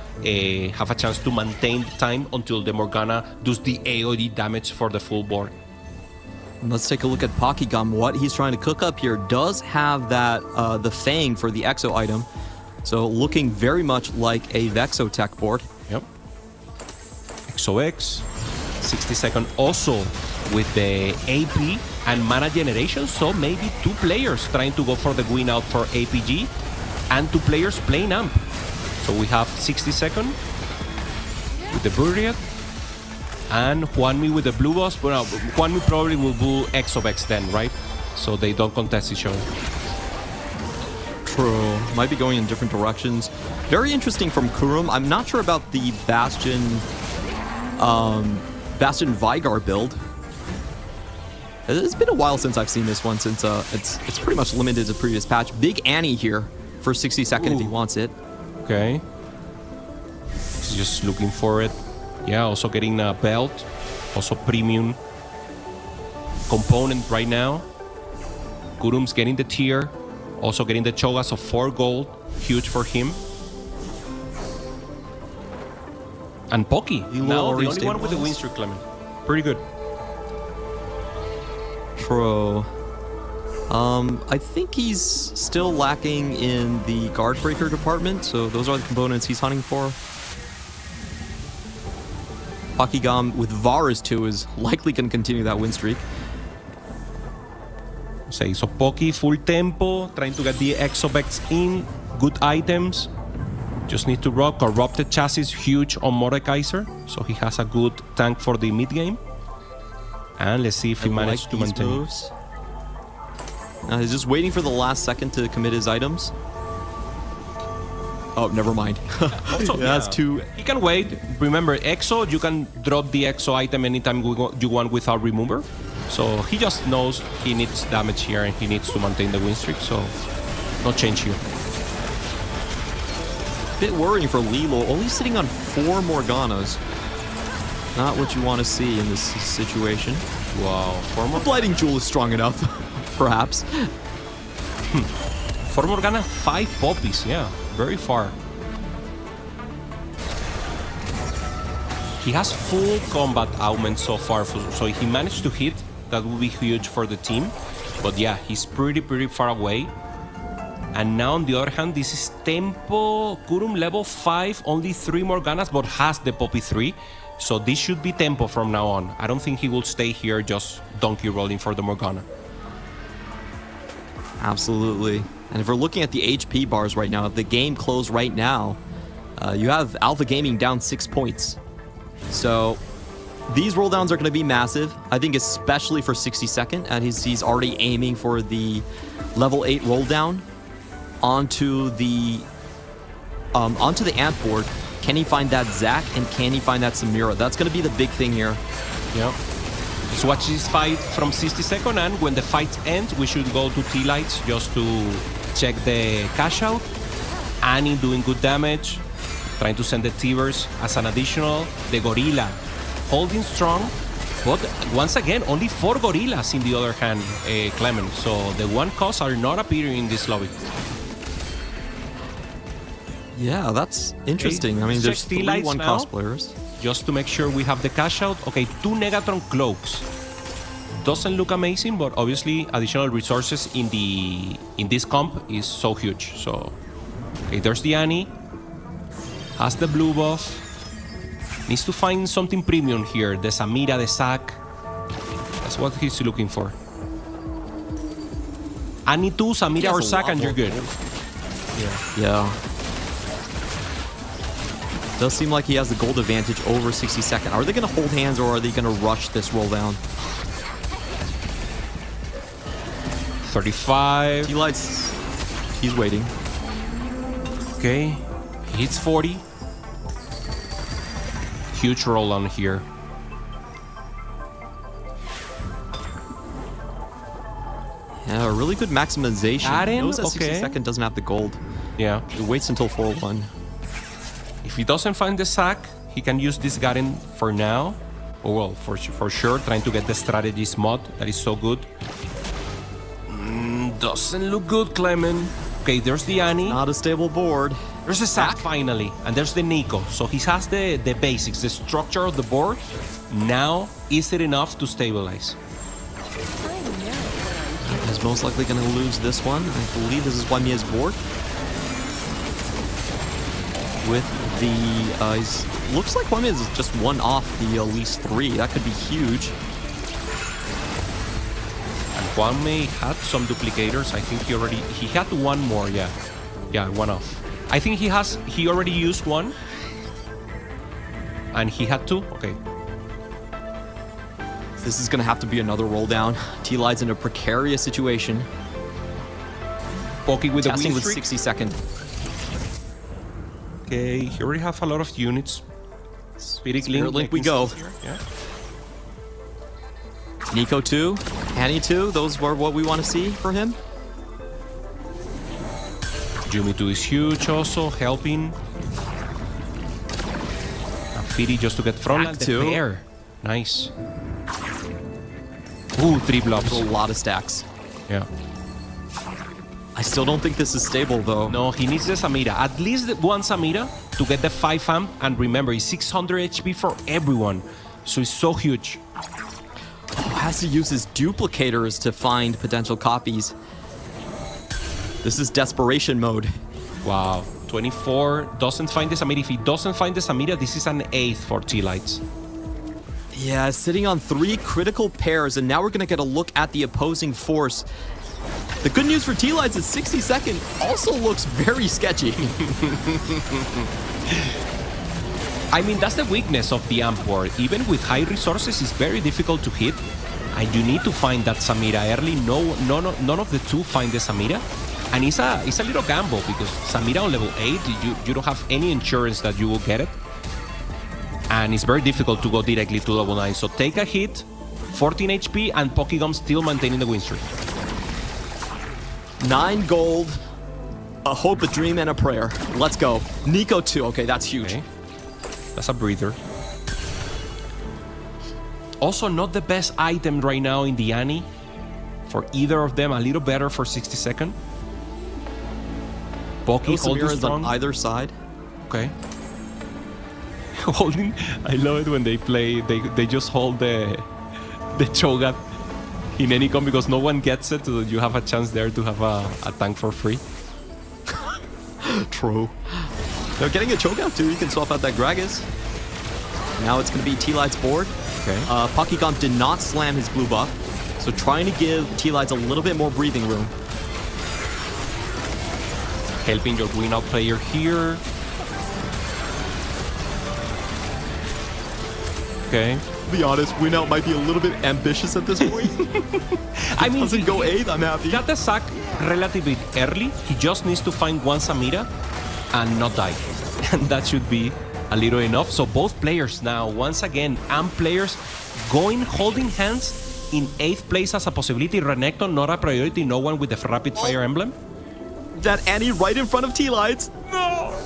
Speaker 5: have a chance to maintain the time until the Morgana does the AoE damage for the full board.
Speaker 3: Let's take a look at Pokygum. What he's trying to cook up here does have that the Fang for the Exo item. So looking very much like a Vexo tech board.
Speaker 5: Yep. XOX. 60 second also with the AP and mana generation. So maybe 2 players trying to go for the win out for APG and 2 players playing AMP. So we have 60 second with the Buried. And Juanmi with the blue boss. Well, Juanmi probably will do XOX then, right? So they don't contest each other.
Speaker 3: True. Might be going in different directions. Very interesting from Kurum. I'm not sure about the Bastion Vigar build. It's been a while since I've seen this one, since it's pretty much limited to previous patch. Big Annie here for 60 seconds if he wants it.
Speaker 5: Okay. He's just looking for it. Yeah, also getting a belt. Also premium component right now. Kurum's getting the tier. Also getting the Chogas of 4 gold. Huge for him. And Poki. Now the only one with the win streak, Clement. Pretty good.
Speaker 3: True. I think he's still lacking in the guard breaker department, so those are the components he's hunting for. Pokygum with Varus too is likely going to continue that win streak.
Speaker 5: So Poki, full tempo, trying to get the Exobex in. Good items. Just need to rock. Corrupted chassis, huge on Mordekaiser. So he has a good tank for the mid game. And let's see if he managed to
Speaker 3: these
Speaker 5: maintain.
Speaker 3: moves. Now he's just waiting for the last second to commit his items. Oh, never mind.
Speaker 5: Also,
Speaker 3: That's too.
Speaker 5: He can wait. Remember, EXO, you can drop the EXO item anytime you want without remover. So he just knows he needs damage here and he needs to maintain the win streak. So no change here.
Speaker 3: Bit worrying for Lilo, only sitting on 4 Morganas. Not what you want to see in this situation.
Speaker 5: Wow.
Speaker 3: The Blighting Jewel is strong enough, perhaps.
Speaker 5: 4 Morgana, 5 poppies. Yeah, very far. He has full combat augment so far, so if he managed to hit, that would be huge for the team. But yeah, he's pretty far away. And now on the other hand, this is Tempo Kurum level 5, only 3 Morganas, but has the Poppy 3. So this should be Tempo from now on. I don't think he will stay here just donkey rolling for the Morgana.
Speaker 3: Absolutely. And if we're looking at the HP bars right now, if the game closed right now, you have Alpha Gaming down 6 points. So these roll downs are going to be massive. I think especially for 60-second, and he's already aiming for the level 8 roll down onto the ant board. Can he find that Zac and can he find that Samira? That's going to be the big thing here.
Speaker 5: Yep. Let's watch this fight from 60-second, and when the fight ends, we should go to T-Lights just to check the cash out. Annie doing good damage, trying to send the Thieves as an additional. The Gorilla holding strong, but once again, only 4 Gorillas in the other hand, Clement. So the 1 costs are not appearing in this lobby.
Speaker 3: Yeah, that's interesting. I mean, there's 3
Speaker 5: T-Lights
Speaker 3: 1
Speaker 5: now.
Speaker 3: cost players.
Speaker 5: Just to make sure we have the cash out. Okay, 2 Negatron cloaks. Doesn't look amazing, but obviously additional resources in this comp is so huge. So, okay, there's the Annie. Has the blue buff. Needs to find something premium here. The Samira, the Zac. That's what he's looking for. Annie 2, Samira or
Speaker 3: has a
Speaker 5: Zac,
Speaker 3: lot
Speaker 5: and you're
Speaker 3: more
Speaker 5: good.
Speaker 3: gold. Yeah. Does seem like he has the gold advantage over 60-second. Are they going to hold hands or are they going to rush this roll down?
Speaker 5: 35.
Speaker 3: T-Lights, he's waiting.
Speaker 5: Okay, he hits 40. Huge roll on here.
Speaker 3: Yeah, a really good maximization.
Speaker 5: Aren,
Speaker 3: He knows that
Speaker 5: okay.
Speaker 3: 60-second doesn't have the gold.
Speaker 5: Yeah.
Speaker 3: He waits until 4-1.
Speaker 5: If he doesn't find the Zac, he can use this Garen for now. Oh, well, for sure, trying to get the strategist mod. That is so good. Doesn't look good, Clement. Okay, there's the Annie.
Speaker 3: Not a stable board.
Speaker 5: There's the Zac finally. And there's the Nico. So he has the basics, the structure of the board. Now, is it enough to stabilize?
Speaker 3: He's most likely going to lose this one. I believe this is Wamia's board. With the... looks like Wamia is just 1 off the least 3. That could be huge.
Speaker 5: And Juan May had some duplicators. I think he had 1 more, yeah. Yeah, 1 off. I think he already used 1. And he had 2, okay.
Speaker 3: This is going to have to be another roll down. T-Lide's in a precarious situation.
Speaker 5: Poki with the
Speaker 3: Testing
Speaker 5: win
Speaker 3: with
Speaker 5: streak.
Speaker 3: 60-second.
Speaker 5: Okay, he already have a lot of units. Spirit Link
Speaker 3: we go.
Speaker 5: Yeah.
Speaker 3: Nico 2, Annie 2, those were what we want to see for him.
Speaker 5: Yumi 2 is huge also, helping. And Firi just to get front
Speaker 3: Zac
Speaker 5: line. The
Speaker 3: too.
Speaker 5: pair. Nice. Ooh, 3 blobs.
Speaker 3: A lot of stacks.
Speaker 5: Yeah.
Speaker 3: I still don't think this is stable though.
Speaker 5: No, he needs the Samira. At least 1 Samira to get the 5 amp. And remember, it's 600 HP for everyone. So it's so huge.
Speaker 3: Has to use his duplicators to find potential copies. This is desperation mode.
Speaker 5: Wow. 24 doesn't find the Samira. If he doesn't find the Samira, this is an 8th for T-Lights.
Speaker 3: Yeah, sitting on 3 critical pairs, and now we're gonna get a look at the opposing force. The good news for T-Lights is 60-second also looks very sketchy.
Speaker 5: I mean, that's the weakness of the amp board. Even with high resources, it's very difficult to hit. and you need to find that Samira early. None of the two find the Samira. And it's a little gamble because Samira on level 8, you don't have any insurance that you will get it. And it's very difficult to go directly to level 9. So take a hit, 14 HP, and Pokegum still maintaining the win streak.
Speaker 3: 9 gold, a hope, a dream, and a prayer. Let's go. Nico 2. Okay, that's huge.
Speaker 5: Okay. That's a breather. Also, not the best item right now in the Annie. For either of them, a little better for 60-second. Poki holding
Speaker 3: Samira's
Speaker 5: strong.
Speaker 3: on either side.
Speaker 5: Okay. Holding. I love it when they play. They just hold the Cho'Gath in any comp because no one gets it. So you have a chance there to have a tank for free.
Speaker 3: True. They're getting a Cho'Gath too. You can swap out that Gragas. Now it's going to be T-Light's board.
Speaker 5: Okay.
Speaker 3: Pokegum did not slam his blue buff, so trying to give T-Lights a little bit more breathing room.
Speaker 5: Helping your win out player here. Okay.
Speaker 3: To be honest, win out might be a little bit ambitious at this point.
Speaker 5: I mean,
Speaker 3: doesn't go 8th, I'm happy.
Speaker 5: He got the sack relatively early. He just needs to find one Samira and not die. And that should be a little enough. So both players now, once again, AMP players holding hands in 8th place as a possibility. Renekton, not a priority. No one with the rapid fire emblem.
Speaker 3: That Annie right in front of T-Lights. No!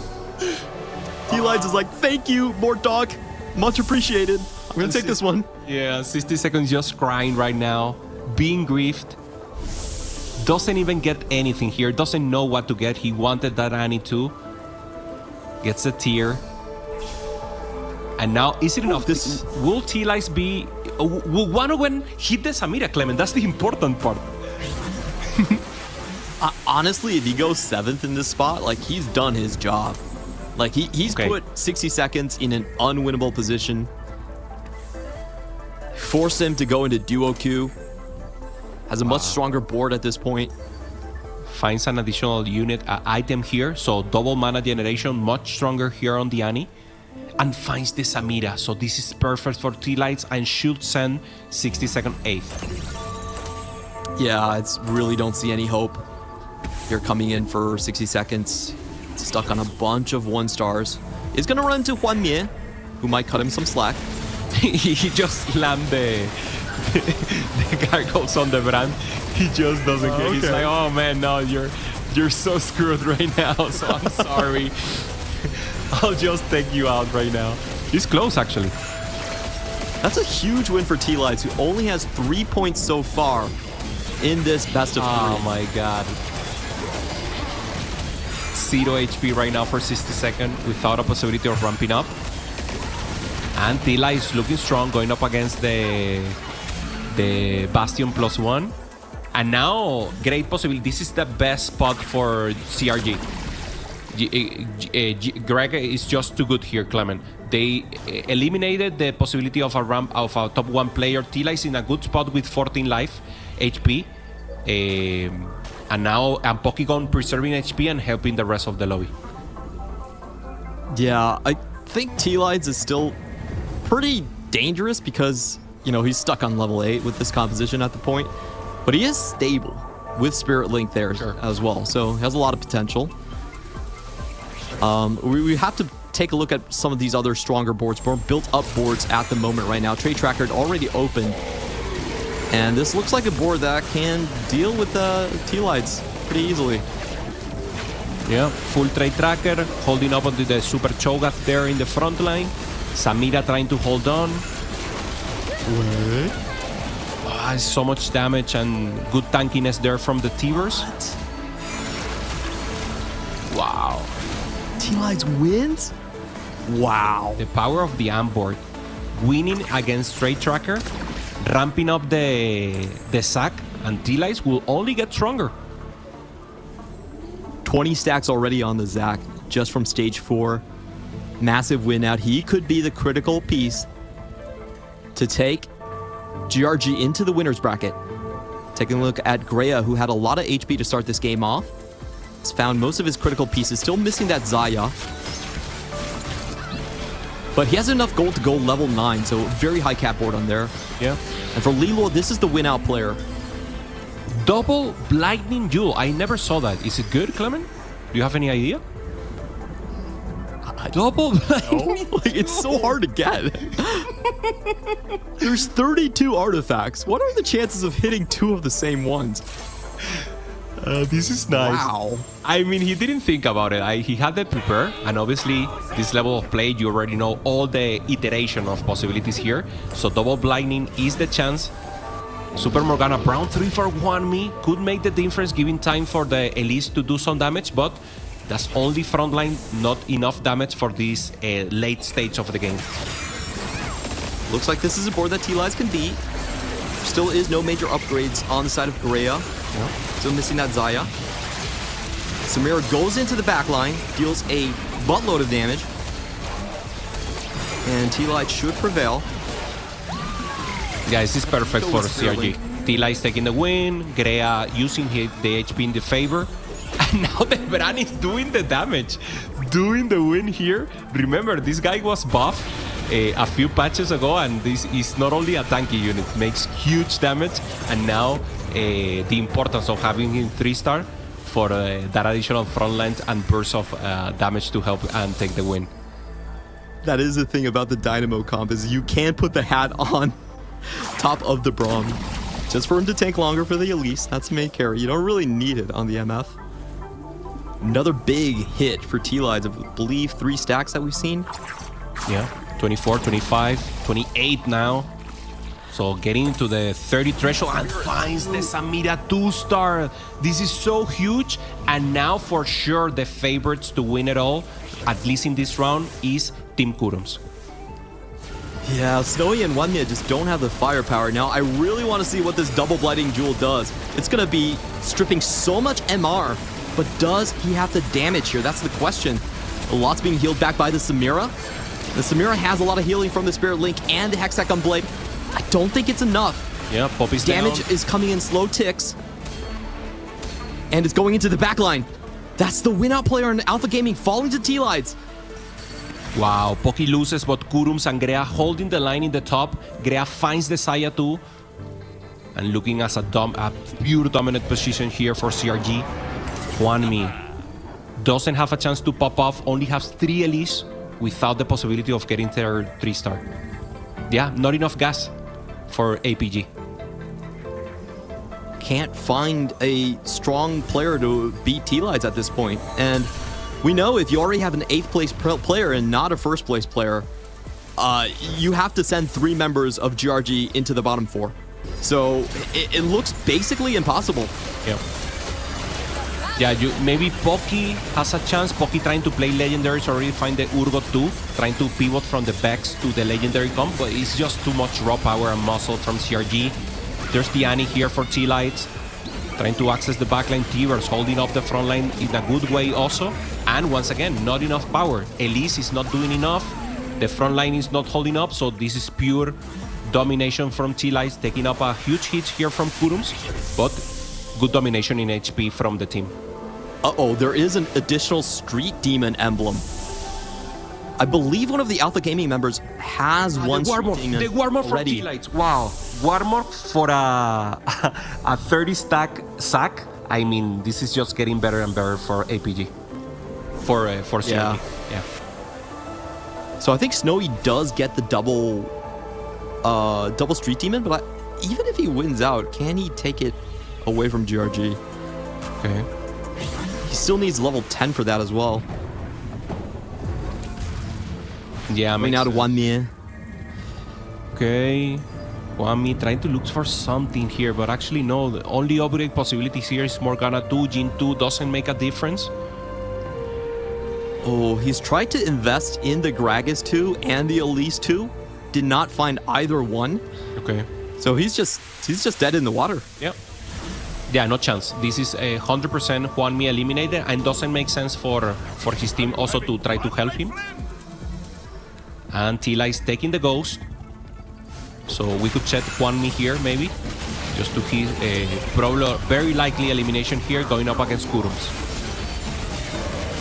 Speaker 3: T-Lights is like, thank you, Mort Dog. Much appreciated. I'm gonna take this one.
Speaker 5: Yeah, 60 seconds just crying right now. Being griefed. Doesn't even get anything here. Doesn't know what to get. He wanted that Annie too. Gets a tear. And now, is it enough? Will T-Lights be... Will one of them hit the Samira, Clement? That's the important part.
Speaker 3: Honestly, if he goes 7th in this spot, like, he's done his job. Like, he's put 60 seconds in an unwinnable position. Force him to go into duo queue. Has a much stronger board at this point.
Speaker 5: Finds an additional unit item here. So double mana generation, much stronger here on the Annie. And finds the Samira. So this is perfect for T-Lights and should send 60-second 8th.
Speaker 3: Yeah, I really don't see any hope. You're coming in for 60 seconds. Stuck on a bunch of 1-stars. Is going to run into Huan Mie, who might cut him some slack.
Speaker 5: He just slammed the gargoyles on the brand. He just doesn't care. He's like, oh man, no, you're so screwed right now, so I'm sorry. I'll just take you out right now. He's close, actually.
Speaker 3: That's a huge win for T-Lights, who only has 3 points so far in this best of 3.
Speaker 5: Oh my god. 0 HP right now for 60 seconds without a possibility of ramping up. And Tila is looking strong, going up against the Bastion +1. And now, great possibility. This is the best spot for CRG. Greg is just too good here, Clement. They eliminated the possibility of a ramp of a top 1 player. Tila is in a good spot with 14 life HP. And now Pokemon preserving HP and helping the rest of the lobby.
Speaker 3: Yeah, I think T-Lights is still pretty dangerous because, you know, he's stuck on level 8 with this composition at the point. But he is stable with Spirit Link there as well. So he has a lot of potential. We have to take a look at some of these other stronger boards, more built-up boards at the moment right now. Trade Tracker already open. And this looks like a board that can deal with the T-Lights pretty easily.
Speaker 5: Yeah, full Trade Tracker, holding up onto the Super Cho'Gath there in the front line. Samira trying to hold on.
Speaker 3: Wait.
Speaker 5: So much damage and good tankiness there from the Thieves. Wow.
Speaker 3: T-Lights wins? Wow.
Speaker 5: The power of the AMP board. Winning against Trade Tracker, ramping up the sack, and T-Lights will only get stronger.
Speaker 3: 20 stacks already on the Zac, just from stage 4. Massive win out. He could be the critical piece to take GRG into the winner's bracket. Taking a look at Greya, who had a lot of HP to start this game off. Has found most of his critical pieces. Still missing that Zaya. But he has enough gold to go level 9, so very high cap board on there.
Speaker 5: Yeah.
Speaker 3: And for Lilo, this is the win out player.
Speaker 5: Double Lightning Jewel. I never saw that. Is it good, Clement? Do you have any idea? Double Lightning.
Speaker 3: Like, it's so hard to get. There's 32 artifacts. What are the chances of hitting 2 of the same ones?
Speaker 5: This is nice.
Speaker 3: Wow.
Speaker 5: I mean, he didn't think about it. He had that prepared, and obviously, this level of play, you already know all the iteration of possibilities here. So double blinding is the chance. Super Morgana Brown 3 for 1-me could make the difference, giving time for the Elise to do some damage, but that's only frontline, not enough damage for this late stage of the game.
Speaker 3: Looks like this is a board that T-Lies can beat. Still is no major upgrades on the side of Grea. Still missing that Zaya. Samira goes into the back line, deals a buttload of damage. And T-Light should prevail.
Speaker 5: Yeah, this is perfect
Speaker 3: Go
Speaker 5: for
Speaker 3: with Sterling.
Speaker 5: CRG. T-Light is taking the win, Grea using the HP in the favor. And now the Bran is doing the damage. Doing the win here. Remember, this guy was buffed a few patches ago, and this is not only a tanky unit, makes huge damage, and now the importance of having him 3-star for that additional front lines and burst of damage to help and take the win.
Speaker 3: That is the thing about the Dynamo comp, is you can put the hat on top of the Braum. Just for him to tank longer for the Elise, that's the main carry. You don't really need it on the MF. Another big hit for T-Lides, I believe 3 stacks that we've seen.
Speaker 5: Yeah, 24, 25, 28 now. So getting into the 30 threshold and finds the Samira 2-star. This is so huge. And now for sure the favorites to win it all, at least in this round, is Team Kurums.
Speaker 3: Yeah, Snowy and Wanya just don't have the firepower. Now, I really want to see what this double blighting jewel does. It's going to be stripping so much MR, but does he have the damage here? That's the question. A lot's being healed back by the Samira. The Samira has a lot of healing from the Spirit Link and the Hextech on Blade. I don't think it's enough.
Speaker 5: Yeah, Poppy's
Speaker 3: Damage
Speaker 5: down.
Speaker 3: is coming in slow ticks. And it's going into the backline. That's the win-out player in Alpha Gaming falling to T-Lides.
Speaker 5: Wow, Pocky loses, but Kurums and Grea holding the line in the top. Grea finds the Saya too. And looking as a pure dominant position here for CRG. Juanmi doesn't have a chance to pop off, only has 3 Elise without the possibility of getting their 3-star. Yeah, not enough gas for APG.
Speaker 3: Can't find a strong player to beat T-Lides at this point. And we know if you already have an 8th place player and not a 1st place player, you have to send 3 members of GRG into the bottom 4. So it looks basically impossible.
Speaker 5: Yeah. Yeah, maybe Pocky has a chance. Pocky trying to play legendaries, already find the Urgot 2, trying to pivot from the Vex to the legendary comp, but it's just too much raw power and muscle from CRG. There's the Annie here for T-Lights, trying to access the backline. Tivers holding up the front line in a good way also. And once again, not enough power. Elise is not doing enough. The front line is not holding up, so this is pure domination from T-Lights, taking up a huge hit here from Kurums, but good domination in HP from the team.
Speaker 3: Uh-oh, there is an additional Street Demon emblem. I believe one of the Alpha Gaming members has one Street Demon
Speaker 5: The Warmorph from
Speaker 3: already.
Speaker 5: T-Lights. Wow. Warmorph for a 30 stack sack. I mean, this is just getting better and better for APG. For CRG. Yeah.
Speaker 3: So I think Snowy does get the double Street Demon, but even if he wins out, can he take it away from GRG?
Speaker 5: Okay.
Speaker 3: He still needs level 10 for that as well.
Speaker 5: Yeah,
Speaker 3: Coming out of 1-me.
Speaker 5: Okay. Wami trying to look for something here, but actually no. The only upgrade possibilities here is Morgana 2, Jin 2 doesn't make a difference.
Speaker 3: Oh, he's tried to invest in the Gragas 2 and the Elise 2. Did not find either one.
Speaker 5: Okay.
Speaker 3: So he's just dead in the water.
Speaker 5: Yep. Yeah, no chance. This is 100% Juanmi eliminated, and doesn't make sense for his team also to try to help him. And Tila is taking the ghost. So we could set Juanmi here maybe, just to hit probably very likely elimination here going up against Kurums.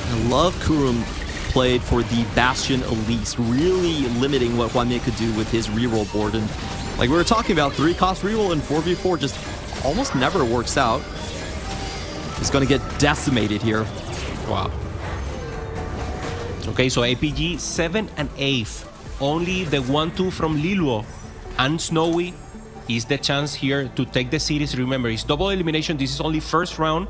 Speaker 3: I love Kurum played for the Bastion Elise, really limiting what Juanmi could do with his reroll board. And like we were talking about, 3-cost reroll in 4v4 just almost never works out. He's going to get decimated here.
Speaker 5: Wow. Okay, so APG 7 and 8. Only the 1-2 from Liluo and Snowy is the chance here to take the series. Remember, it's double elimination. This is only first round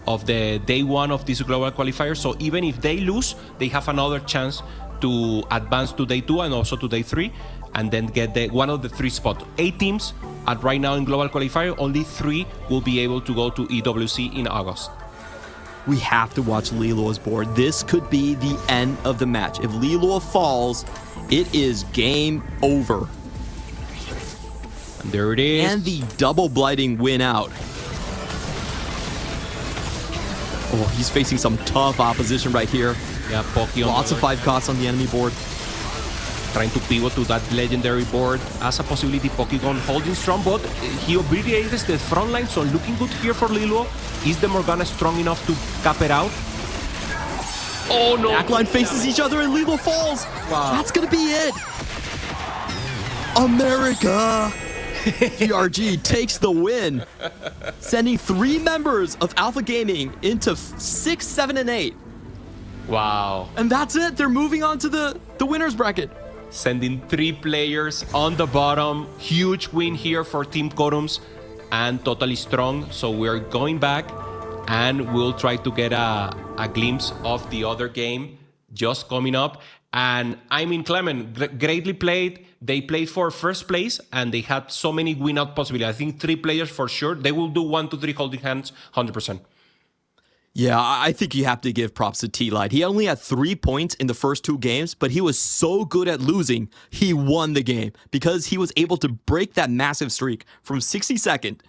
Speaker 5: of the day 1 of this global qualifier. So even if they lose, they have another chance to advance to day 2 and also to day 3 and then get one of the 3 spots. 8 teams at right now in global qualifier, only 3 will be able to go to EWC in August.
Speaker 3: We have to watch Liluo's board. This could be the end of the match. If Liluo falls, it is game over.
Speaker 5: And there it is.
Speaker 3: And the double blighting win out. Oh, he's facing some tough opposition right here.
Speaker 5: Yeah, Poki on
Speaker 3: Lots of 5 costs on the enemy board.
Speaker 5: Trying to pivot to that legendary board as a possibility. Pokégon holding strong, but he obliterates the front line, so looking good here for Liluo. Is the Morgana strong enough to cap it out? Oh no!
Speaker 3: Backline faces each other and Liluo falls.
Speaker 5: Wow.
Speaker 3: That's gonna be it. America! GRG takes the win, sending 3 members of Alpha Gaming into 6, 7, and 8.
Speaker 5: Wow.
Speaker 3: And that's it. They're moving on to the winners bracket.
Speaker 5: Sending 3 players on the bottom. Huge win here for Team Corums and totally strong. So we're going back and we'll try to get a glimpse of the other game just coming up. And I mean, Clement, greatly played. They played for first place and they had so many win out possibilities. I think 3 players for sure. They will do 1, 2, 3 holding hands 100%.
Speaker 3: Yeah, I think you have to give props to T-Light. He only had 3 points in the first 2 games, but he was so good at losing, he won the game because he was able to break that massive streak from 62nd.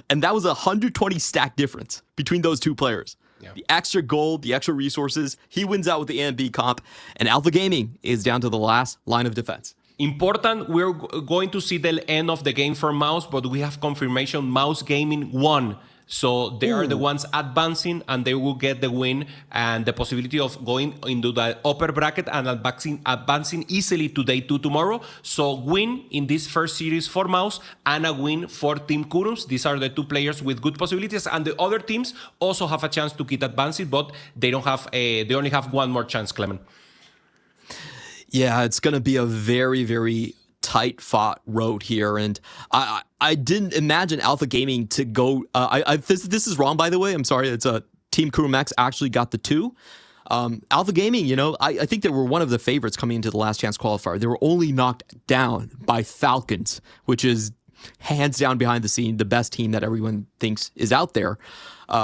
Speaker 3: And that was a 120 stack difference between those 2 players. Yeah. The extra gold, the extra resources, he wins out with the AMB comp, and Alpha Gaming is down to the last line of defense.
Speaker 5: Important, we're going to see the end of the game for Mouse, but we have confirmation Mouse Gaming won. So they are the ones advancing and they will get the win and the possibility of going into the upper bracket and advancing easily to day 2 tomorrow. So win in this first series for Mouse and a win for Team Kurums. These are the 2 players with good possibilities, and the other teams also have a chance to keep advancing, but they don't have they only have 1 more chance, Clement.
Speaker 3: Yeah, it's going to be a very, very tight fought road here, and I didn't imagine Alpha Gaming to go. This is wrong, by the way. I'm sorry. It's a Team Kurumax actually got the 2. Alpha Gaming, you know, I think they were one of the favorites coming into the last chance qualifier. They were only knocked down by Falcons, which is hands down behind the scene the best team that everyone thinks is out there.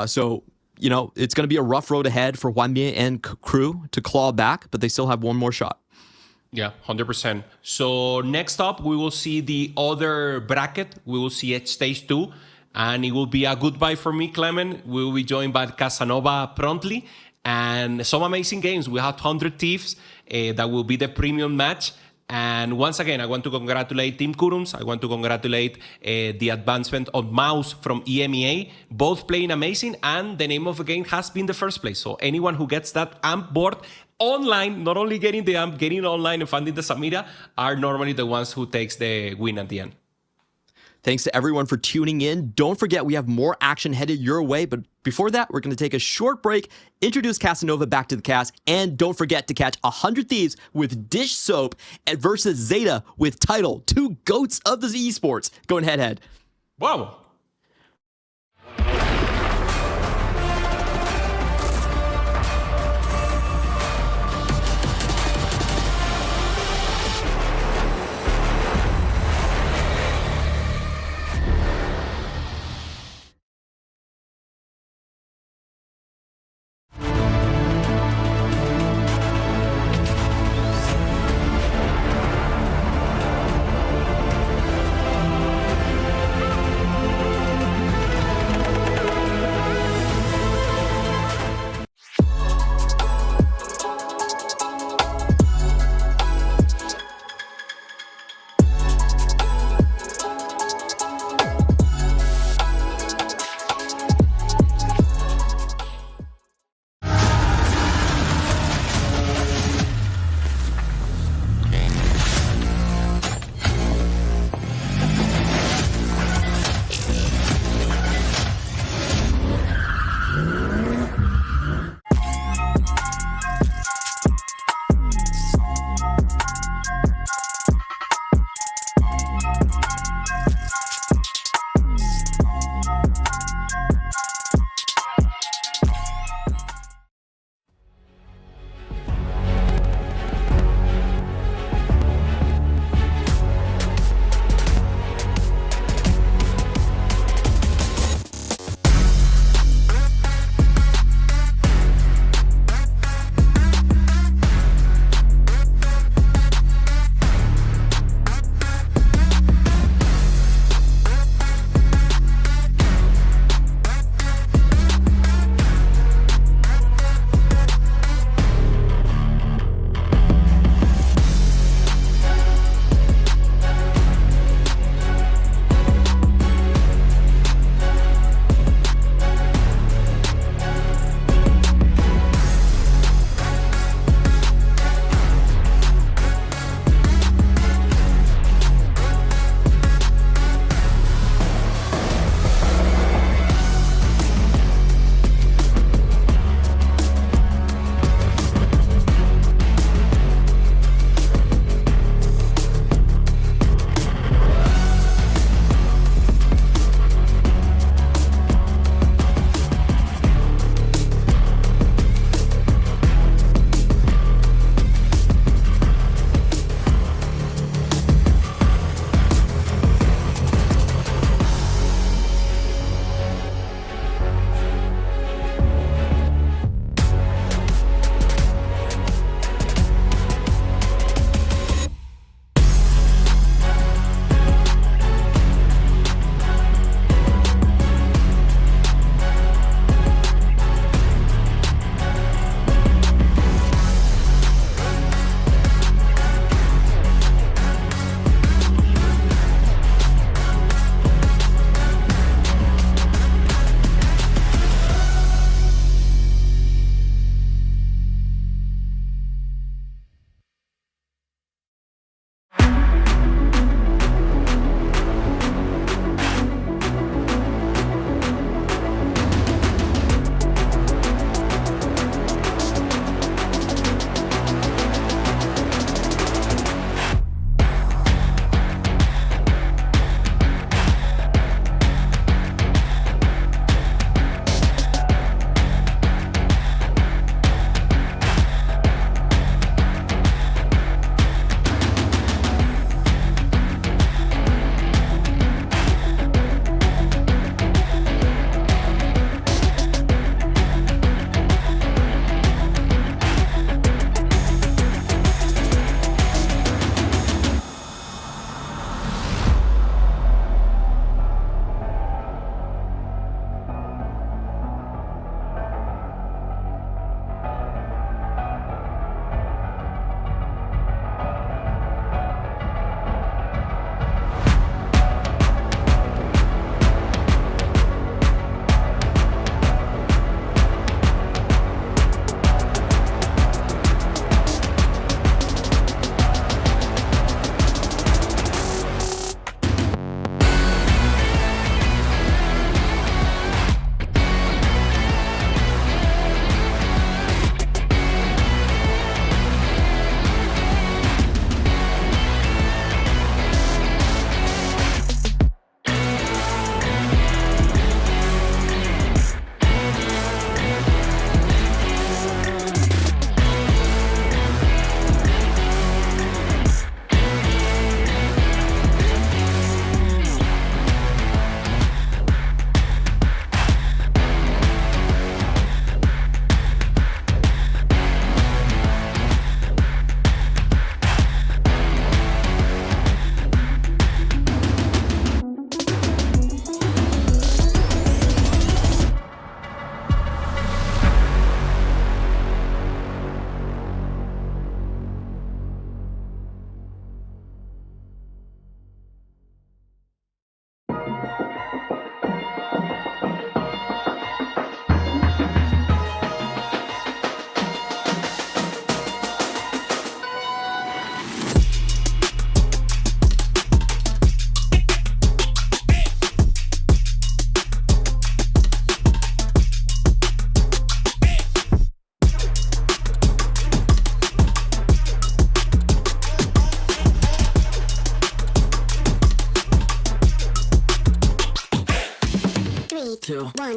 Speaker 3: So you know, it's going to be a rough road ahead for Juanmi and crew to claw back, but they still have 1 more shot.
Speaker 5: Yeah, 100%. So next up, we will see the other bracket. We will see at stage 2, and it will be a goodbye for me, Clement. We will be joined by Casanova promptly, and some amazing games. We have 100 Thieves. That will be the premium match. And once again, I want to congratulate Team Kurums. I want to congratulate the advancement of Mouse from EMEA, both playing amazing, and the name of the game has been the first place. So anyone who gets that AMP board online, not only getting the AMP, getting online and finding the Samira, are normally the ones who takes the win at the end.
Speaker 3: Thanks to everyone for tuning in. Don't forget, we have more action headed your way. But before that, we're going to take a short break, introduce Casanova back to the cast, and don't forget to catch 100 Thieves with Dish Soap versus Zeta with Title, 2 GOATs of the esports going head-to-head.
Speaker 5: Wow.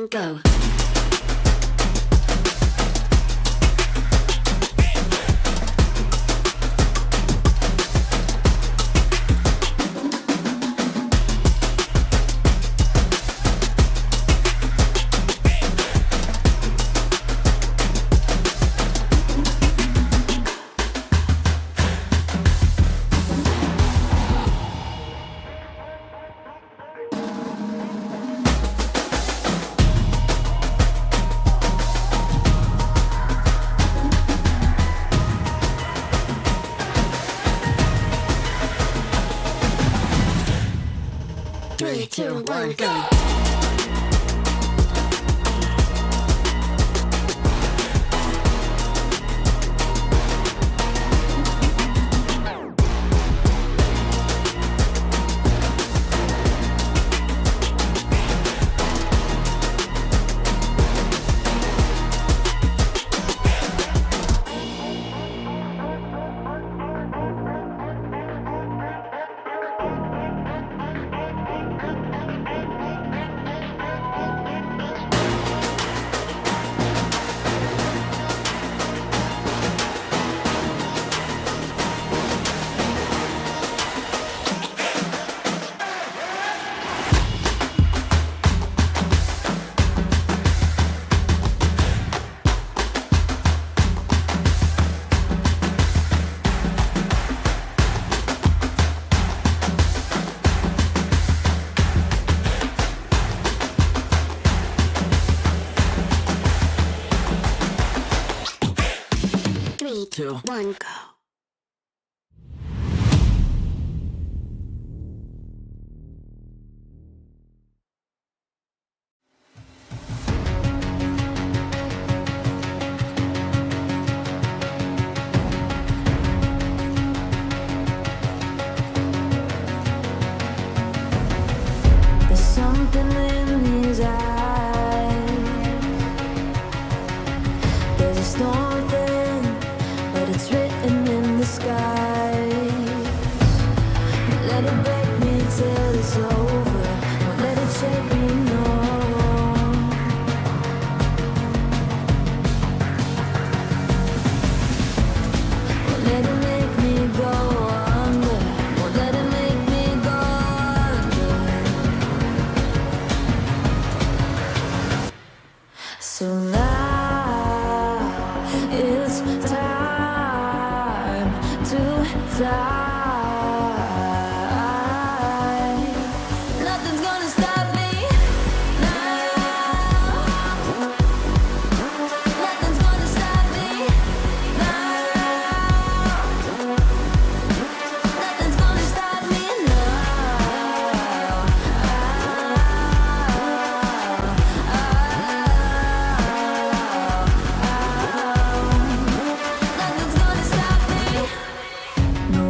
Speaker 2: 1, go. 3, 2, 1, go. Three, two, 1, go.
Speaker 1: There's something in his eyes. There's a storm thing, but it's written in the skies. Let it break me till it's over. Won't let it shake me, no. Won't let it make me go under. Won't let it make me go under. So now it's time to fly. Nothing's gonna stop me now. Nothing's gonna stop me now. Nothing's gonna stop me now. Nothing's gonna stop me. No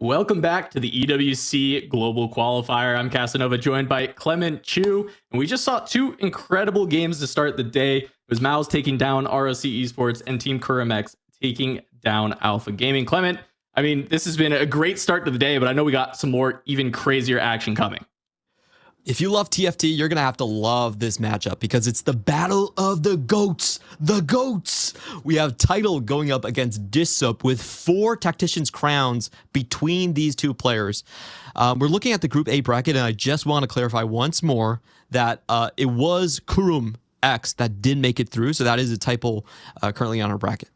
Speaker 6: Welcome back to the EWC Global Qualifier. I'm Casanova, joined by Clement Chu, and we just saw two incredible games to start the day. It was Mouse taking down ROC Esports and Team Kurimex taking down Alpha Gaming. Clement, I mean, this has been a great start to the day, but I know we got some more even crazier action coming.
Speaker 3: If you love TFT, you're going to have to love this matchup because it's the battle of the GOATs. The GOATs. We have Title going up against Dissop with 4 Tacticians crowns between these two players. We're looking at the Group A bracket, and I just want to clarify once more that it was Kurum X that did make it through. So that is a typo currently on our bracket.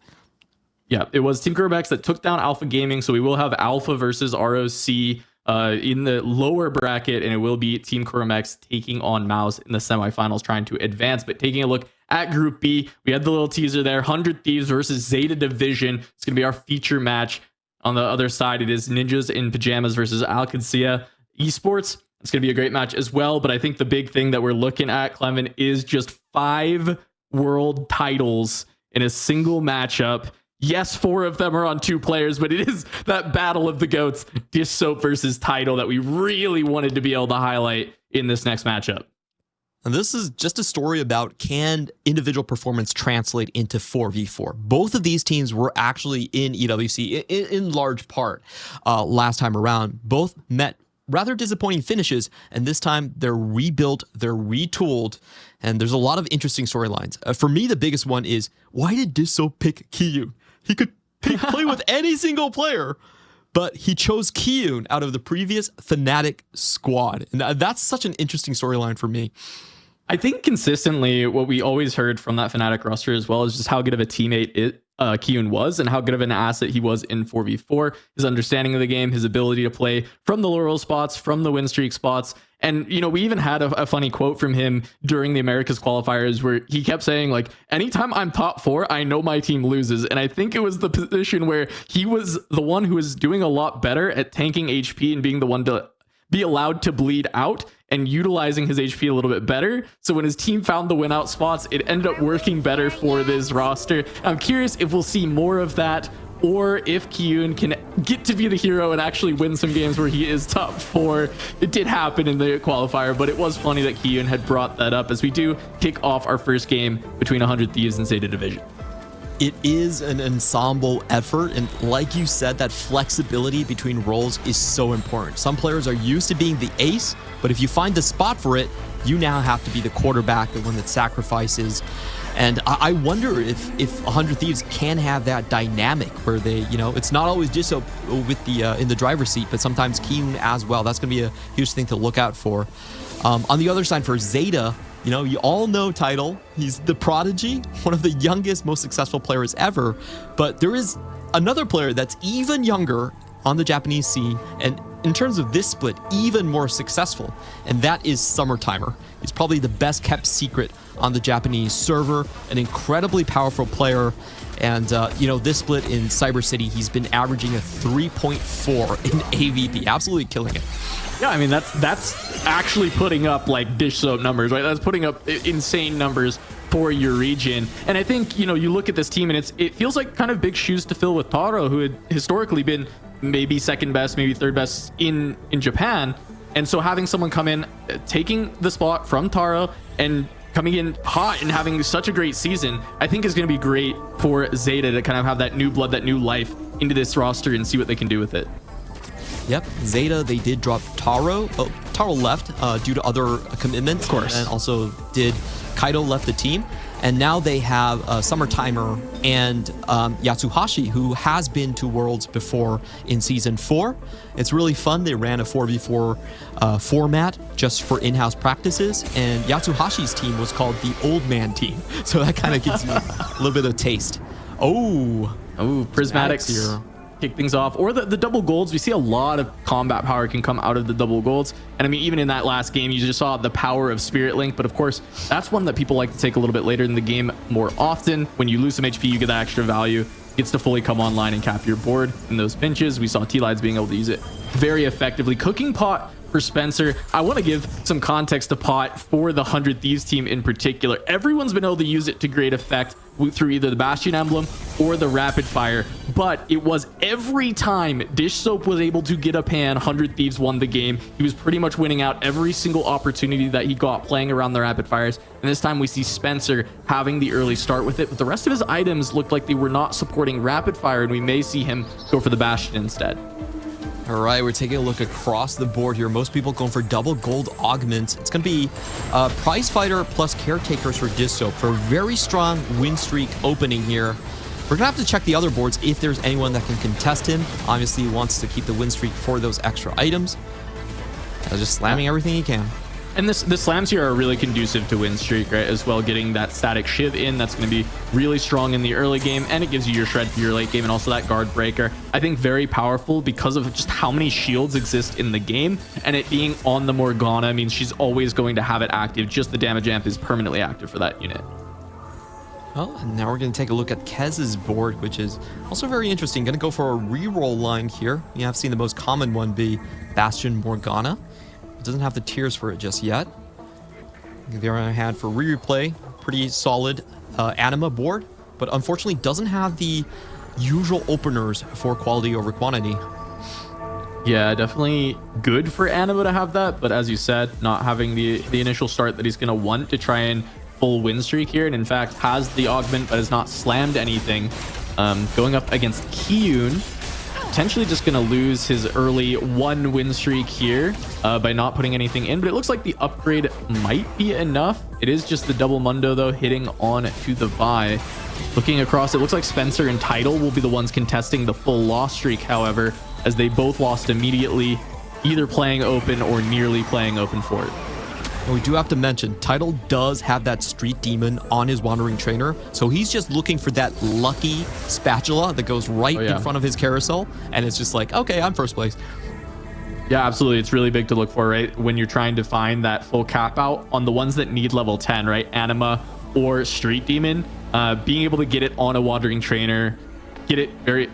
Speaker 6: Yeah, it was Team Kurimex that took down Alpha Gaming. So we will have Alpha versus ROC in the lower bracket, and it will be Team Kurimex taking on Mouse in the semifinals, trying to advance. But taking a look at Group B, we had the little teaser there, 100 Thieves versus Zeta Division. It's going to be our feature match. On the other side, it is Ninjas in Pajamas versus Alcancia Esports. It's going to be a great match as well. But I think the big thing that we're looking at, Clement, is just 5 world titles in a single matchup. Yes, 4 of them are on 2 players, but it is that battle of the GOATs, Dissop versus Title, that we really wanted to be able to highlight in this next matchup.
Speaker 3: And this is just a story about can individual performance translate into 4v4. Both of these teams were actually in EWC in large part last time around. Both met rather disappointing finishes, and this time they're rebuilt, they're retooled, and there's a lot of interesting storylines. For me, the biggest one is, why did Dissop pick Kiyun? He could play with any single player, but he chose Kiyun out of the previous Fnatic squad. And that's such an interesting storyline for me.
Speaker 6: I think consistently what we always heard from that Fnatic roster as well is just how good of a teammate Kiyun was and how good of an asset he was in 4v4, his understanding of the game, his ability to play from the laurel spots, from the win streak spots. And, you know, we even had a funny quote from him during the Americas qualifiers where he kept saying, like, anytime I'm top 4, I know my team loses. And I think it was the position where he was the one who was doing a lot better at tanking HP and being the one to be allowed to bleed out and utilizing his HP a little bit better. So when his team found the win out spots, it ended up working better for this roster. I'm curious if we'll see more of that, or if Kiyun can get to be the hero and actually win some games where he is top 4. It did happen in the qualifier, but it was funny that Kiyun had brought that up as we do kick off our first game between 100 Thieves and Zeta Division.
Speaker 3: It is an ensemble effort, and like you said, that flexibility between roles is so important. Some players are used to being the ace, but if you find the spot for it, you now have to be the quarterback, the one that sacrifices. And I wonder if 100 Thieves can have that dynamic where they, you know, it's not always just with the in the driver's seat, but sometimes Kiyun as well. That's going to be a huge thing to look out for. On the other side for Zeta, you know, you all know Title. He's the prodigy, one of the youngest, most successful players ever. But there is another player that's even younger on the Japanese scene, and in terms of this split, even more successful, and that is Summertimer. He's probably the best kept secret on the Japanese server, an incredibly powerful player. And, you know, this split in Cyber City, he's been averaging a 3.4 in AVP, absolutely killing it.
Speaker 6: Yeah, I mean, that's actually putting up like dish soap numbers, right? That's putting up insane numbers for your region. And I think, you know, you look at this team and it feels like kind of big shoes to fill with Taro, who had historically been maybe second best, maybe third best in Japan. And so having someone come in, taking the spot from Taro and coming in hot and having such a great season, I think is going to be great for Zeta to kind of have that new blood, that new life into this roster and see what they can do with it.
Speaker 3: Yep, Zeta, they did drop Taro. Oh, Taro left due to other commitments.
Speaker 6: Of course.
Speaker 3: And also did Kaido left the team. And now they have Summertimer and Yatsuhashi, who has been to Worlds before in Season 4. It's really fun. They ran a 4v4 format just for in-house practices. And Yatsuhashi's team was called the Old Man Team. So that kind of gives you a little bit of taste. Oh,
Speaker 6: Prismatics here. Kick things off, or the double golds. We see a lot of combat power can come out of the double golds, and I mean, even in that last game you just saw the power of Spirit Link. But of course, that's one that people like to take a little bit later in the game more often. When you lose some HP, you get that extra value, gets to fully come online and cap your board in those pinches. We saw T-Lides being able to use it very effectively. Cooking Pot for Spencer. I want to give some context to Pot for the 100 Thieves team in particular. Everyone's been able to use it to great effect through either the Bastion emblem or the rapid fire, but it was every time Dish Soap was able to get a pan, 100 Thieves won the game. He was pretty much winning out every single opportunity that he got playing around the rapid fires. And this time we see Spencer having the early start with it, but the rest of his items looked like they were not supporting rapid fire, and we may see him go for the Bastion instead.
Speaker 3: All right, we're taking a look across the board here. Most people going for double gold augment. It's going to be prize fighter plus caretakers for Disso for a very strong win streak opening here. We're going to have to check the other boards if there's anyone that can contest him. Obviously, he wants to keep the win streak for those extra items. Just slamming everything he can.
Speaker 6: And the slams here are really conducive to win streak, right? As well, getting that static shiv in, that's going to be really strong in the early game, and it gives you your shred for your late game, and also that guard breaker. I think very powerful because of just how many shields exist in the game, and it being on the Morgana means she's always going to have it active. Just the damage amp is permanently active for that unit.
Speaker 3: Well, and now we're going to take a look at Kez's board, which is also very interesting. Going to go for a reroll line here. You have seen the most common one be Bastion Morgana. It doesn't have the tiers for it just yet. The other hand for replay, pretty solid Anima board, but unfortunately doesn't have the usual openers for quality over quantity.
Speaker 6: Yeah, definitely good for Anima to have that, but as you said, not having the initial start that he's going to want to try and full win streak here, and in fact has the augment but has not slammed anything. Going up against Kiyun, potentially just going to lose his early 1 win streak here by not putting anything in, but it looks like the upgrade might be enough. It is just the double mundo though, hitting on to the Vi. Looking across, it looks like Spencer and Tidal will be the ones contesting the full loss streak, however, as they both lost immediately, either playing open or nearly playing open for it.
Speaker 3: And we do have to mention, Tidal does have that Street Demon on his Wandering Trainer, so he's just looking for that lucky spatula that goes right in front of his carousel, and it's just like, okay, I'm first place.
Speaker 6: Yeah, absolutely. It's really big to look for, right? When you're trying to find that full cap out on the ones that need level 10, right? Anima or Street Demon, being able to get it on a Wandering Trainer, get it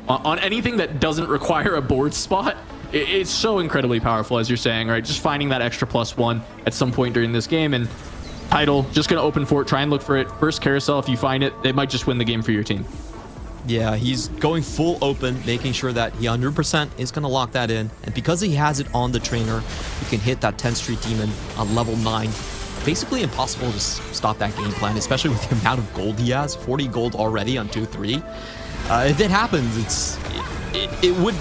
Speaker 6: on anything that doesn't require a board spot. It's so incredibly powerful, as you're saying, right? Just finding that extra +1 at some point during this game, and Tidal just going to open for it, try and look for it. First carousel, if you find it, it might just win the game for your team.
Speaker 3: Yeah, he's going full open, making sure that he 100% is going to lock that in. And because he has it on the trainer, he can hit that 10 Street Demon on level 9. Basically impossible to stop that game plan, especially with the amount of gold he has. 40 gold already on 2-3. If it happens, it would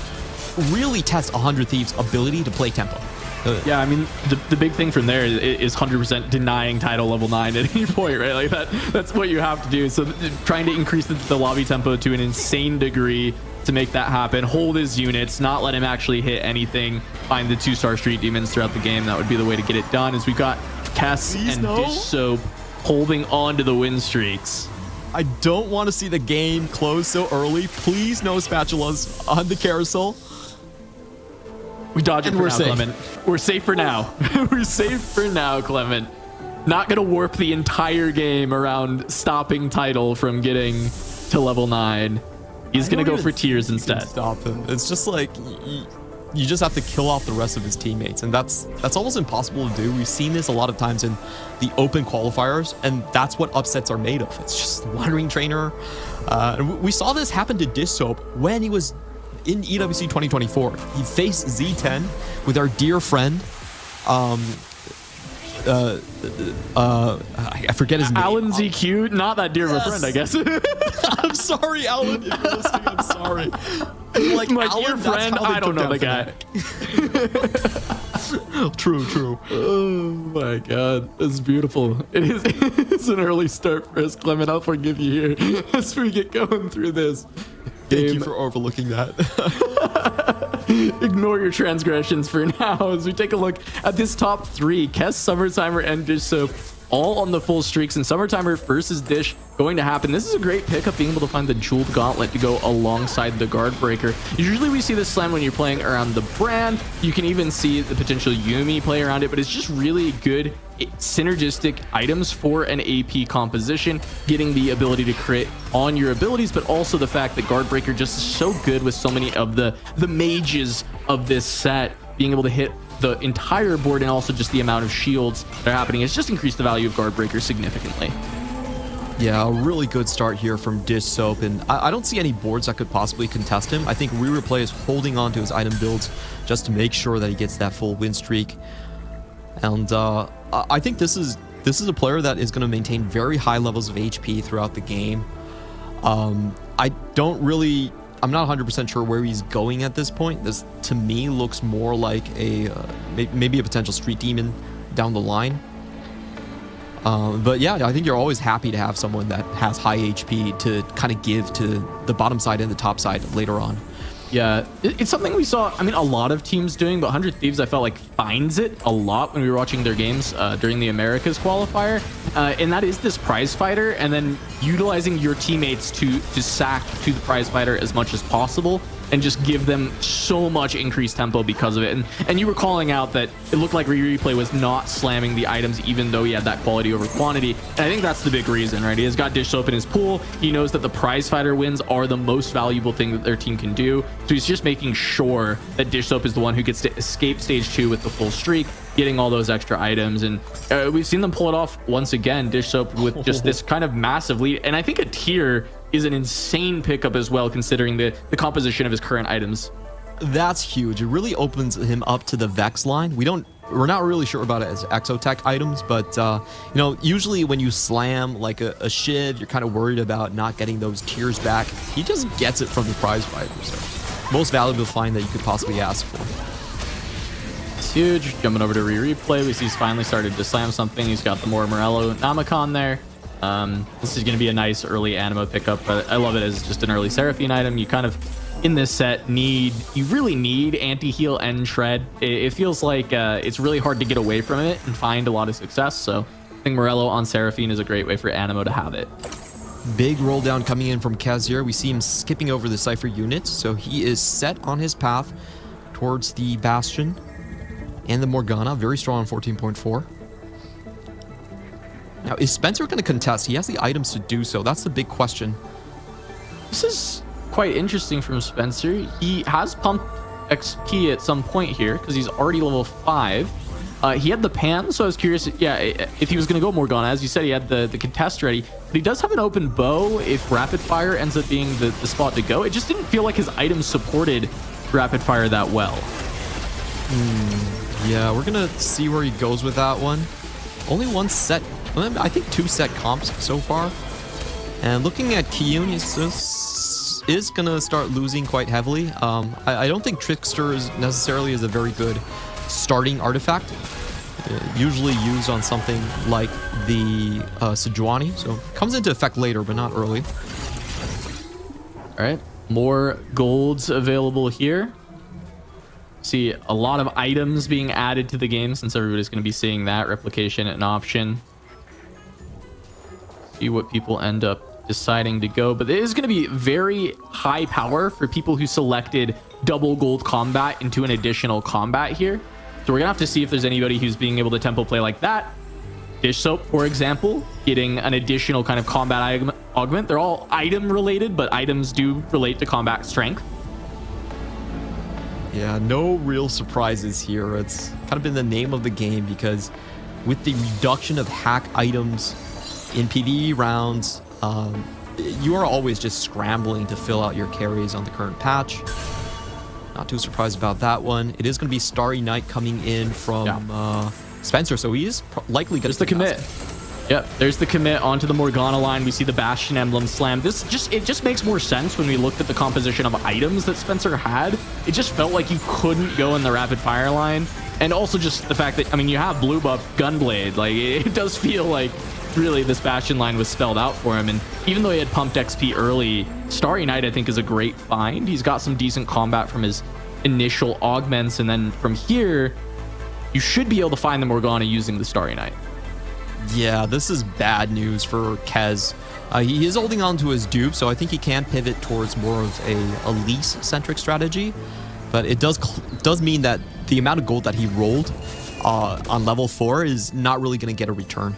Speaker 3: really test 100 Thieves' ability to play tempo.
Speaker 6: Yeah, I mean, the big thing from there is 100% denying Tidal level 9 at any point, right? Like that's what you have to do. So trying to increase the lobby tempo to an insane degree to make that happen, hold his units, not let him actually hit anything, find the 2-star Street Demons throughout the game. That would be the way to get it done, as we've got Kess and Dish Soap holding on to the win streaks.
Speaker 3: I don't want to see the game close so early. Please no spatulas on the carousel.
Speaker 6: We dodge it for now,
Speaker 3: safe.
Speaker 6: Clement. We're safe for now. We're safe for now, Clement. Not going to warp the entire game around stopping Tidal from getting to level 9. He's going to go for tiers instead.
Speaker 3: Stop him. It's just like you just have to kill off the rest of his teammates, and that's almost impossible to do. We've seen this a lot of times in the open qualifiers, and that's what upsets are made of. It's just Wandering Trainer. We saw this happen to Dish Soap when he was in EWC 2024. He faced Z10 with our dear friend, I forget his name.
Speaker 6: Alan ZQ, not that dear of a friend, I guess.
Speaker 3: I'm sorry, Alan, if you're listening, I'm sorry. Like
Speaker 6: My
Speaker 3: Alan,
Speaker 6: dear friend, I don't know the guy.
Speaker 3: True.
Speaker 6: Oh my god, it's beautiful. It is. It's an early start for us, Clement. I'll forgive you here as we get going through this.
Speaker 3: Thank you for overlooking that.
Speaker 6: Ignore your transgressions for now as we take a look at this top 3. Kess, Summertimer, and Dish Soap all on the full streaks, and Summertimer versus Dish going to happen. This is a great pickup, being able to find the Jeweled Gauntlet to go alongside the Guard Breaker. Usually we see this slam when you're playing around the brand. You can even see the potential Yumi play around it, but it's just really good synergistic items for an AP composition, getting the ability to crit on your abilities, but also the fact that Guard Breaker just is so good with so many of the mages of this set, being able to hit the entire board, and also just the amount of shields that are happening has just increased the value of Guard Breaker significantly.
Speaker 3: Yeah, a really good start here from Dish Soap, and I don't see any boards that could possibly contest him. I think Replay is holding on to his item builds just to make sure that he gets that full win streak. And I think this is a player that is going to maintain very high levels of HP throughout the game. I'm not 100% sure where he's going at this point. This, to me, looks more like maybe a potential Street Demon down the line. But yeah, I think you're always happy to have someone that has high HP to kind of give to the bottom side and the top side later on.
Speaker 6: Yeah, it's something we saw, I mean, a lot of teams doing, but 100 Thieves, I felt like, finds it a lot when we were watching their games during the Americas qualifier. And that is this prize fighter, and then utilizing your teammates to sack to the prize fighter as much as possible and just give them so much increased tempo because of it. And you were calling out that it looked like Replay was not slamming the items even though he had that quality over quantity. And I think that's the big reason, right? He has got Dish Soap in his pool. He knows that the prize fighter wins are the most valuable thing that their team can do. So he's just making sure that Dish Soap is the one who gets to escape stage 2 with the full streak, getting all those extra items. And we've seen them pull it off once again, Dish Soap with just this kind of massive lead. And I think a tier is an insane pickup as well, considering the composition of his current items.
Speaker 3: That's huge. It really opens him up to the Vex line. We're not really sure about it as Exotech items, but usually when you slam like a Shiv, you're kind of worried about not getting those tiers back. He just gets it from the prize fighter. So most valuable find that you could possibly ask for.
Speaker 6: It's huge. Jumping over to Replay, we see he's finally started to slam something. He's got the more Morello Namicon there. This is going to be a nice early Animo pickup, but I love it as just an early Seraphine item. You kind of, in this set, you really need anti-heal and shred. It feels like it's really hard to get away from it and find a lot of success. So I think Morello on Seraphine is a great way for Animo to have it.
Speaker 3: Big roll down coming in from Kaz here. We see him skipping over the Cypher units, so he is set on his path towards the Bastion and the Morgana. Very strong on 14.4. Now, is Spencer going to contest? He has the items to do so. That's the big question.
Speaker 6: This is quite interesting from Spencer. He has pumped XP at some point here because he's already level 5. He had the pan, so I was curious, if he was going to go Morgana. As you said, he had the contest ready. But he does have an open bow if Rapid Fire ends up being the spot to go. It just didn't feel like his items supported Rapid Fire that well.
Speaker 3: Yeah, we're going to see where he goes with that one. Only one set, I think 2 set comps so far. And looking at Kiyun, is going to start losing quite heavily. I don't think Trickster necessarily is a very good starting artifact. Usually used on something like the Sejuani. So it comes into effect later, but not early.
Speaker 6: All right, more golds available here. See a lot of items being added to the game since everybody's going to be seeing that replication an option. See what people end up deciding to go, but it is going to be very high power for people who selected double gold combat into an additional combat here. So we're gonna have to see if there's anybody who's being able to tempo play like that. Dish Soap, for example, getting an additional kind of combat augment. They're all item related, but items do relate to combat strength.
Speaker 3: Yeah, no real surprises here. It's kind of been the name of the game because with the reduction of hack items in PvE rounds, you are always just scrambling to fill out your carries on the current patch. Not too surprised about that one. It is going to be Starry Night coming in from Spencer, so he is likely going to...
Speaker 6: There's the commit. Yep, there's the commit onto the Morgana line. We see the Bastion emblem slam. It just makes more sense when we looked at the composition of items that Spencer had. It just felt like you couldn't go in the rapid fire line. And also just the fact that, I mean, you have blue buff Gunblade. Like, it does feel like really this Bastion line was spelled out for him. And even though he had pumped XP early, Starry Night, I think, is a great find. He's got some decent combat from his initial augments. And then from here, you should be able to find the Morgana using the Starry Night.
Speaker 3: Yeah, this is bad news for Kez. He is holding on to his dupe, so I think he can pivot towards more of a Elise-centric strategy. But it does mean that the amount of gold that he rolled on level 4 is not really going to get a return.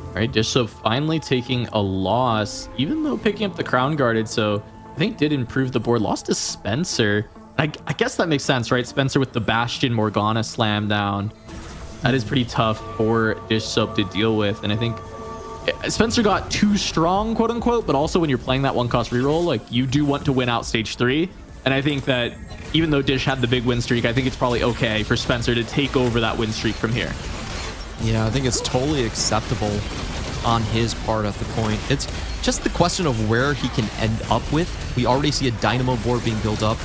Speaker 3: All
Speaker 6: right, Dish Soap finally taking a loss, even though picking up the Crown Guarded, so I think did improve the board. Lost to Spencer. I guess that makes sense, right? Spencer with the Bastion Morgana slam down. That is pretty tough for Dish Soap to deal with. And I think Spencer got too strong, quote unquote, but also when you're playing that 1-cost reroll, like you do want to win out stage 3. And I think that even though Dish had the big win streak, I think it's probably okay for Spencer to take over that win streak from here.
Speaker 3: Yeah, I think it's totally acceptable on his part at the point. It's just the question of where he can end up with. We already see a Dynamo board being built up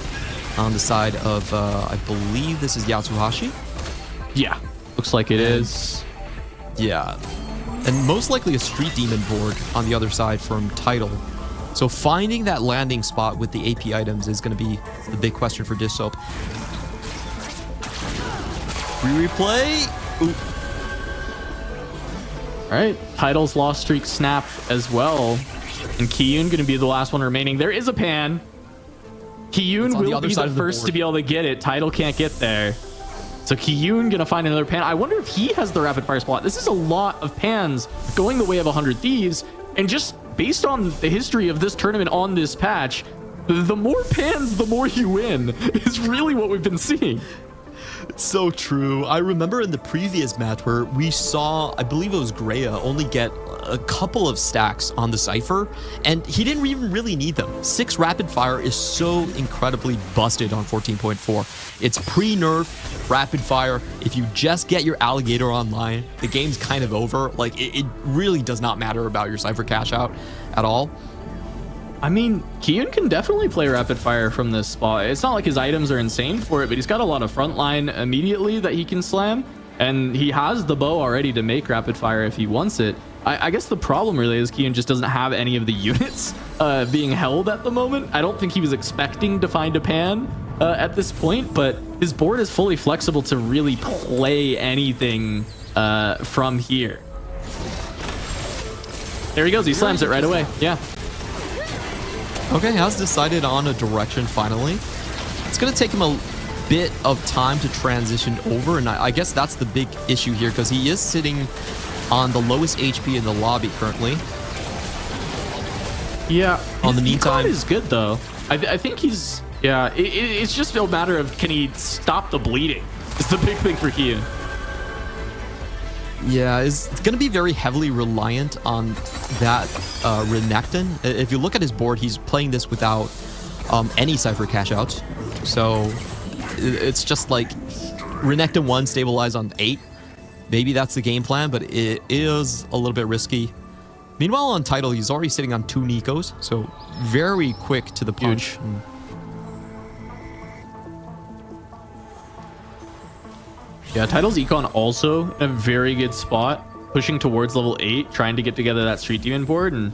Speaker 3: on the side of, I believe this is Yatsuhashi.
Speaker 6: Yeah, looks like it is.
Speaker 3: Yeah, and most likely a Street Demon board on the other side from Tidal. So finding that landing spot with the AP items is going to be the big question for Dish Soap. Replay. Ooh.
Speaker 6: All right, Tidal's lost streak snap as well. And Kiyun going to be the last one remaining. There is a pan. Kiyun will be the first to be able to get it. Tidal can't get there. So Kiyun going to find another pan. I wonder if he has the rapid fire spot. This is a lot of pans going the way of 100 Thieves. And just based on the history of this tournament on this patch, the more pans, the more you win is really what we've been seeing.
Speaker 3: It's so true. I remember in the previous match where we saw, I believe it was Greya, only get a couple of stacks on the Cypher, and he didn't even really need them. 6 rapid fire is so incredibly busted on 14.4. It's pre-nerf rapid fire. If you just get your alligator online, the game's kind of over. Like, it really does not matter about your Cypher cash out at all.
Speaker 6: I mean, Kiyun can definitely play rapid fire from this spot. It's not like his items are insane for it, but he's got a lot of frontline immediately that he can slam, and he has the bow already to make rapid fire if he wants it. I guess the problem really is Kiyun just doesn't have any of the units being held at the moment. I don't think he was expecting to find a pan at this point, but his board is fully flexible to really play anything from here. There he goes. He slams it right away. Yeah.
Speaker 3: Okay, has decided on a direction finally. It's going to take him a bit of time to transition over, and I guess that's the big issue here because he is sitting on the lowest HP in the lobby currently.
Speaker 6: Yeah.
Speaker 3: On the meantime,
Speaker 6: is good though. I think he's it's just a matter of can he stop the bleeding. It's the big thing for Kiyun.
Speaker 3: Yeah, it's going to be very heavily reliant on that Renekton. If you look at his board, he's playing this without any Cypher cash outs. So it's just like Renekton 1 stabilize on 8. Maybe that's the game plan, but it is a little bit risky. Meanwhile, on Tidal, he's already sitting on 2 Nikos, so very quick to the punch.
Speaker 6: Yeah, Tidal's Econ also in a very good spot, pushing towards level 8, trying to get together that Street Demon board. And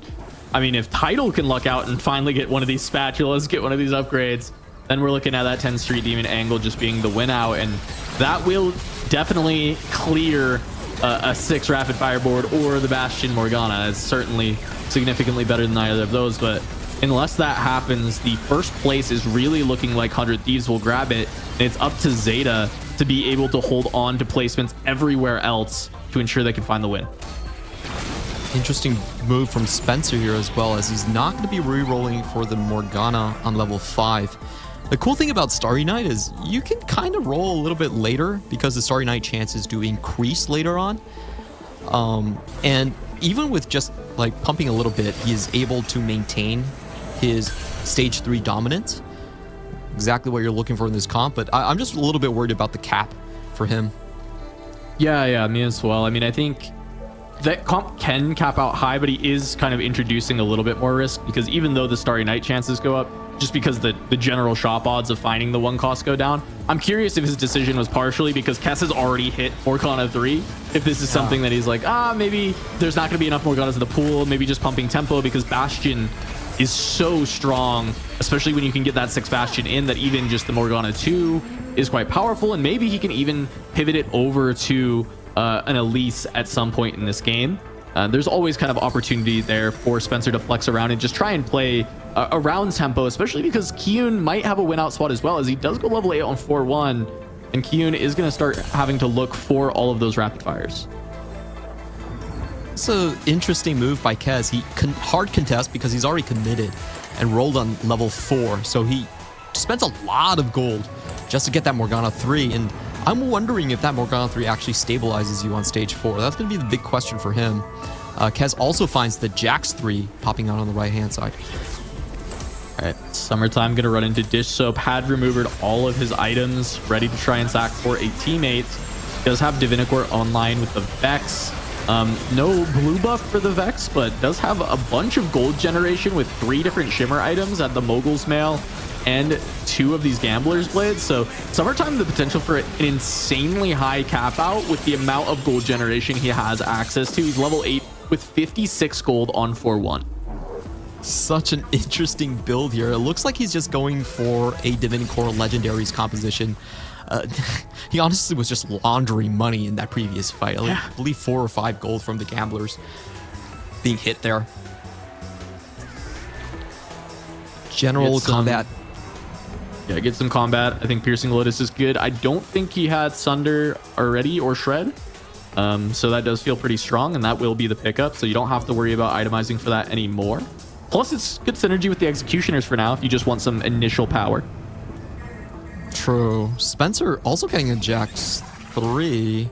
Speaker 6: I mean, if Tidal can luck out and finally get one of these spatulas, get one of these upgrades, then we're looking at that 10 Street Demon angle just being the win out. And that will definitely clear a 6 rapid fire board or the Bastion Morgana. It's certainly significantly better than either of those. But unless that happens, the first place is really looking like 100 Thieves will grab it. And it's up to Zeta to be able to hold on to placements everywhere else to ensure they can find the win.
Speaker 3: Interesting move from Spencer here as well, as he's not going to be re-rolling for the Morgana on level 5. The cool thing about Starry Night is you can kind of roll a little bit later because the Starry Night chances do increase later on. And even with just like pumping a little bit, he is able to maintain his stage 3 dominance. Exactly what you're looking for in this comp, but I'm just a little bit worried about the cap for him.
Speaker 6: Yeah, me as well. I mean, I think that comp can cap out high, but he is kind of introducing a little bit more risk because even though the Starry Night chances go up, just because the general shop odds of finding the 1 cost go down, I'm curious if his decision was partially because Kess has already hit Morgana 3. If this is something that he's like, maybe there's not going to be enough Morganas in the pool, maybe just pumping tempo because Bastion is so strong, especially when you can get that 6 Bastion in, that even just the Morgana 2 is quite powerful, and maybe he can even pivot it over to an Elise at some point in this game. There's always kind of opportunity there for Spencer to flex around and just try and play around tempo, especially because Kiyun might have a win out spot as well, as he does go level 8 on 4-1, and Kiyun is going to start having to look for all of those rapid fires. It's
Speaker 3: an interesting move by Kez. He hard contest because he's already committed and rolled on level 4, so he spends a lot of gold just to get that Morgana 3, and I'm wondering if that Morgana 3 actually stabilizes you on stage 4. That's going to be the big question for him. Kez also finds the Jax 3 popping out on the right-hand side.
Speaker 6: All right, Summertime going to run into Dish Soap. Had removed all of his items, ready to try and sack for a teammate. Does have Divinicore online with the Vex. No blue buff for the Vex, but does have a bunch of gold generation with 3 different Shimmer items at the Mogul's Mail and 2 of these Gambler's Blades. So Summertime, the potential for an insanely high cap out with the amount of gold generation he has access to. He's level 8 with 56 gold on 4-1.
Speaker 3: Such an interesting build here. It looks like he's just going for a Divinicore Legendaries composition. He honestly was just laundering money in that previous fight. I believe 4 or 5 gold from the Gamblers being hit there. General combat.
Speaker 6: Yeah, get some combat. I think Piercing Lotus is good. I don't think he had Sunder already or Shred. So that does feel pretty strong, and that will be the pickup. So you don't have to worry about itemizing for that anymore. Plus, it's good synergy with the Executioners for now if you just want some initial power.
Speaker 3: True. Spencer also getting a Jax 3.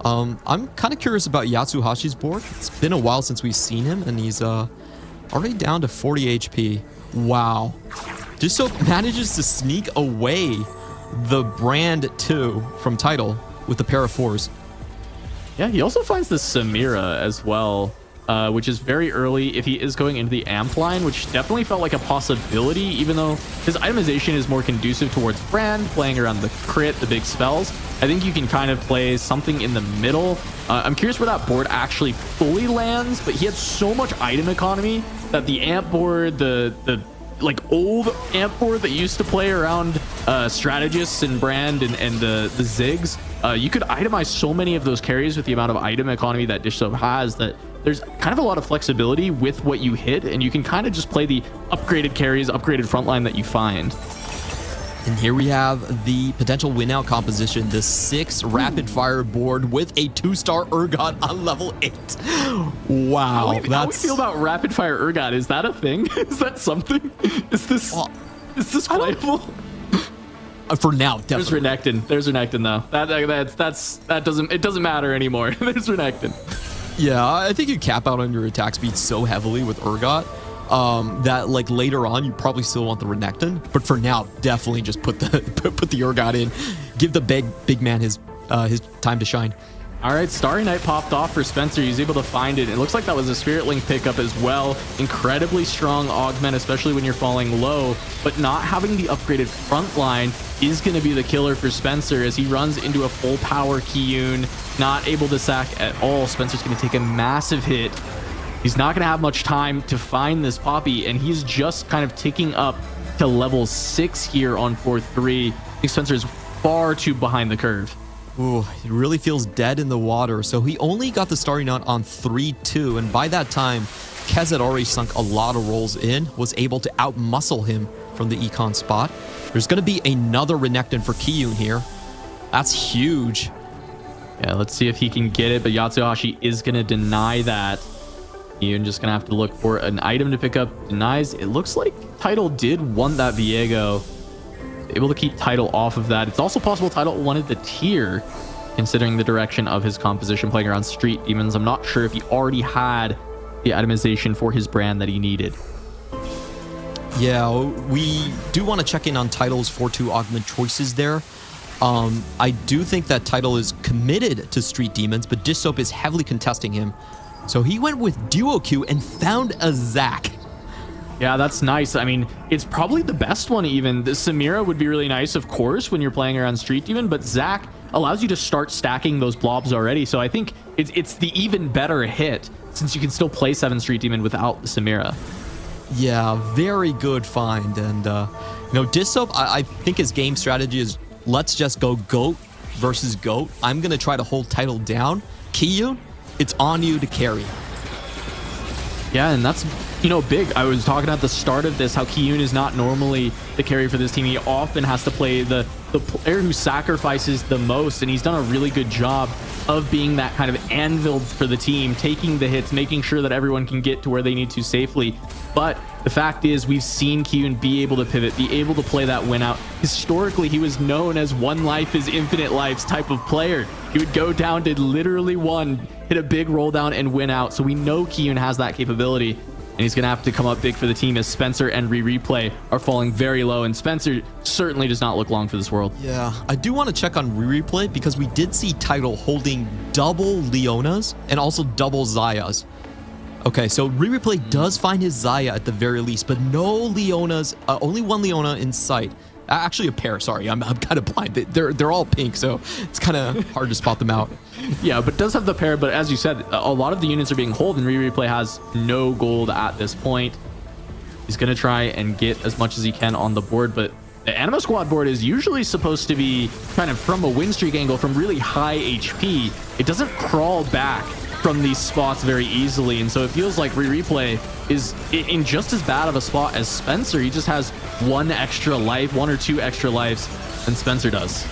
Speaker 3: I'm kind of curious about Yatsuhashi's board. It's been a while since we've seen him, and he's already down to 40 HP. Wow. Just so manages to sneak away the Brand 2 from Tidal with the pair of 4s.
Speaker 6: Yeah, he also finds the Samira as well, which is very early if he is going into the Amp line, which definitely felt like a possibility, even though his itemization is more conducive towards Brand, playing around the crit, the big spells. I think you can kind of play something in the middle. I'm curious where that board actually fully lands, but he had so much item economy that the Amp board, the like old Amp board that used to play around Strategists and Brand and the Ziggs, you could itemize so many of those carries with the amount of item economy that Dish Soap has that there's kind of a lot of flexibility with what you hit, and you can kind of just play the upgraded carries, upgraded frontline that you find.
Speaker 3: And here we have the potential win out composition, the 6 rapid fire board with a 2-star Urgot on level 8. Wow.
Speaker 6: How do we feel about rapid fire Urgot? Is that a thing? Is that something? Is this playable?
Speaker 3: For now, definitely.
Speaker 6: There's Renekton though. It doesn't matter anymore. There's Renekton.
Speaker 3: Yeah, I think you cap out on your attack speed so heavily with Urgot that like later on you probably still want the Renekton, but for now definitely just put the Urgot in, give the big man his time to shine.
Speaker 6: All right, Starry Night popped off for Spencer. He's able to find it. It looks like that was a Spirit Link pickup as well. Incredibly strong augment, especially when you're falling low, but not having the upgraded front line is going to be the killer for Spencer as he runs into a full power Kiyun, not able to sack at all. Spencer's going to take a massive hit. He's not going to have much time to find this Poppy, and he's just kind of ticking up to level 6 here on 4-3. I think Spencer's far too behind the curve.
Speaker 3: Ooh, he really feels dead in the water. So he only got the Starry Nut on 3-2, and by that time, Kez had already sunk a lot of rolls in, was able to outmuscle him from the econ spot. There's going to be another Renekton for Kiyun here. That's huge.
Speaker 6: Yeah, let's see if he can get it, but Yatsuhashi is going to deny that. Kiyun just going to have to look for an item to pick up. Denies. It looks like Tidal did want that Viego. Able to keep Tidal off of that. It's also possible Tidal wanted the tier, considering the direction of his composition playing around Street Demons. I'm not sure if he already had the itemization for his brand that he needed.
Speaker 3: Yeah, we do want to check in on Tidal's 4-2 augment choices there. I do think that Tidal is committed to Street Demons, but Dish Soap is heavily contesting him. So he went with Duo Q and found a Zac.
Speaker 6: Yeah, that's nice. I mean, it's probably the best one even. The Samira would be really nice, of course, when you're playing around Street Demon, but Zac allows you to start stacking those blobs already. So I think it's the even better hit, since you can still play 7 Street Demon without the Samira.
Speaker 3: Yeah, very good find. And, Dish Soap, I think his game strategy is let's just go GOAT versus GOAT. I'm going to try to hold Tidal down. Kiyun, it's on you to carry.
Speaker 6: Yeah, and that's You know, Big, I was talking at the start of this how Kiyun is not normally the carry for this team. He often has to play the player who sacrifices the most, and he's done a really good job of being that kind of anvil for the team, taking the hits, making sure that everyone can get to where they need to safely. But the fact is, we've seen Kiyun be able to pivot, be able to play that win out. Historically, he was known as one life is infinite lives type of player. He would go down to literally one, hit a big roll down and win out. So we know Kiyun has that capability. And he's going to have to come up big for the team as Spencer and Replay are falling very low. And Spencer certainly does not look long for this world.
Speaker 3: Yeah, I do want to check on Replay because we did see Tidal holding double Leonas and also double Zayas. Okay, so Replay does find his Zaya at the very least, but no Leonas, only one Leona in sight. Actually, a pair. Sorry, I'm kind of blind. They're all pink, so it's kind of hard to spot them out.
Speaker 6: Yeah, but does have the pair. But as you said, a lot of the units are being hold, and Replay has no gold at this point. He's going to try and get as much as he can on the board, but the Anima Squad board is usually supposed to be kind of from a win streak angle, from really high HP. It doesn't crawl back from these spots very easily, and so it feels like Replay is in just as bad of a spot as Spencer. He just has one extra life, one or two extra lives than Spencer does.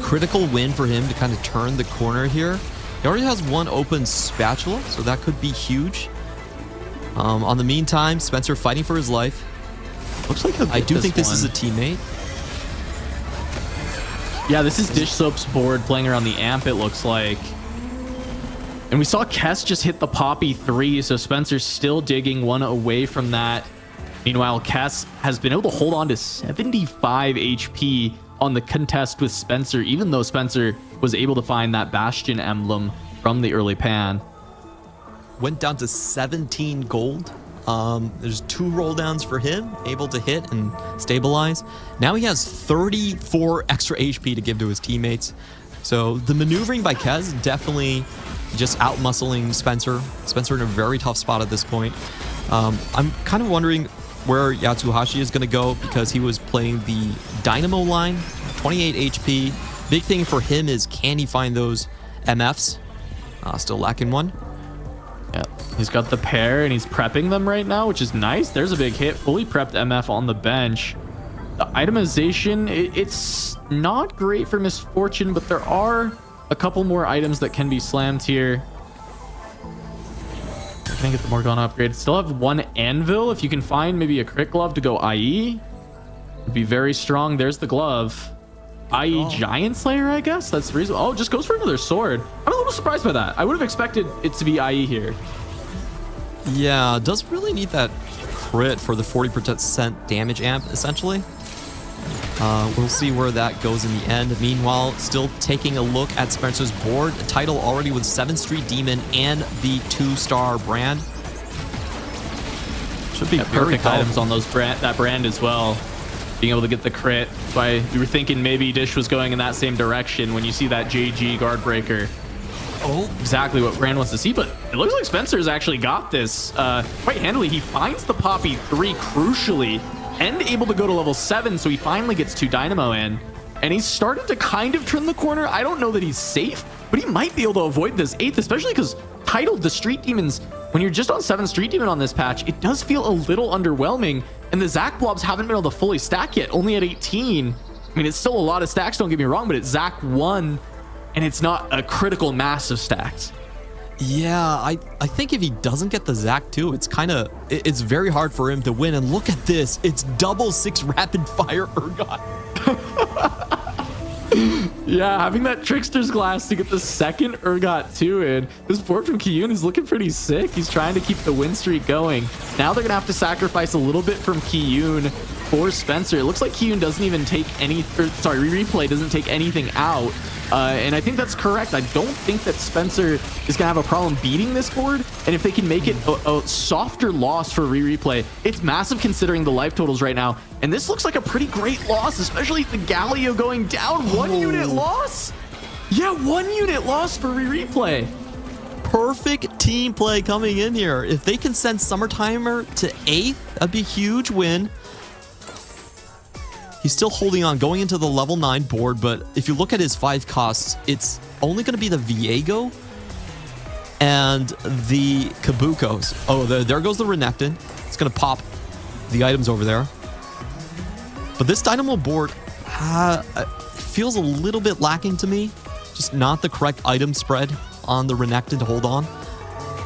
Speaker 3: Critical win for him to kind of turn the corner here. He already has one open spatula, so that could be huge. On the meantime, Spencer fighting for his life.
Speaker 6: Looks like
Speaker 3: I do think this is a teammate.
Speaker 6: Yeah, this is Dish Soap's board playing around the amp, it looks like. And we saw Kess just hit the Poppy 3, so Spencer's still digging one away from that. Meanwhile, Kess has been able to hold on to 75 HP on the contest with Spencer, even though Spencer was able to find that Bastion emblem from the early pan.
Speaker 3: Went down to 17 gold. There's 2 roll downs for him, able to hit and stabilize. Now he has 34 extra HP to give to his teammates. So the maneuvering by Kez definitely just out-muscling Spencer. Spencer in a very tough spot at this point. I'm kind of wondering where Yatsuhashi is going to go because he was playing the Dynamo line, 28 HP. Big thing for him is, can he find those MFs? Still lacking one.
Speaker 6: Yeah, he's got the pair and he's prepping them right now, which is nice. There's a big hit. Fully prepped MF on the bench. The itemization, it's not great for Misfortune, but there are a couple more items that can be slammed here. Can I get the Morgana upgrade? Still have one Anvil. If you can find maybe a Crit Glove to go IE, it'd be very strong. There's the glove. IE Giant Slayer, I guess? That's reasonable. Oh, just goes for another sword. I'm a little surprised by that. I would have expected it to be IE here.
Speaker 3: Yeah, does really need that crit for the 40% damage amp, essentially. We'll see where that goes in the end. Meanwhile, still taking a look at Spencer's board. A title already with 7th Street Demon and the 2-star brand.
Speaker 6: Should be perfect items on those that brand as well. Being able to get the crit. That's why we were thinking maybe Dish was going in that same direction when you see that JG guard breaker. Oh, exactly what Brand wants to see, but it looks like Spencer's actually got this quite handily. He finds the Poppy 3 crucially and able to go to level 7, so he finally gets 2 Dynamo in. And he's started to kind of turn the corner. I don't know that he's safe, but he might be able to avoid this 8th, especially because titled the Street Demons, when you're just on 7th Street Demon on this patch, it does feel a little underwhelming. And the Zac blobs haven't been able to fully stack yet, only at 18. I mean, it's still a lot of stacks, don't get me wrong, but it's Zac 1, and it's not a critical mass of stacks.
Speaker 3: Yeah, I think if he doesn't get the Zac too, it's very hard for him to win. And look at this, it's double 6 rapid fire Urgot.
Speaker 6: Yeah, having that Trickster's Glass to get the second Urgot 2 in. This board from Kiyun is looking pretty sick. He's trying to keep the win streak going. Now they're going to have to sacrifice a little bit from Kiyun for Spencer. It looks like Kiyun doesn't even take any, Replay doesn't take anything out. And I think that's correct. I don't think that Spencer is going to have a problem beating this board. And if they can make it a softer loss for Replay, it's massive considering the life totals right now. And this looks like a pretty great loss, especially the Galio going down. 1 unit loss? Yeah, 1 unit loss for Replay.
Speaker 3: Perfect team play coming in here. If they can send Summertimer to 8th, that'd be a huge win. He's still holding on, going into the level 9 board, but if you look at his 5 costs, it's only going to be the Viego and the Kabukos. Oh, there goes the Renekton. It's going to pop the items over there. But this Dynamo board feels a little bit lacking to me. Just not the correct item spread on the Renekton to hold on.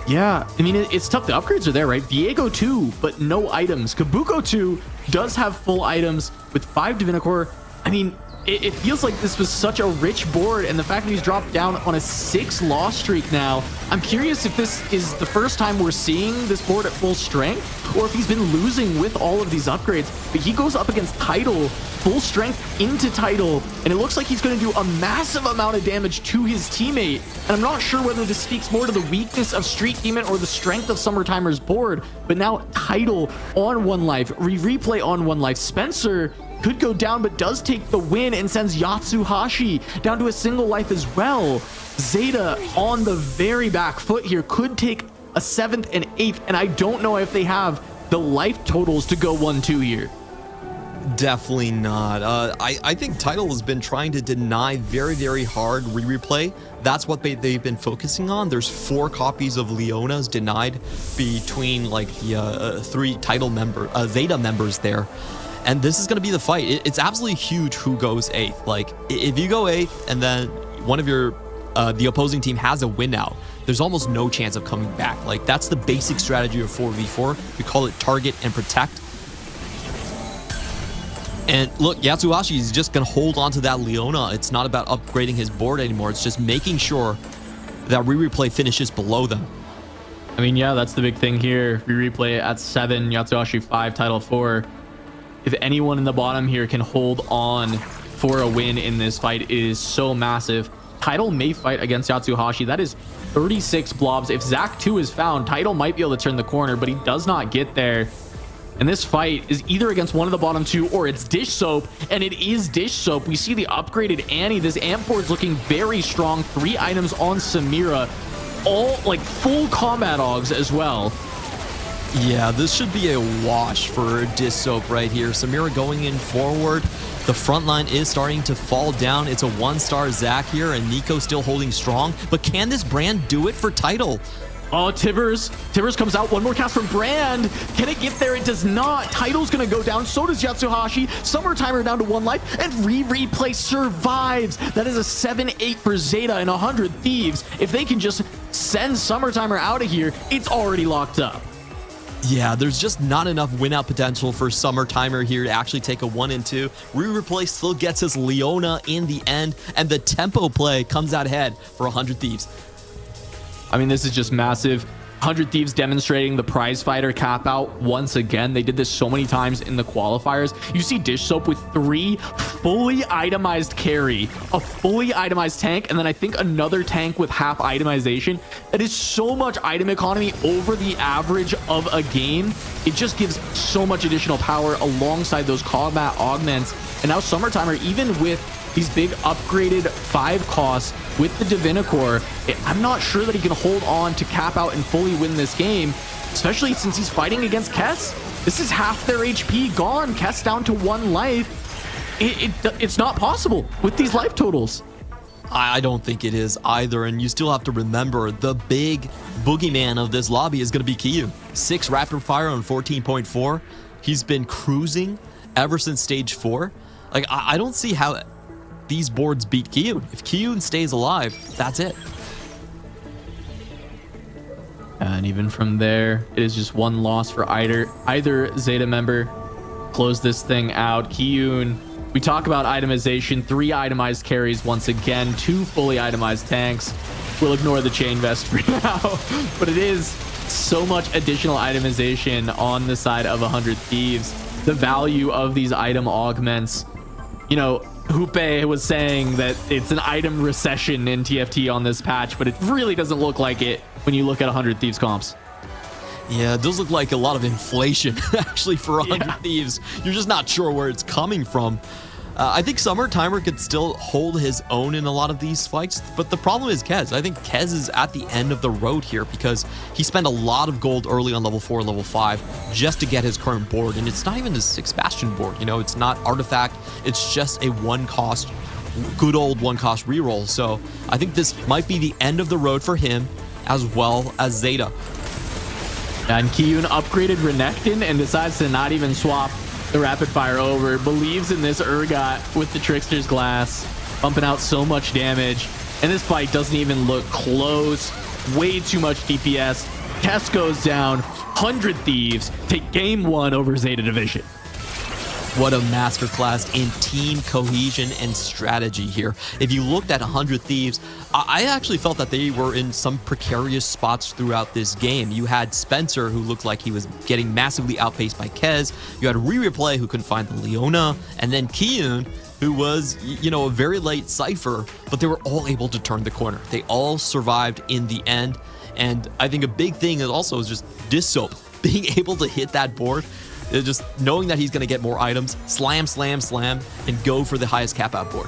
Speaker 6: Yeah, I mean, it's tough. The upgrades are there, right? Viego 2, but no items. Kabuko 2 does have full items with 5 Divinicore. I mean, it feels like this was such a rich board, and the fact that he's dropped down on a 6-loss streak now, I'm curious if this is the first time we're seeing this board at full strength, or if he's been losing with all of these upgrades. But he goes up against Tidal, full strength into Tidal, and it looks like he's going to do a massive amount of damage to his teammate. And I'm not sure whether this speaks more to the weakness of Street Demon or the strength of Summertimer's board, but now Tidal on 1 life, replay on 1 life. Spencer could go down, but does take the win and sends Yatsuhashi down to a single life as well. Zeta on the very back foot here, could take a 7th and 8th, and I don't know if they have the life totals to go 1-2 here.
Speaker 3: Definitely not. I think Tidal has been trying to deny very hard replay. That's what they've been focusing on. There's 4 copies of Leona's denied between like the 3 Tidal Zeta members there. And this is going to be the fight. It's absolutely huge who goes 8th. Like, if you go 8th and then one of your, the opposing team has a win now, there's almost no chance of coming back. Like, that's the basic strategy of 4v4. We call it target and protect. And look, Yatsuhashi is just going to hold on to that Leona. It's not about upgrading his board anymore. It's just making sure that replay finishes below them.
Speaker 6: I mean, yeah, that's the big thing here. Replay at 7, Yatsuhashi 5, Tidal 4. If anyone in the bottom here can hold on for a win in this fight, it is so massive. Tidal may fight against Yatsuhashi. That is 36 blobs. If Zach 2 is found, Tidal might be able to turn the corner, but he does not get there. And this fight is either against one of the bottom 2 or it's Dish Soap, and it is Dish Soap. We see the upgraded Annie. This amp board is looking very strong. 3 items on Samira, all like full combat Augs as well.
Speaker 3: Yeah, this should be a wash for Dish Soap right here. Samira going in forward. The front line is starting to fall down. It's a 1-star Zach here, and Nico still holding strong. But can this brand do it for Tidal?
Speaker 6: Oh, Tibbers comes out. 1 more cast from Brand. Can it get there? It does not. Tidal's going to go down. So does Yatsuhashi. Summertimer down to 1 life. And replay survives. That is a 7-8 for Zeta and 100 Thieves. If they can just send Summertimer out of here, it's already locked up.
Speaker 3: Yeah, there's just not enough win-out potential for Summertimer here to actually take a 1-2. Replay still gets his Leona in the end, and the tempo play comes out ahead for 100 Thieves.
Speaker 6: I mean, this is just massive. 100 Thieves demonstrating the prize fighter cap out once again. They did this so many times in the qualifiers. You see Dish Soap with 3 fully itemized carry, a fully itemized tank, and then I think another tank with half itemization. That is so much item economy over the average of a game. It just gives so much additional power alongside those combat augments. And now Summertimer, even with these big upgraded 5 costs with the Divinicore, I'm not sure that he can hold on to cap out and fully win this game, especially since he's fighting against Kess. This is half their HP gone. Kess down to 1 life. It's not possible with these life totals.
Speaker 3: I don't think it is either, and you still have to remember the big boogeyman of this lobby is going to be Kiyu. 6 rapid fire on 14.4. He's been cruising ever since stage 4. Like, I don't see how these boards beat Kiyu. If Kiyu stays alive, that's it.
Speaker 6: And even from there, it is just 1 loss for either Zeta member. Close this thing out. Kiyun, we talk about itemization. 3 itemized carries once again. 2 fully itemized tanks. We'll ignore the chain vest for now, but it is so much additional itemization on the side of 100 Thieves. The value of these item augments, you know, Hoope was saying that it's an item recession in TFT on this patch, but it really doesn't look like it when you look at 100 Thieves comps.
Speaker 3: Yeah, it does look like a lot of inflation actually for 100 Thieves. You're just not sure where it's coming from. I think Summertimer could still hold his own in a lot of these fights, but the problem is Kez. I think Kez is at the end of the road here because he spent a lot of gold early on level 4, level 5 just to get his current board, and it's not even his 6 Bastion board. You know, it's not artifact. It's just a 1-cost, good old 1-cost reroll. So I think this might be the end of the road for him, as well as Zeta.
Speaker 6: And Kiyun upgraded Renekton and decides to not even swap the rapid fire over. Believes in this Urgot with the Trickster's Glass, pumping out so much damage. And this fight doesn't even look close. Way too much DPS. Test goes down. 100 Thieves take game 1 over Zeta Division.
Speaker 3: What a masterclass in team cohesion and strategy here. If you looked at 100 Thieves, I actually felt that they were in some precarious spots throughout this game. You had Spencer, who looked like he was getting massively outpaced by Kez. You had Replay, who couldn't find the Leona. And then Kiyun, who was, a very late Cypher, but they were all able to turn the corner. They all survived in the end. And I think a big thing is also just Dissoap being able to hit that board. Just knowing that he's going to get more items, slam, and go for the highest cap out board.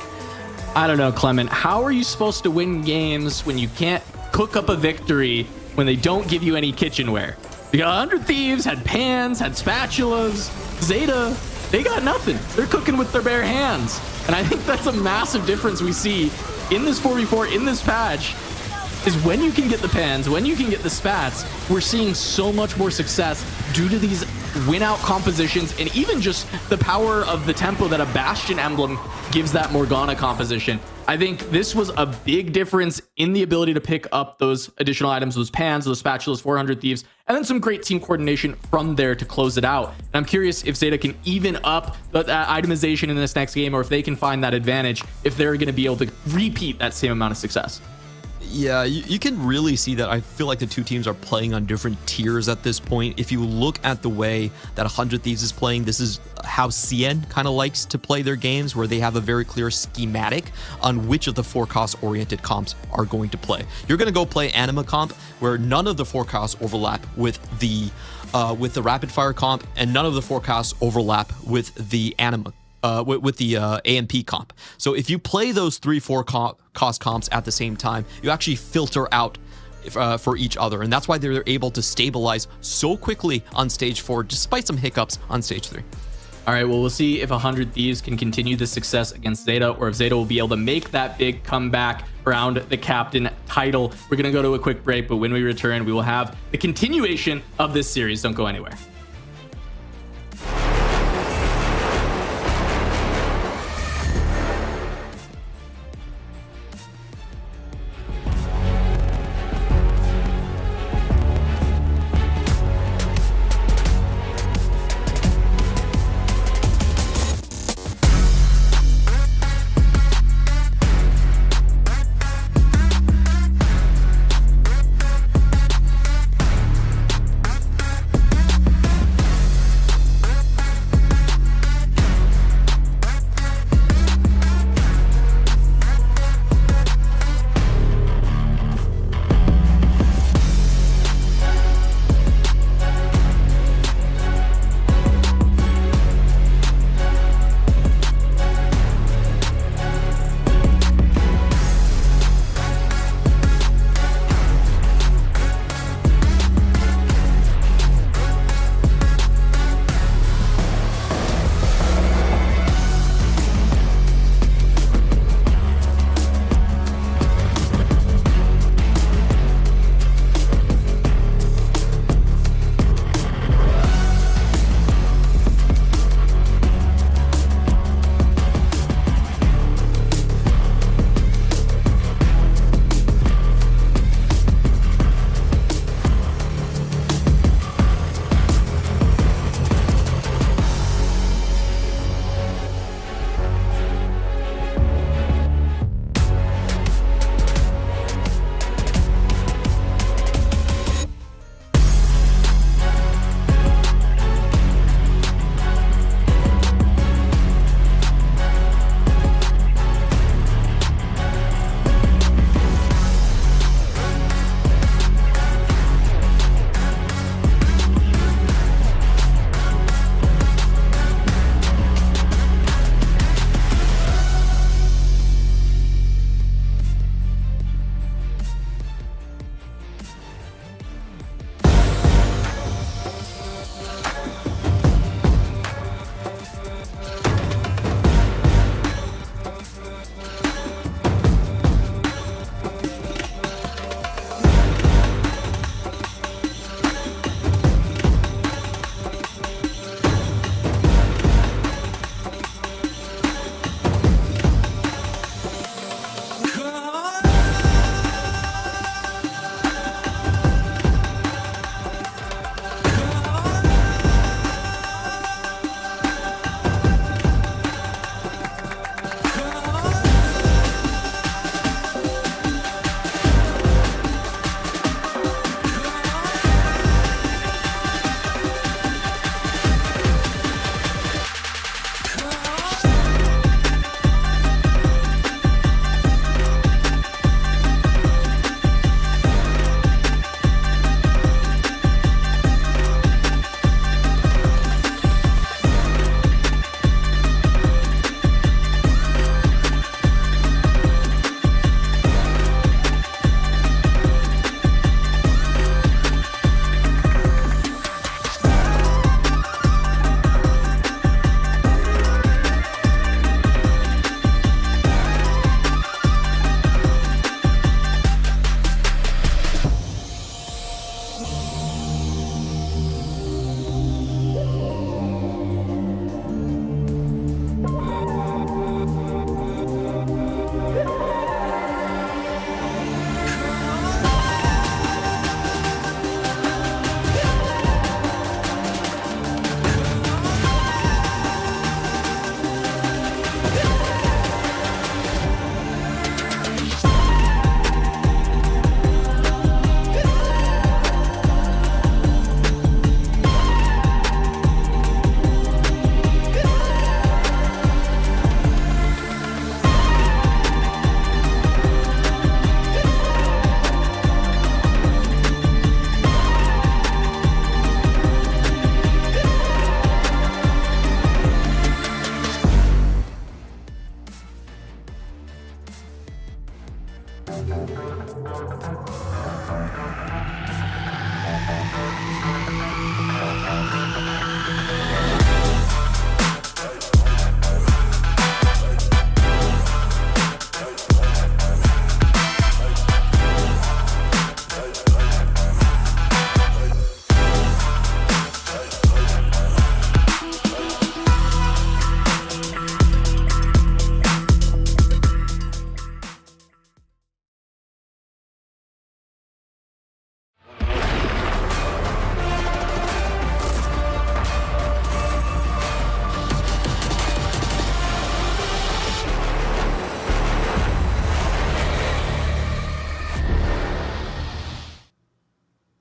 Speaker 6: I don't know, Clement. How are you supposed to win games when you can't cook up a victory when they don't give you any kitchenware? The 100 Thieves had pans, had spatulas. Zeta, they got nothing. They're cooking with their bare hands. And I think that's a massive difference we see in this 4v4, in this patch, is when you can get the pans, when you can get the spats, we're seeing so much more success due to these win out compositions and even just the power of the tempo that a Bastion emblem gives that Morgana composition. I think this was a big difference in the ability to pick up those additional items, those pans, those spatulas, 400 Thieves, and then some great team coordination from there to close it out. And I'm curious if Zeta can even up that itemization in this next game, or if they can find that advantage, if they're going to be able to repeat that same amount of success.
Speaker 3: Yeah, you can really see that. I feel like the two teams are playing on different tiers at this point. If you look at the way that 100 Thieves is playing, this is how CN kind of likes to play their games, where they have a very clear schematic on which of the 4-cost-oriented comps are going to play. You're going to go play Anima comp, where none of the 4-costs overlap with the rapid fire comp, and none of the 4-costs overlap with the Anima. With the AMP comp. So if you play those 3-4 cost comps at the same time, you actually filter out for each other. And that's why they're able to stabilize so quickly on stage 4, despite some hiccups on stage 3.
Speaker 6: All right, well, we'll see if 100 Thieves can continue the success against Zeta, or if Zeta will be able to make that big comeback around the captain title. We're going to go to a quick break, but when we return, we will have the continuation of this series. Don't go anywhere.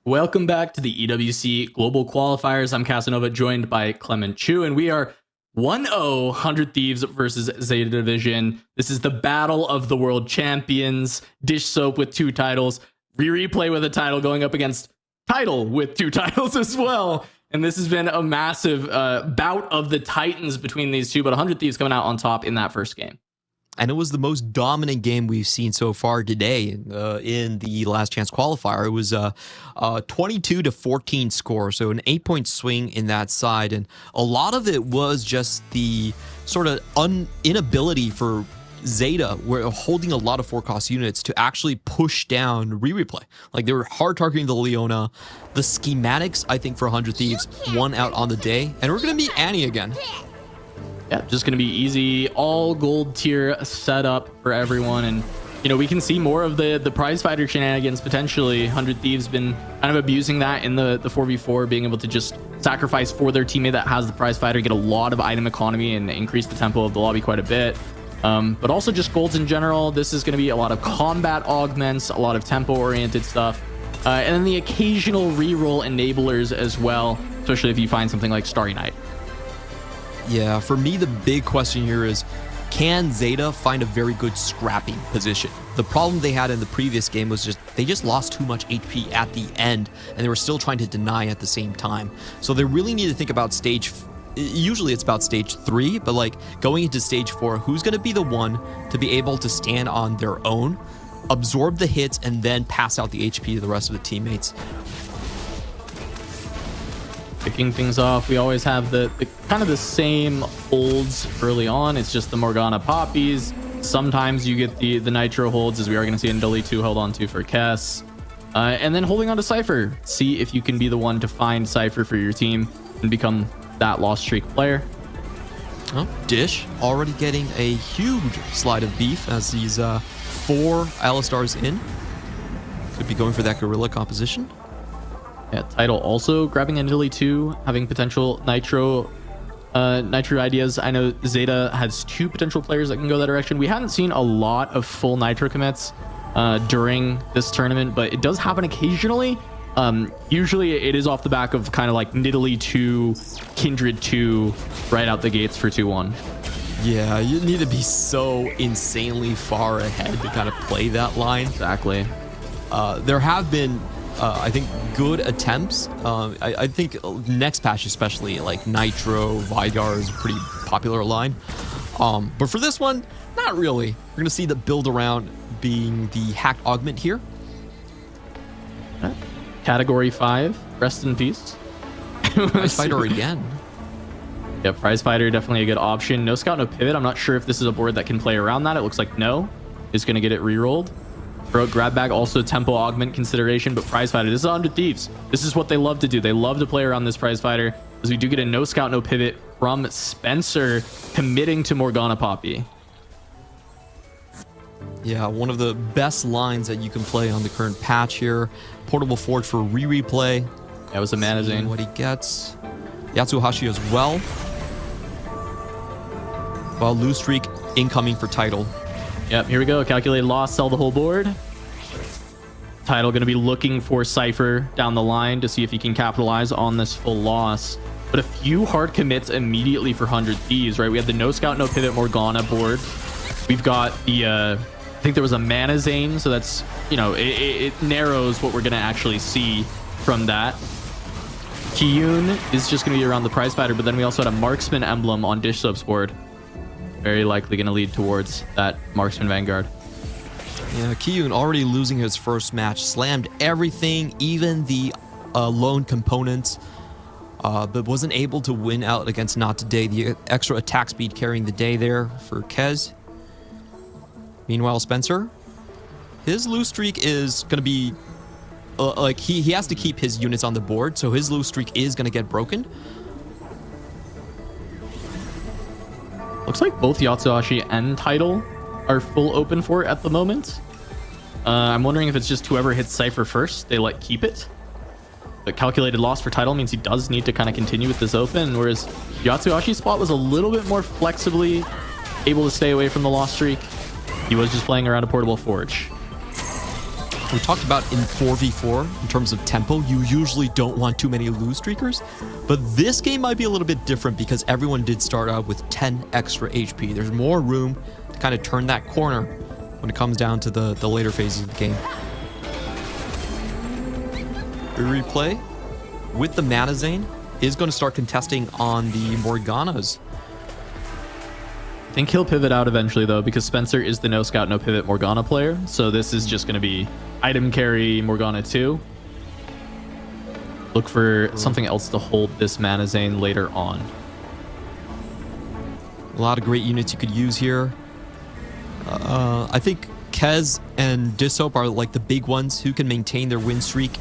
Speaker 6: Welcome back to the EWC Global Qualifiers. I'm Casanova, joined by Clement Chu, and we are 1-0 100 Thieves versus Zeta Division. This is the battle of the world champions. Dish Soap with 2 titles, Replay with a title going up against Title with 2 titles as well. And this has been a massive bout of the Titans between these two, but 100 Thieves coming out on top in that first game.
Speaker 3: And it was the most dominant game we've seen so far today in the last chance qualifier. It was a 22-14 score, so an 8-point swing in that side. And a lot of it was just the sort of inability for Zeta, were holding a lot of 4-cost units to actually push down Replay. Like, they were hard targeting the Leona. The schematics, I think, for 100 Thieves won out on the day. And we're going to meet Annie again.
Speaker 6: Yeah, just going to be easy, all gold tier setup for everyone. And, you know, we can see more of the prize fighter shenanigans potentially. 100 Thieves been kind of abusing that in the 4v4, being able to just sacrifice for their teammate that has the prize fighter, get a lot of item economy and increase the tempo of the lobby quite a bit. But also just golds in general. This is going to be a lot of combat augments, a lot of tempo-oriented stuff. And then the occasional reroll enablers as well, especially if you find something like Starry Night.
Speaker 3: Yeah, for me, the big question here is, can Zeta find a very good scrapping position? The problem they had in the previous game was they just lost too much HP at the end, and they were still trying to deny at the same time. So they really need to think about usually it's about stage 3, but like going into stage 4, who's going to be the one to be able to stand on their own, absorb the hits, and then pass out the HP to the rest of the teammates?
Speaker 6: Kicking things off, we always have the kind of the same holds early on. It's just the Morgana poppies. Sometimes you get the Nitro holds, as we are going to see in WE2 held on to for Kess. And then holding on to Cypher. See if you can be the one to find Cypher for your team and become that lost streak player.
Speaker 3: Oh, Dish already getting a huge slide of beef as these 4 Alistars in. Could be going for that gorilla composition.
Speaker 6: Yeah, Title also grabbing an WE2, having potential Nitro ideas. I know Zeta has 2 potential players that can go that direction. We haven't seen a lot of full Nitro commits during this tournament, but it does happen occasionally. Usually it is off the back of kind of like Nidalee 2, Kindred 2, right out the gates for 2-1.
Speaker 3: Yeah, you need to be so insanely far ahead to kind of play that line.
Speaker 6: Exactly.
Speaker 3: There have been, I think, good attempts. I think next patch especially, like Nitro, Vigar is a pretty popular line. But for this one, not really. We're going to see the build around being the hacked augment here.
Speaker 6: Category 5, rest in peace.
Speaker 3: Prize fighter again.
Speaker 6: Yeah, prize fighter, definitely a good option. No scout, no pivot. I'm not sure if this is a board that can play around that. It looks like no. Is going to get it rerolled. Throat grab bag, also tempo augment consideration, but prize fighter. This is 100 Thieves. This is what they love to do. They love to play around this prize fighter, as we do get a no scout, no pivot from Spencer, committing to Morgana Poppy.
Speaker 3: Yeah, one of the best lines that you can play on the current patch here. Portable Forge for replay.
Speaker 6: That was a Manazane.
Speaker 3: What he gets. Yatsuhashi as well. Well, lose streak incoming for Title.
Speaker 6: Yep, here we go. Calculated loss, sell the whole board. Title going to be looking for Cypher down the line to see if he can capitalize on this full loss. But a few hard commits immediately for 100 Thieves, right? We had the no scout, no pivot Morgana board. We've got the, I think there was a Manazane, so that's, you know, it narrows what we're going to actually see from that. Kiyun is just going to be around the prize fighter, but then we also had a marksman emblem on Dish Soap's board. Very likely going to lead towards that marksman vanguard.
Speaker 3: Yeah, Kiyun already losing his first match, slammed everything, even the lone components, but wasn't able to win out against Not Today. The extra attack speed carrying the day there for Kez. Meanwhile, Spencer, his lose streak is going to be like he has to keep his units on the board, so his lose streak is going to get broken.
Speaker 6: Looks like both Yatsuhashi and Title are full open for it at the moment. I'm wondering if it's just whoever hits Cypher first, they let keep it. But calculated loss for Title means he does need to kind of continue with this open, whereas Yatsuhashi's spot was a little bit more flexibly able to stay away from the loss streak. He was just playing around a portable forge.
Speaker 3: we talked about in 4v4 in terms of tempo, you usually don't want too many lose streakers, but this game might be a little bit different because everyone did start out with 10 extra HP. There's more room to kind of turn that corner when it comes down to the later phases of the game. We replay with the Manazane is going to start contesting on the Morganas.
Speaker 6: I think he'll pivot out eventually, though, because Spencer is the no scout, no pivot Morgana player. So this is just going to be item carry Morgana 2. Look for something else to hold this Manazane later on.
Speaker 3: A lot of great units you could use here. I think Kez and Dissop are like the big ones who can maintain their win streak.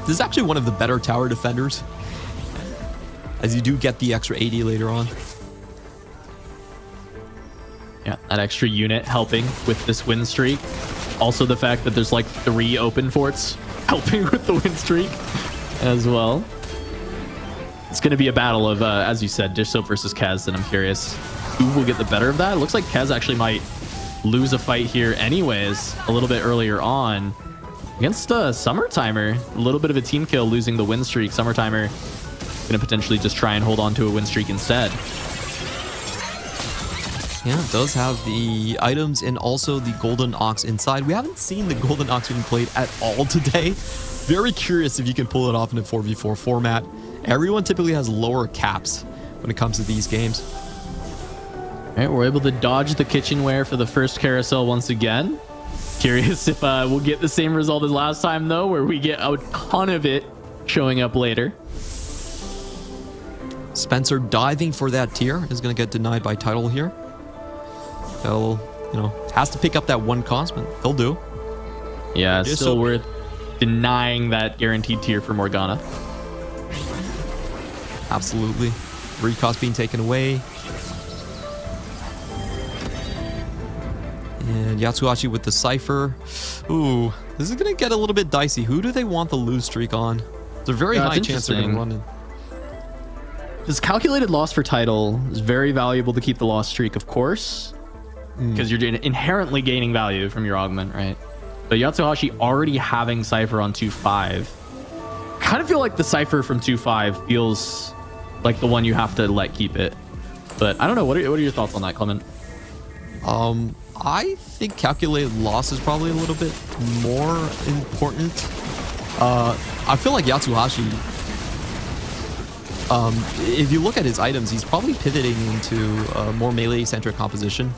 Speaker 3: This is actually one of the better tower defenders, as you do get the extra 80 later on.
Speaker 6: Yeah, that extra unit helping with this win streak. Also the fact that there's like 3 open forts helping with the win streak as well. It's going to be a battle of, as you said, Dish Soap versus Kaz, and I'm curious who will get the better of that. It looks like Kaz actually might lose a fight here anyways, a little bit earlier on. Against Summertimer, a little bit of a team kill, losing the win streak. Summertimer going to potentially just try and hold on to a win streak instead.
Speaker 3: Yeah, it does have the items and also the Golden Ox inside. We haven't seen the Golden Ox being played at all today. Very curious if you can pull it off in a 4v4 format. Everyone typically has lower caps when it comes to these games.
Speaker 6: All right, we're able to dodge the kitchenware for the first carousel once again. Curious if we'll get the same result as last time, though, where we get a ton of it showing up later.
Speaker 3: Spencer diving for that tier is going to get denied by Tidal here. They'll, has to pick up that 1 cost, but they'll do.
Speaker 6: Yeah, it's still worth denying that guaranteed tier for Morgana.
Speaker 3: Absolutely. 3 costs being taken away. And Yatsuhashi with the Cypher. Ooh, this is going to get a little bit dicey. Who do they want the lose streak on? There's a very high chance they're going to run it.
Speaker 6: This calculated loss for Tidal is very valuable to keep the loss streak, of course, because you're inherently gaining value from your augment, right? But Yatsuhashi already having Cypher on 2.5. Kind of feel like the Cypher from 2.5 feels like the one you have to let keep it. But I don't know. What are your thoughts on that, Clement?
Speaker 3: I think calculated loss is probably a little bit more important. I feel like Yatsuhashi, if you look at his items, he's probably pivoting into a more melee-centric composition.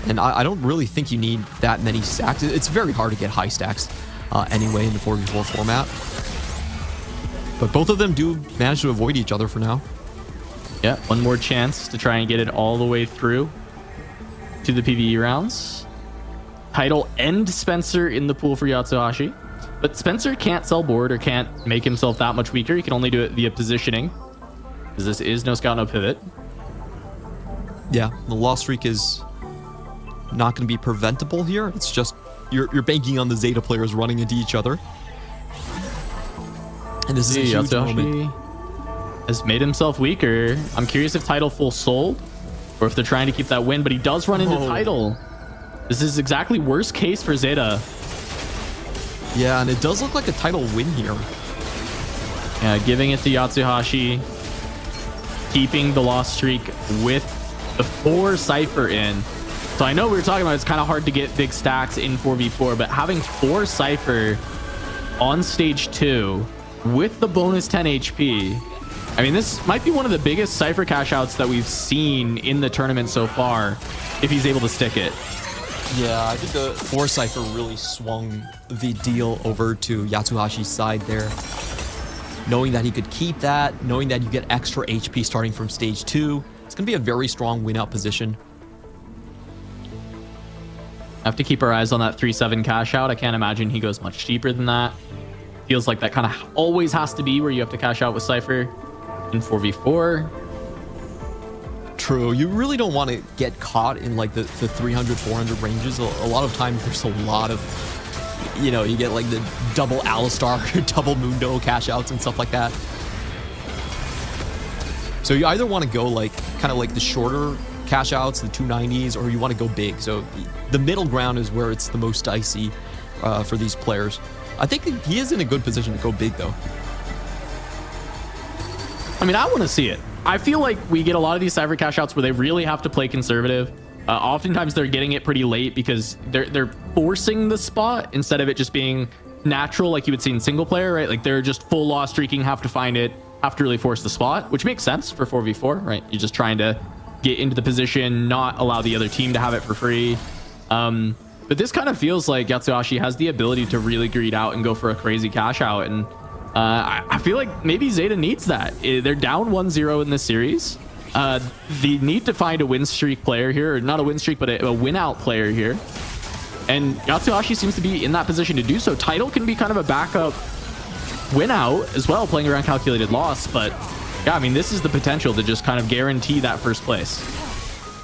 Speaker 3: And I don't really think you need that many stacks. It's very hard to get high stacks anyway in the 4v4 format. But both of them do manage to avoid each other for now.
Speaker 6: Yeah, one more chance to try and get it all the way through to the PvE rounds. Tidal and Spencer in the pool for Yatsuhashi. But Spencer can't sell board or can't make himself that much weaker. He can only do it via positioning, because this is no scout, no pivot.
Speaker 3: Yeah, the loss streak is not going to be preventable here. It's just you're banking on the Zeta players running into each other. And this is a huge moment.
Speaker 6: Has made himself weaker. I'm curious if Tidal full sold or if they're trying to keep that win, but he does run into Tidal. This is exactly worst case for Zeta.
Speaker 3: Yeah, and it does look like a Tidal win here.
Speaker 6: Yeah, giving it to Yatsuhashi, keeping the loss streak with the 4 Cypher in. So I know we were talking about it's kind of hard to get big stacks in 4v4, but having 4 Cypher on stage 2 with the bonus 10 HP, I mean, this might be one of the biggest Cypher cash outs that we've seen in the tournament so far, if he's able to stick it.
Speaker 3: Yeah, I think the 4 Cypher really swung the deal over to Yatsuhashi's side there. Knowing that he could keep that, knowing that you get extra HP starting from stage 2, it's going to be a very strong win out position.
Speaker 6: Have to keep our eyes on that 3-7 cash out. I can't imagine he goes much cheaper than that. Feels like that kind of always has to be where you have to cash out with Cypher in 4v4.
Speaker 3: True. You really don't want to get caught in like the 300, 400 ranges. A lot of times there's a lot of, you get like the double Alistar, double Mundo cash outs and stuff like that. So you either want to go like kind of like the shorter cash outs, the 290s, or you want to go big. So the middle ground is where it's the most dicey for these players. I think he is in a good position to go big, though.
Speaker 6: I mean, I want to see it. I feel like we get a lot of these Cypher cash outs where they really have to play conservative. Oftentimes they're getting it pretty late because they're forcing the spot instead of it just being natural like you would see in single player, right? Like they're just full loss streaking, have to find it, have to really force the spot, which makes sense for 4v4, right? You're just trying to get into the position, not allow the other team to have it for free. But this kind of feels like Yatsuhashi has the ability to really greed out and go for a crazy cash out. And I feel like maybe Zeta needs that. They're down 1-0 in this series. They need to find a win streak player here, or not a win streak, but a win out player here. And Yatsuhashi seems to be in that position to do so. Title can be kind of a backup win out as well, playing around calculated loss. But yeah, I mean, this is the potential to just kind of guarantee that first place.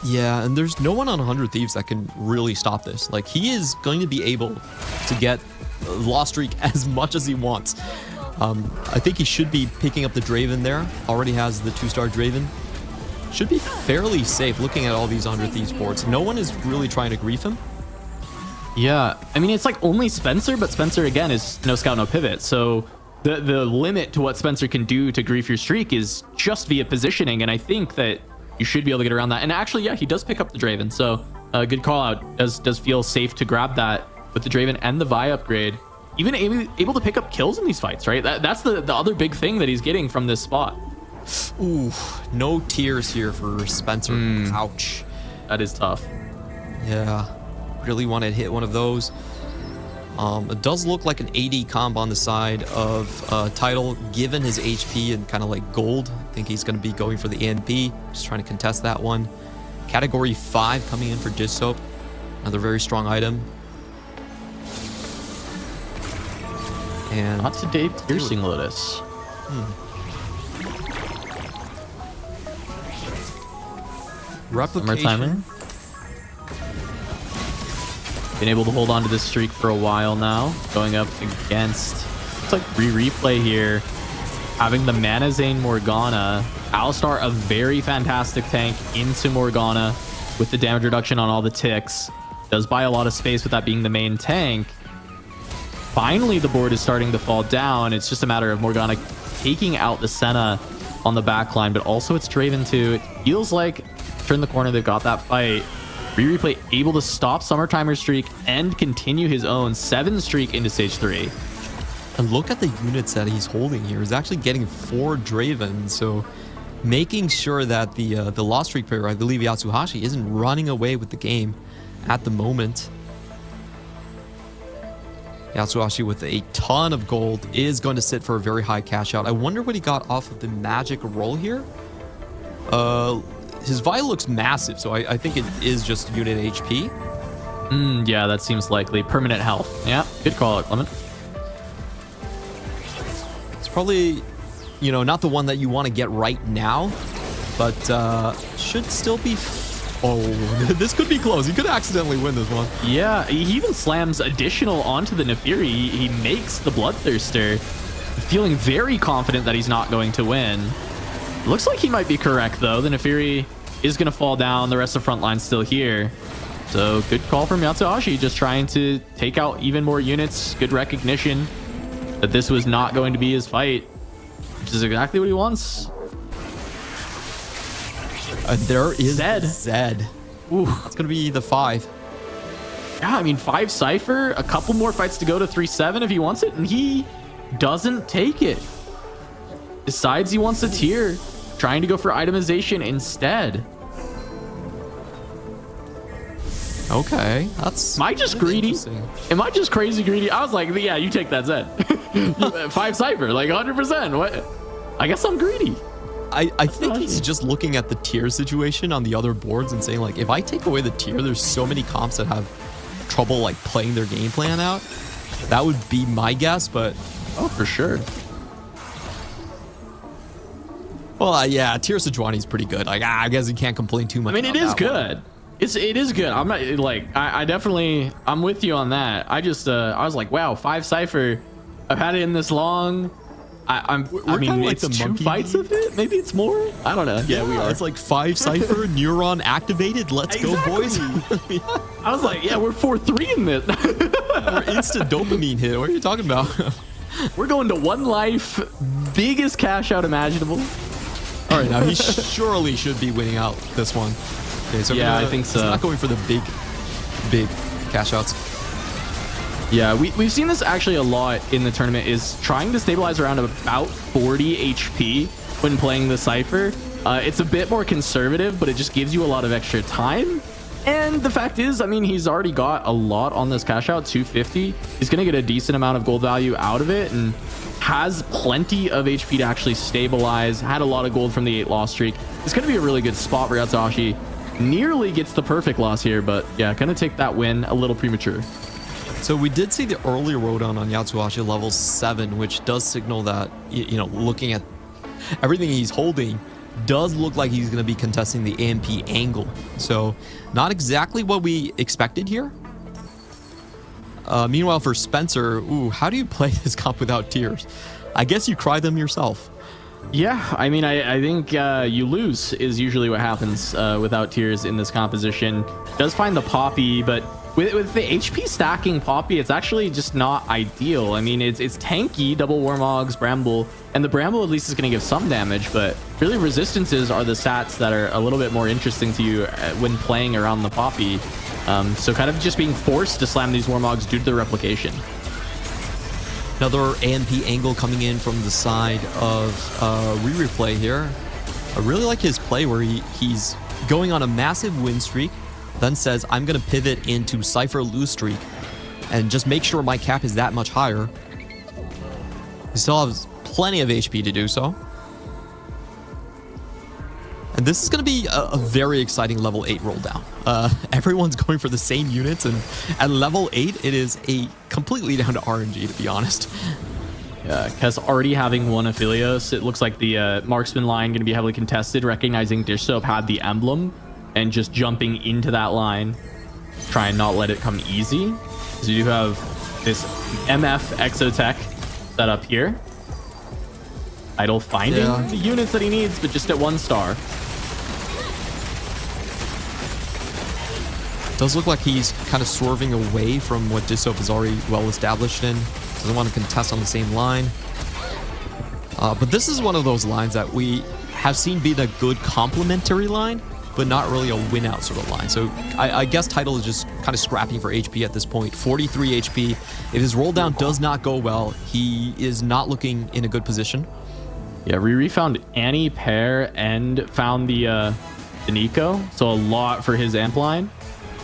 Speaker 3: Yeah, and there's no one on 100 Thieves that can really stop this. Like, he is going to be able to get loss streak as much as he wants. I think he should be picking up the Draven there. Already has the 2-star Draven. Should be fairly safe looking at all these 100 Thieves boards. No one is really trying to grief him.
Speaker 6: Yeah, I mean, it's like only Spencer, but Spencer, again, is no scout, no pivot. So the limit to what Spencer can do to grief your streak is just via positioning. And I think that you should be able to get around that. And actually, yeah, he does pick up the Draven. So good call out. Does feel safe to grab that with the Draven and the Vi upgrade. Even able to pick up kills in these fights, right? That's the other big thing that he's getting from this spot.
Speaker 3: Ooh, no tears here for Spencer. Ouch.
Speaker 6: That is tough.
Speaker 3: Yeah, really want to hit one of those. It does look like an AD comp on the side of Title, given his HP and kind of like gold. I think he's going to be going for the ANP, just trying to contest that one. Category 5 coming in for Dish Soap, another very strong item. And
Speaker 6: Not today, Piercing Lotus.
Speaker 3: Replication.
Speaker 6: Timer. Been able to hold on to this streak for a while now. Going up against, it's like replay here. Having the Mana Zane Morgana. Alistar, a very fantastic tank into Morgana with the damage reduction on all the ticks. Does buy a lot of space with that being the main tank. Finally, the board is starting to fall down. It's just a matter of Morgana taking out the Senna on the back line, but also it's Draven too. It feels like turn the corner, they've got that fight. Replay able to stop Summertimer's streak and continue his own 7 streak into stage 3.
Speaker 3: And look at the units that he's holding here. He's actually getting 4 Draven, so making sure that the loss streak player, I believe Yatsuhashi, isn't running away with the game at the moment. Yatsuhashi with a ton of gold is going to sit for a very high cash out. I wonder what he got off of the magic roll here. His Vi looks massive, so I think it is just unit HP.
Speaker 6: Yeah, that seems likely. Permanent health. Yeah, good call out, Clement.
Speaker 3: It's probably, you know, not the one that you want to get right now, but should still be... Oh, this could be close. He could accidentally win this one.
Speaker 6: Yeah, he even slams additional onto the Nefiri. He makes the Bloodthirster, feeling very confident that he's not going to win. Looks like he might be correct, though. The Nefiri is going to fall down. The rest of the front line's still here. So good call from Yatsuhashi, just trying to take out even more units. Good recognition that this was not going to be his fight, which is exactly what he wants.
Speaker 3: There is
Speaker 6: Zed.
Speaker 3: Zed.
Speaker 6: Ooh.
Speaker 3: It's going to be the 5.
Speaker 6: Yeah, I mean, 5 Cypher, a couple more fights to go to 3-7 if he wants it, and he doesn't take it. Decides he wants a tier, trying to go for itemization instead.
Speaker 3: Okay, that's...
Speaker 6: Am I just greedy? Am I just crazy greedy? I was like, yeah, you take that Zed. 5 Cypher, like 100%. What? I guess I'm greedy.
Speaker 3: I think he's just looking at the tier situation on the other boards and saying, like, if I take away the tier, there's so many comps that have trouble, like, playing their game plan out. That would be my guess, but...
Speaker 6: Oh, for sure.
Speaker 3: Well, yeah, tier Sejuani's pretty good. Like, I guess you can't complain too much.
Speaker 6: I mean, it is good. It is good. I'm not, like, I definitely... I'm with you on that. I just, I was like, wow, 5 Cypher. I've had it in this long. I mean,
Speaker 3: kinda like
Speaker 6: it's
Speaker 3: the
Speaker 6: 2
Speaker 3: monkey
Speaker 6: fights
Speaker 3: game.
Speaker 6: of it. Maybe it's more. I don't know. Yeah, we are.
Speaker 3: It's like 5 Cypher, Neuron activated. Let's go, boys.
Speaker 6: I was like, yeah, we're 4-3 in this.
Speaker 3: We're instant dopamine hit. What are you talking about?
Speaker 6: We're going to 1 life, biggest cash out imaginable.
Speaker 3: All right, now he surely should be winning out this one. Okay, so
Speaker 6: Yeah, I think so.
Speaker 3: He's not going for the big cash outs.
Speaker 6: Yeah, we've seen this actually a lot in the tournament, is trying to stabilize around about 40 HP when playing the Cypher. It's a bit more conservative, but it just gives you a lot of extra time. And the fact is, I mean, he's already got a lot on this cash out, 250. He's going to get a decent amount of gold value out of it and has plenty of HP to actually stabilize. Had a lot of gold from the 8 loss streak. It's going to be a really good spot for Yatsuhashi. Nearly gets the perfect loss here, but yeah, going to take that win a little premature.
Speaker 3: So we did see the earlier Rodan on Yatsuhashi level 7, which does signal that, you know, looking at everything he's holding, does look like he's going to be contesting the AMP angle. So not exactly what we expected here. Meanwhile, for Spencer, ooh, how do you play this comp without tears? I guess you cry them yourself.
Speaker 6: Yeah, I mean, I think you lose is usually what happens without tears in this composition. Does find the Poppy, but with the HP stacking Poppy, it's actually just not ideal. I mean, it's tanky, double Warmogs, Bramble, and the Bramble at least is going to give some damage, but really resistances are the stats that are a little bit more interesting to you when playing around the Poppy. So kind of just being forced to slam these Warmogs due to the replication.
Speaker 3: Another AMP angle coming in from the side of Replay here. I really like his play where he's going on a massive win streak, then says, I'm going to pivot into Cypher lose streak and just make sure my cap is that much higher. He still has plenty of HP to do so. And this is going to be a very exciting level 8 roll down. Everyone's going for the same units, and at level 8, it is completely down to RNG, to be honest.
Speaker 6: Yeah, Kez already having 1 Aphelios. It looks like the marksman line going to be heavily contested, recognizing Dish Soap had the emblem and just jumping into that line, try and not let it come easy. So you do have this MF Exotech set up here. Idol finding the units that he needs, but just at 1 star.
Speaker 3: Does look like he's kind of swerving away from what Dissop is already well established in. Doesn't want to contest on the same line. But this is one of those lines that we have seen be a good complementary line, but not really a win out sort of line. So I guess Tidal is just kind of scrapping for HP at this point. 43 HP. If his roll down does not go well, he is not looking in a good position.
Speaker 6: Yeah, Riri found Annie, Pear, and found the Nico. So a lot for his amp line.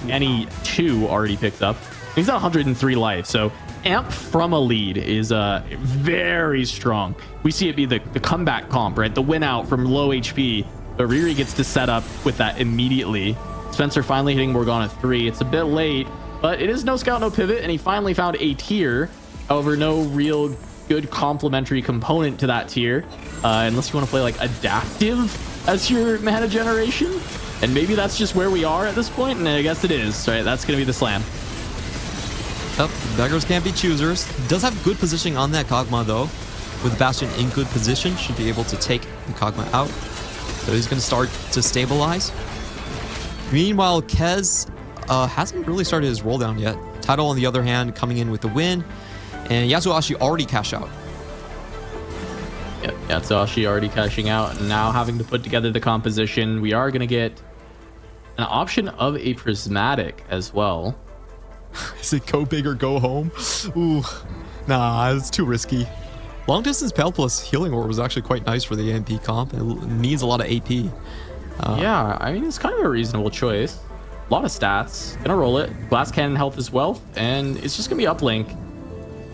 Speaker 6: Annie 2 already picked up. He's at 103 life. So amp from a lead is very strong. We see it be the comeback comp, right? The win out from low HP. But Riri gets to set up with that immediately. Spencer finally hitting Morgana 3. It's a bit late, but it is no scout, no pivot, and he finally found a tier. However, no real good complementary component to that tier, unless you want to play like adaptive as your mana generation. And maybe that's just where we are at this point, and I guess it is, right? That's going to be the slam.
Speaker 3: Yep, beggars can't be choosers. Does have good positioning on that Kog'Maw though. With Bastion in good position, should be able to take the Kog'Maw out. So he's going to start to stabilize. Meanwhile, Kez hasn't really started his roll down yet. Tidal, on the other hand, coming in with the win. And Yasuashi already cashed out.
Speaker 6: Yep, Yatsuhashi already cashing out. And now having to put together the composition. We are going to get an option of a prismatic as well.
Speaker 3: Is it go big or go home? Ooh, nah, it's too risky. Long distance Pale plus Healing Orb was actually quite nice for the AMP comp. It needs a lot of AP.
Speaker 6: Yeah, I mean, it's kind of a reasonable choice. A lot of stats. Gonna roll it. Glass Cannon health as well. And it's just gonna be uplink.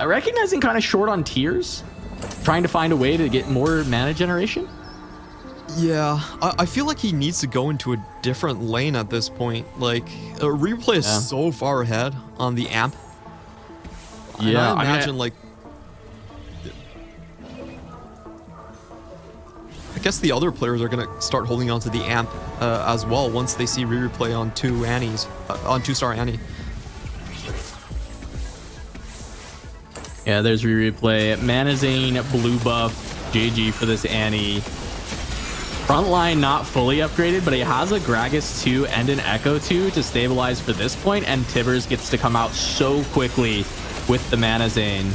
Speaker 6: Recognizing kind of short on tiers. Trying to find a way to get more mana generation.
Speaker 3: Yeah, I feel like he needs to go into a different lane at this point. Like, Replay is so far ahead on the amp.
Speaker 6: Yeah,
Speaker 3: I imagine, like... I guess the other players are going to start holding on to the amp as well once they see Replay on 2 Annies, on 2-star Annie.
Speaker 6: Yeah, there's replay. Manazane, blue buff, JG for this Annie. Frontline not fully upgraded, but he has a Gragas 2 and an Echo 2 to stabilize for this point, and Tibbers gets to come out so quickly with the Manazane.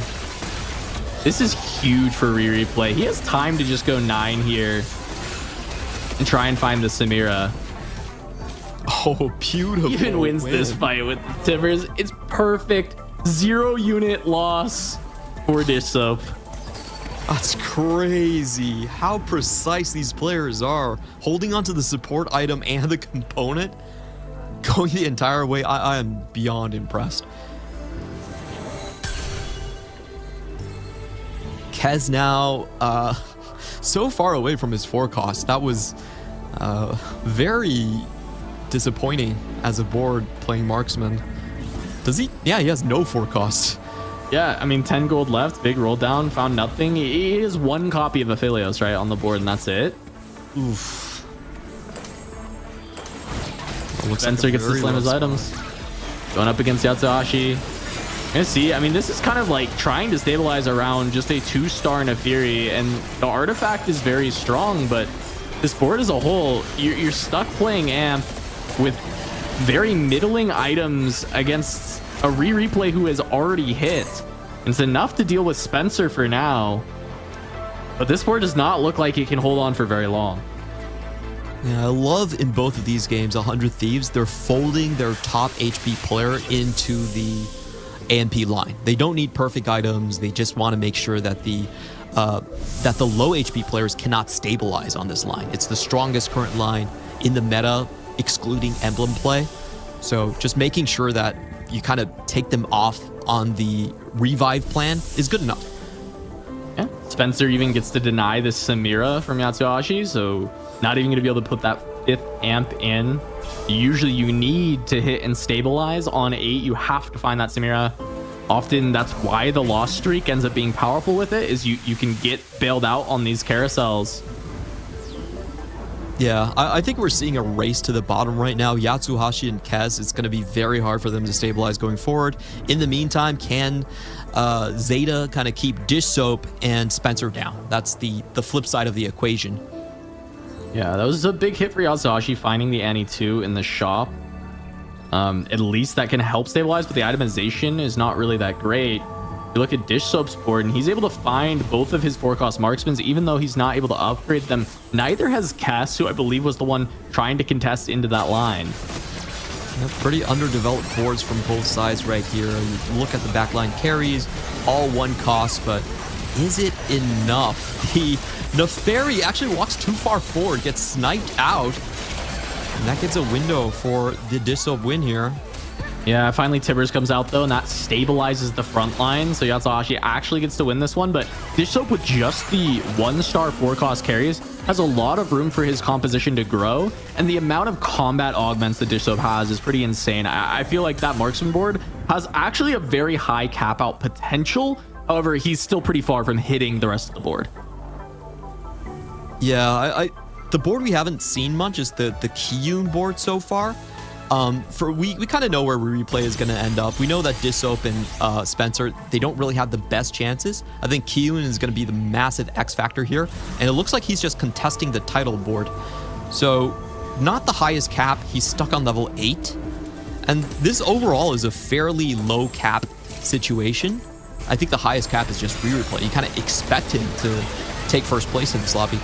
Speaker 6: This is huge for replay. He has time to just go 9 here and try and find the Samira.
Speaker 3: Oh, beautiful.
Speaker 6: Even wins this fight with Tibbers. It's perfect. 0 unit loss for Dish Soap.
Speaker 3: That's crazy. How precise these players are. Holding onto the support item and the component. Going the entire way. I am beyond impressed. Kez now so far away from his forecast. That was very disappointing as a board playing marksman. Does he? Yeah, he has no forecast.
Speaker 6: Yeah, I mean, 10 gold left, big roll down, found nothing. He has 1 copy of Aphelios, right, on the board, and that's it.
Speaker 3: Oof.
Speaker 6: Spencer gets to slam his items. Going up against Yatsuhashi. You're gonna see, I mean, this is kind of like trying to stabilize around just a 2-star and a Fury, and the artifact is very strong, but this board as a whole, you're stuck playing Amp with very middling items against a replay who has already hit. It's enough to deal with Spencer for now, but this board does not look like it can hold on for very long.
Speaker 3: Yeah, I love in both of these games, 100 Thieves, they're folding their top HP player into the AMP line. They don't need perfect items. They just want to make sure that the low HP players cannot stabilize on this line. It's the strongest current line in the meta, excluding emblem play. So just making sure that you kind of take them off on the revive plan is good enough.
Speaker 6: Yeah, Spencer even gets to deny this Samira from Yatsuhashi, so not even going to be able to put that 5th amp in. Usually you need to hit and stabilize on 8. You have to find that Samira. Often that's why the loss streak ends up being powerful with it, is you can get bailed out on these carousels.
Speaker 3: Yeah, I think we're seeing a race to the bottom right now. Yatsuhashi and Kez, it's going to be very hard for them to stabilize going forward. In the meantime, can Zeta kind of keep Dish Soap and Spencer down? That's the flip side of the equation.
Speaker 6: Yeah, that was a big hit for Yatsuhashi, finding the Annie 2 in the shop. At least that can help stabilize, but the itemization is not really that great. You look at Dish Soap's board, and he's able to find both of his 4-cost marksmans, even though he's not able to upgrade them. Neither has Cass, who I believe was the one trying to contest into that line.
Speaker 3: Yeah, pretty underdeveloped boards from both sides right here. You look at the backline carries, all 1 cost, but is it enough? The Neferi actually walks too far forward, gets sniped out, and that gets a window for the Dish Soap win here.
Speaker 6: Yeah, finally Tibbers comes out though, and that stabilizes the front line, so Yatsuhashi actually gets to win this one. But Dish Soap with just the 1-star 4-cost carries has a lot of room for his composition to grow, and the amount of combat augments that Dish Soap has is pretty insane. I feel like that marksman board has actually a very high cap out potential. However, he's still pretty far from hitting the rest of the board.
Speaker 3: Yeah, the board we haven't seen much is the Kiyun board so far. We kind of know where replay is going to end up. We know that Dish Soap and Spencer, they don't really have the best chances. I think Kiyun is going to be the massive X factor here, and it looks like he's just contesting the title board. So not the highest cap. He's stuck on level 8, and this overall is a fairly low cap situation. I think the highest cap is just replay. You kind of expect him to take first place in this lobby.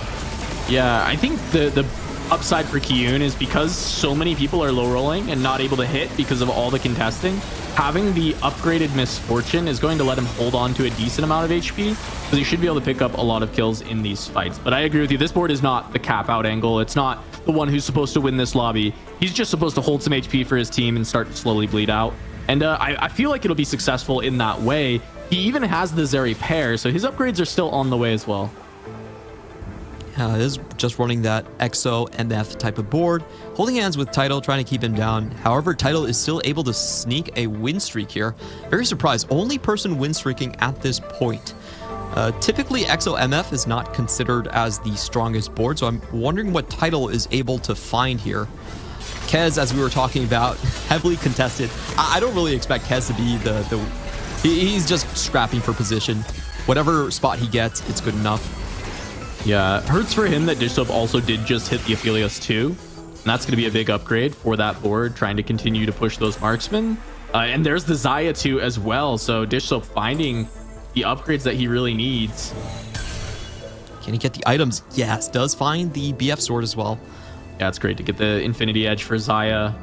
Speaker 6: Yeah, I think the upside for Kiyun is because so many people are low rolling and not able to hit because of all the contesting. Having the upgraded Misfortune is going to let him hold on to a decent amount of HP, so he should be able to pick up a lot of kills in these fights. But I agree with you, this board is not the cap out angle. It's not the one who's supposed to win this lobby. He's just supposed to hold some HP for his team and start to slowly bleed out. And I feel like it'll be successful in that way. He even has the Zeri pair, so his upgrades are still on the way as well.
Speaker 3: It is just running that EXO MF type of board, holding hands with Title, trying to keep him down. However, Title is still able to sneak a win streak here. Very surprised, only person win streaking at this point. Typically, EXO MF is not considered as the strongest board, so I'm wondering what Title is able to find here. Kez, as we were talking about, heavily contested. I don't really expect Kez to be the He's just scrapping for position. Whatever spot he gets, it's good enough.
Speaker 6: Yeah, hurts for him that Dishsoap also did just hit the Aphelios too. And that's going to be a big upgrade for that board, trying to continue to push those marksmen. And there's the Zaya too as well. So Dishsoap finding the upgrades that he really needs.
Speaker 3: Can he get the items? Yes, does find the BF sword as well.
Speaker 6: Yeah, it's great to get the Infinity Edge for Zaya.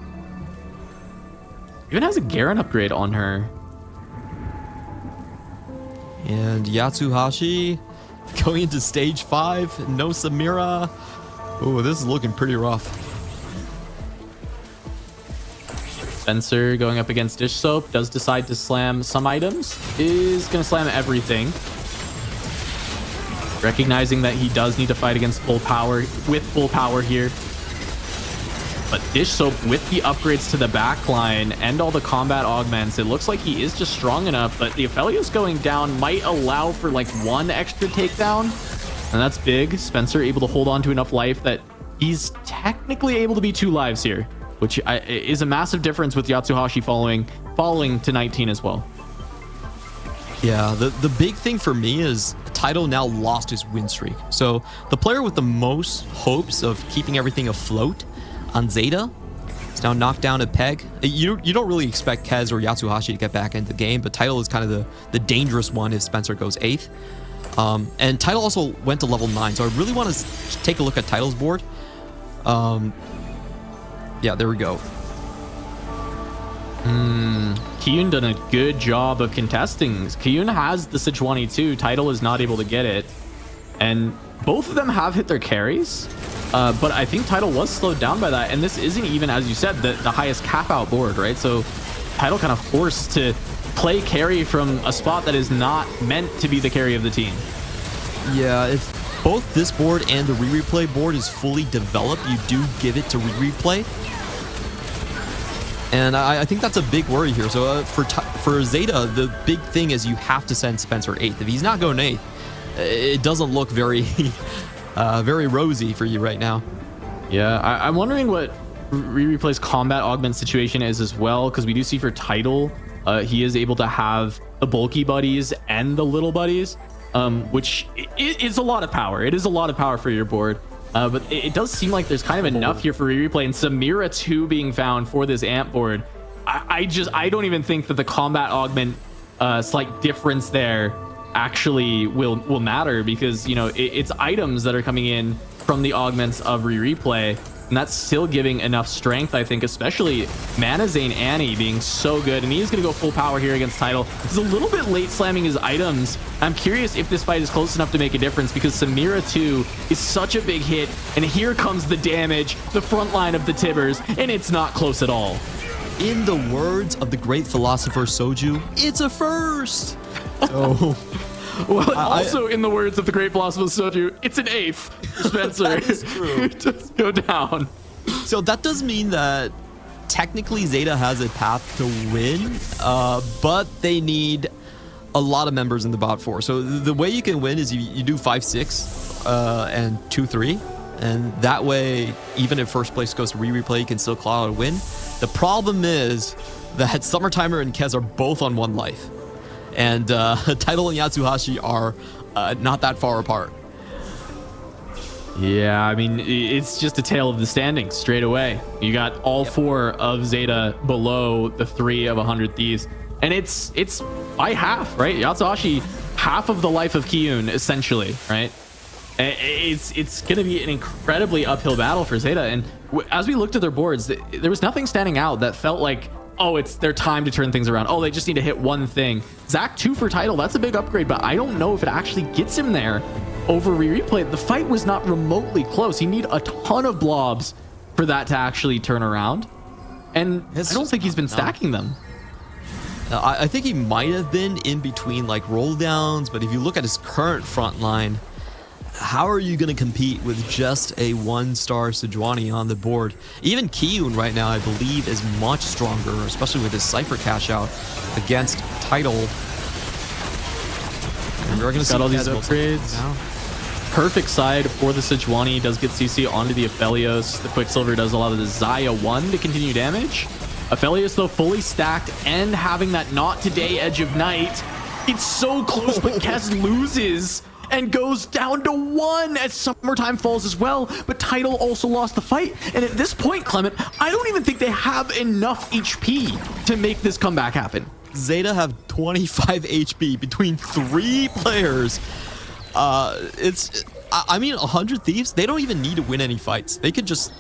Speaker 6: Even has a Garen upgrade on her.
Speaker 3: And Yatsuhashi going into stage 5. No Samira. Oh, this is looking pretty rough.
Speaker 6: Spencer going up against Dishsoap does decide to slam some items. Is going to slam everything. Recognizing that he does need to fight against full power, with full power here. But Dishsoap with the upgrades to the backline and all the combat augments, it looks like he is just strong enough, but the Aphelios going down might allow for like one extra takedown. And that's big. Spencer able to hold on to enough life that he's technically able to be 2 lives here, which is a massive difference with Yatsuhashi falling to 19 as well.
Speaker 3: Yeah, the big thing for me is Tidal now lost his win streak. So the player with the most hopes of keeping everything afloat on Zeta is now knocked down a peg. You don't really expect Kez or Yatsuhashi to get back into the game, but Tidal is kind of the dangerous one if Spencer goes 8th. And Tidal also went to level 9, so I really want to take a look at Tidal's board. Yeah, there we go.
Speaker 6: Kiyun done a good job of contesting. Kiyun has the Sejuani too. Tidal is not able to get it. And both of them have hit their carries. But I think Tidal was slowed down by that. And this isn't even, as you said, the highest cap out board, right? So Tidal kind of forced to play carry from a spot that is not meant to be the carry of the team.
Speaker 3: Yeah, if both this board and the re-replay board is fully developed, you do give it to re-replay. And I think that's a big worry here. So for Zeta, the big thing is you have to send Spencer 8th. If he's not going 8th, it doesn't look very, very rosy for you right now.
Speaker 6: Yeah, I'm wondering what re-replay's combat augment situation is as well, because we do see for Tidal, he is able to have the bulky buddies and the little buddies, which is a lot of power. It is a lot of power for your board. But it does seem like there's kind of enough here for re-replay, and Samira 2 being found for this amp board. I don't even think that the combat augment slight difference there actually will matter, because you know it's items that are coming in from the augments of re-replay, and that's still giving enough strength, I think, especially Manazane Annie being so good. And he's going to go full power here against Tidal. He's a little bit late slamming his items. I'm curious if this fight is close enough to make a difference, because Samira 2 is such a big hit. And here comes the damage, the front line of the Tibbers, and it's not close at all.
Speaker 3: In the words of the great philosopher Soju, it's a first. So...
Speaker 6: Well, also in the words of the great philosopher Soju, it's an 8th, Spencer.
Speaker 3: That is true.
Speaker 6: Just go down.
Speaker 3: So that does mean that technically Zeta has a path to win, but they need a lot of members in the bot 4. So the way you can win is you do 5-6 and 2-3, and that way, even if first place goes to re-replay, you can still claw out a win. The problem is that Summertimer and Kez are both on 1 life. And Tidal and Yatsuhashi are not that far apart.
Speaker 6: Yeah, I mean, it's just a tale of the standings straight away. You got all 4 of Zeta below the 3 of 100 Thieves. And it's by half, right? Yatsuhashi, half of the life of Kiyun, essentially, right? It's going to be an incredibly uphill battle for Zeta. And as we looked at their boards, there was nothing standing out that felt like, oh, it's their time to turn things around. Oh, they just need to hit one thing. Zach 2 for Tidal, that's a big upgrade, but I don't know if it actually gets him there over re-replay. The fight was not remotely close. You need a ton of blobs for that to actually turn around. And I don't think he's been stacking them.
Speaker 3: I think he might have been in between like roll downs, but if you look at his current front line, how are you going to compete with just a 1-star Sejuani on the board? Even Kiyun right now, I believe, is much stronger, especially with his Cypher cash out against Tidal. And we're going to see
Speaker 6: all these upgrades. Perfect side for the Sejuani. Does get CC onto the Aphelios. The Quicksilver does a lot of the Zaya 1 to continue damage. Aphelios, though, fully stacked and having that not today edge of night. It's so close, but Kez loses and goes down to 1 as Summertime falls as well. But Tidal also lost the fight. And at this point, Clement, I don't even think they have enough HP to make this comeback happen.
Speaker 3: Zeta have 25 HP between 3 players. I mean, 100 Thieves, they don't even need to win any fights. They could just,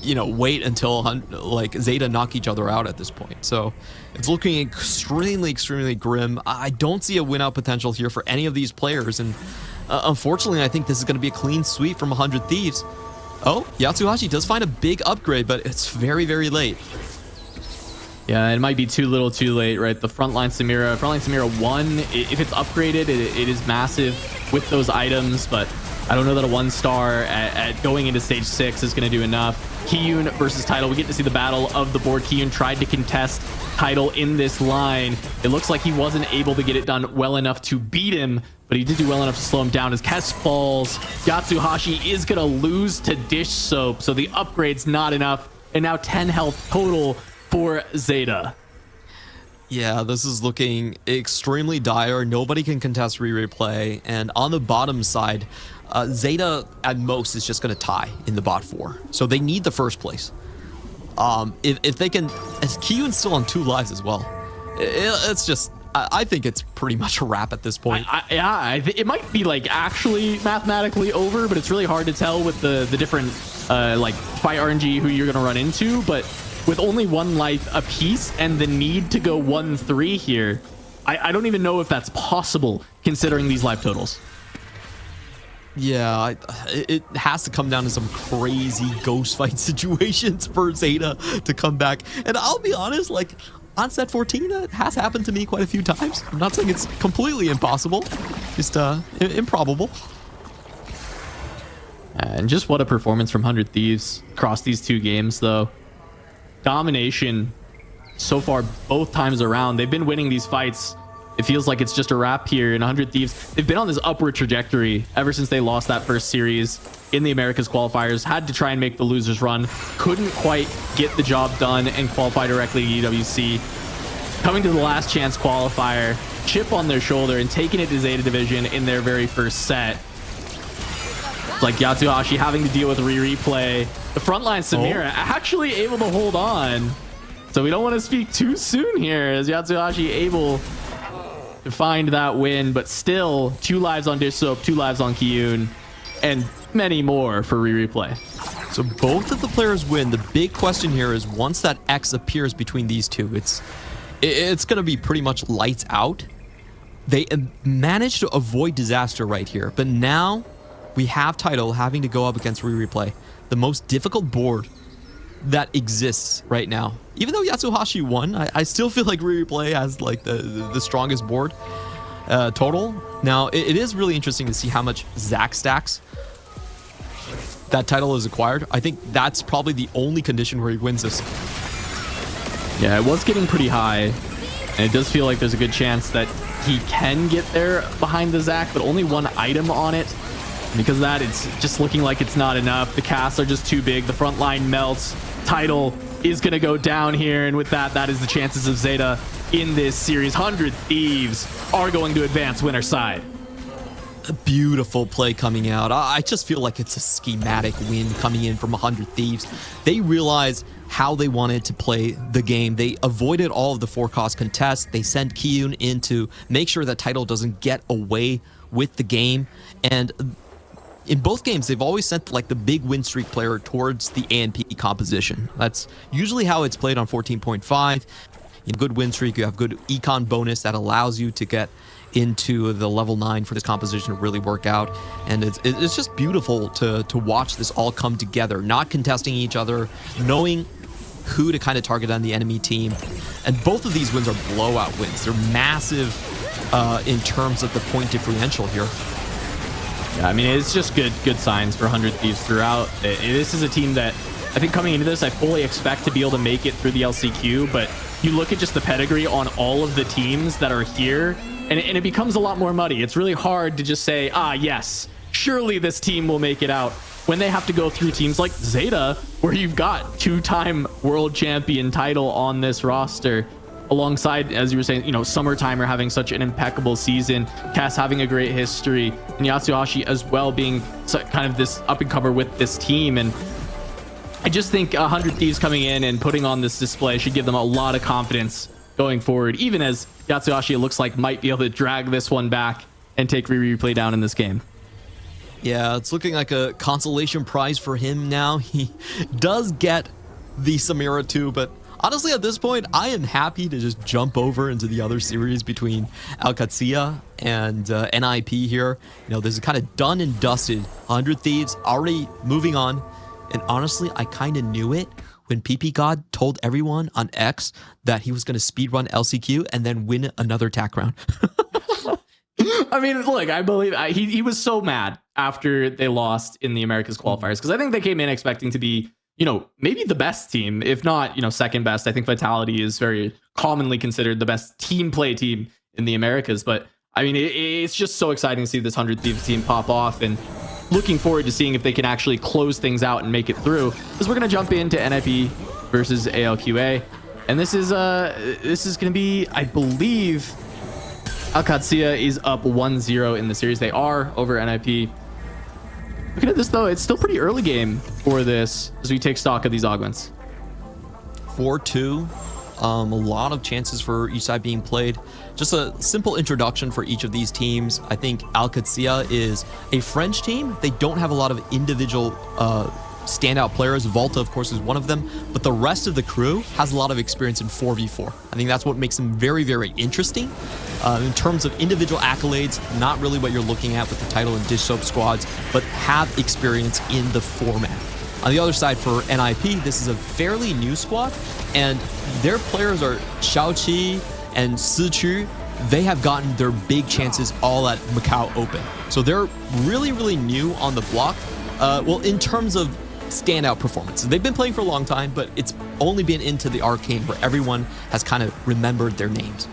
Speaker 3: you know, wait until like Zeta knock each other out at this point. So it's looking extremely grim. I don't see a win out potential here for any of these players. And unfortunately, I think this is going to be a clean sweep from 100 Thieves. Oh, Yatsuhashi does find a big upgrade, but it's very late.
Speaker 6: Yeah, it might be too little too late, right? The frontline Samira 1, if it's upgraded, it is massive with those items, but I don't know that a 1-star at going into stage 6 is going to do enough. Kiyun versus Tidal. We get to see the battle of the board. Kiyun tried to contest Tidal in this line. It looks like he wasn't able to get it done well enough to beat him, but he did do well enough to slow him down as Kess falls. Yatsuhashi is going to lose to Dish Soap, so the upgrade's not enough, and now 10 health total for Zeta.
Speaker 3: Yeah, this is looking extremely dire. Nobody can contest re-replay. And on the bottom side, Zeta at most is just going to tie in the bot 4. So they need the first place. If they can, as Kiyun's still on 2 lives as well. It's just, I think it's pretty much a wrap at this point.
Speaker 6: It might be like actually mathematically over, but it's really hard to tell with the different like fight RNG who you're going to run into. But with only 1 life apiece and the need to go 1-3 here, I don't even know if that's possible considering these life totals.
Speaker 3: Yeah, it has to come down to some crazy ghost fight situations for Zeta to come back. And I'll be honest, like on set 14, it has happened to me quite a few times. I'm not saying it's completely impossible, just improbable.
Speaker 6: And just what a performance from 100 Thieves across these 2 games, though. Domination so far both times around. They've been winning these fights. It feels like it's just a wrap here. And 100 Thieves, they've been on this upward trajectory ever since they lost that first series in the Americas qualifiers. Had to try and make the losers run. Couldn't quite get the job done and qualify directly to EWC. Coming to the last chance qualifier, chip on their shoulder and taking it to Zeta Division in their very first set. It's like Yatsuhashi having to deal with replay. The frontline Samira actually able to hold on. So we don't want to speak too soon here as Yatsuhashi able to find that win, but still 2 lives on Dish Soap, 2 lives on Kiyun, and many more for replay.
Speaker 3: So both of the players win. The big question here is once that X appears between these two, it's going to be pretty much lights out. They managed to avoid disaster right here, but now we have Tidal having to go up against replay. The most difficult board that exists right now. Even though Yatsuhashi won, I still feel like replay has like the strongest board total. Now, it is really interesting to see how much Zac stacks that Tidal is acquired. I think that's probably the only condition where he wins this.
Speaker 6: Yeah, it was getting pretty high, and it does feel like there's a good chance that he can get there behind the Zac, but only 1 item on it. Because of that, it's just looking like it's not enough. The casts are just too big. The front line melts. Tidal is going to go down here. And with that, that is the chances of Zeta in this series. 100 Thieves are going to advance winner side.
Speaker 3: A beautiful play coming out. I just feel like it's a schematic win coming in from 100 Thieves. They realized how they wanted to play the game. They avoided all of the 4-cost contests. They sent Kiyun in to make sure that Tidal doesn't get away with the game. And in both games, they've always sent like the big win streak player towards the ANP composition. That's usually how it's played on 14.5. You have good win streak, you have good econ bonus that allows you to get into the level 9 for this composition to really work out. And it's just beautiful to watch this all come together, not contesting each other, knowing who to kind of target on the enemy team. And both of these wins are blowout wins. They're massive in terms of the point differential here.
Speaker 6: Yeah, I mean, it's just good signs for 100 Thieves throughout. This is a team that I think coming into this, I fully expect to be able to make it through the LCQ, but you look at just the pedigree on all of the teams that are here, and it becomes a lot more muddy. It's really hard to just say, yes, surely this team will make it out. when they have to go through teams like Zeta, where you've got two-time world champion title on this roster, alongside, as you were saying, Summertimer having such an impeccable season, Cass having a great history, and Yatsuhashi as well being kind of this up-and-comer with this team. And I just think 100 Thieves coming in and putting on this display should give them a lot of confidence going forward, even as Yatsuhashi, it looks like, might be able to drag this one back and take replay down in this game.
Speaker 3: Yeah, it's looking like a consolation prize for him now. He does get the Samira too, but honestly, at this point, I am happy to just jump over into the other series between Alcazia and NIP here. This is kind of done and dusted. 100 Thieves already moving on. And honestly, I kind of knew it when PP God told everyone on X that he was going to speedrun LCQ and then win another attack round.
Speaker 6: I mean, look, I believe he was so mad after they lost in the Americas qualifiers, because I think they came in expecting to be, maybe the best team, if not, second best. I think Vitality is very commonly considered the best team play team in the Americas. But I mean, it's just so exciting to see this 100 Thieves team pop off, and looking forward to seeing if they can actually close things out and make it through, because we're going to jump into NIP versus ALQA. And this is going to be, I believe, Alcazia is up 1-0 in the series. They are over NIP. Looking at this, though, it's still pretty early game for this as we take stock of these augments.
Speaker 3: 4-2. A lot of chances for each side being played. Just a simple introduction for each of these teams. I think Alcazia is a French team. They don't have a lot of individual standout players. Volta, of course, is one of them, but the rest of the crew has a lot of experience in 4v4. I think that's what makes them very, very interesting. In terms of individual accolades, not really what you're looking at with the title and dish soap squads, but have experience in the format. On the other side for NIP, this is a fairly new squad, and their players are Xiaoqi and Sichu. They have gotten their big chances all at Macau Open. So they're really, really new on the block. Well, in terms of standout performances. They've been playing for a long time, but it's only been into the arcane where everyone has kind of remembered their names.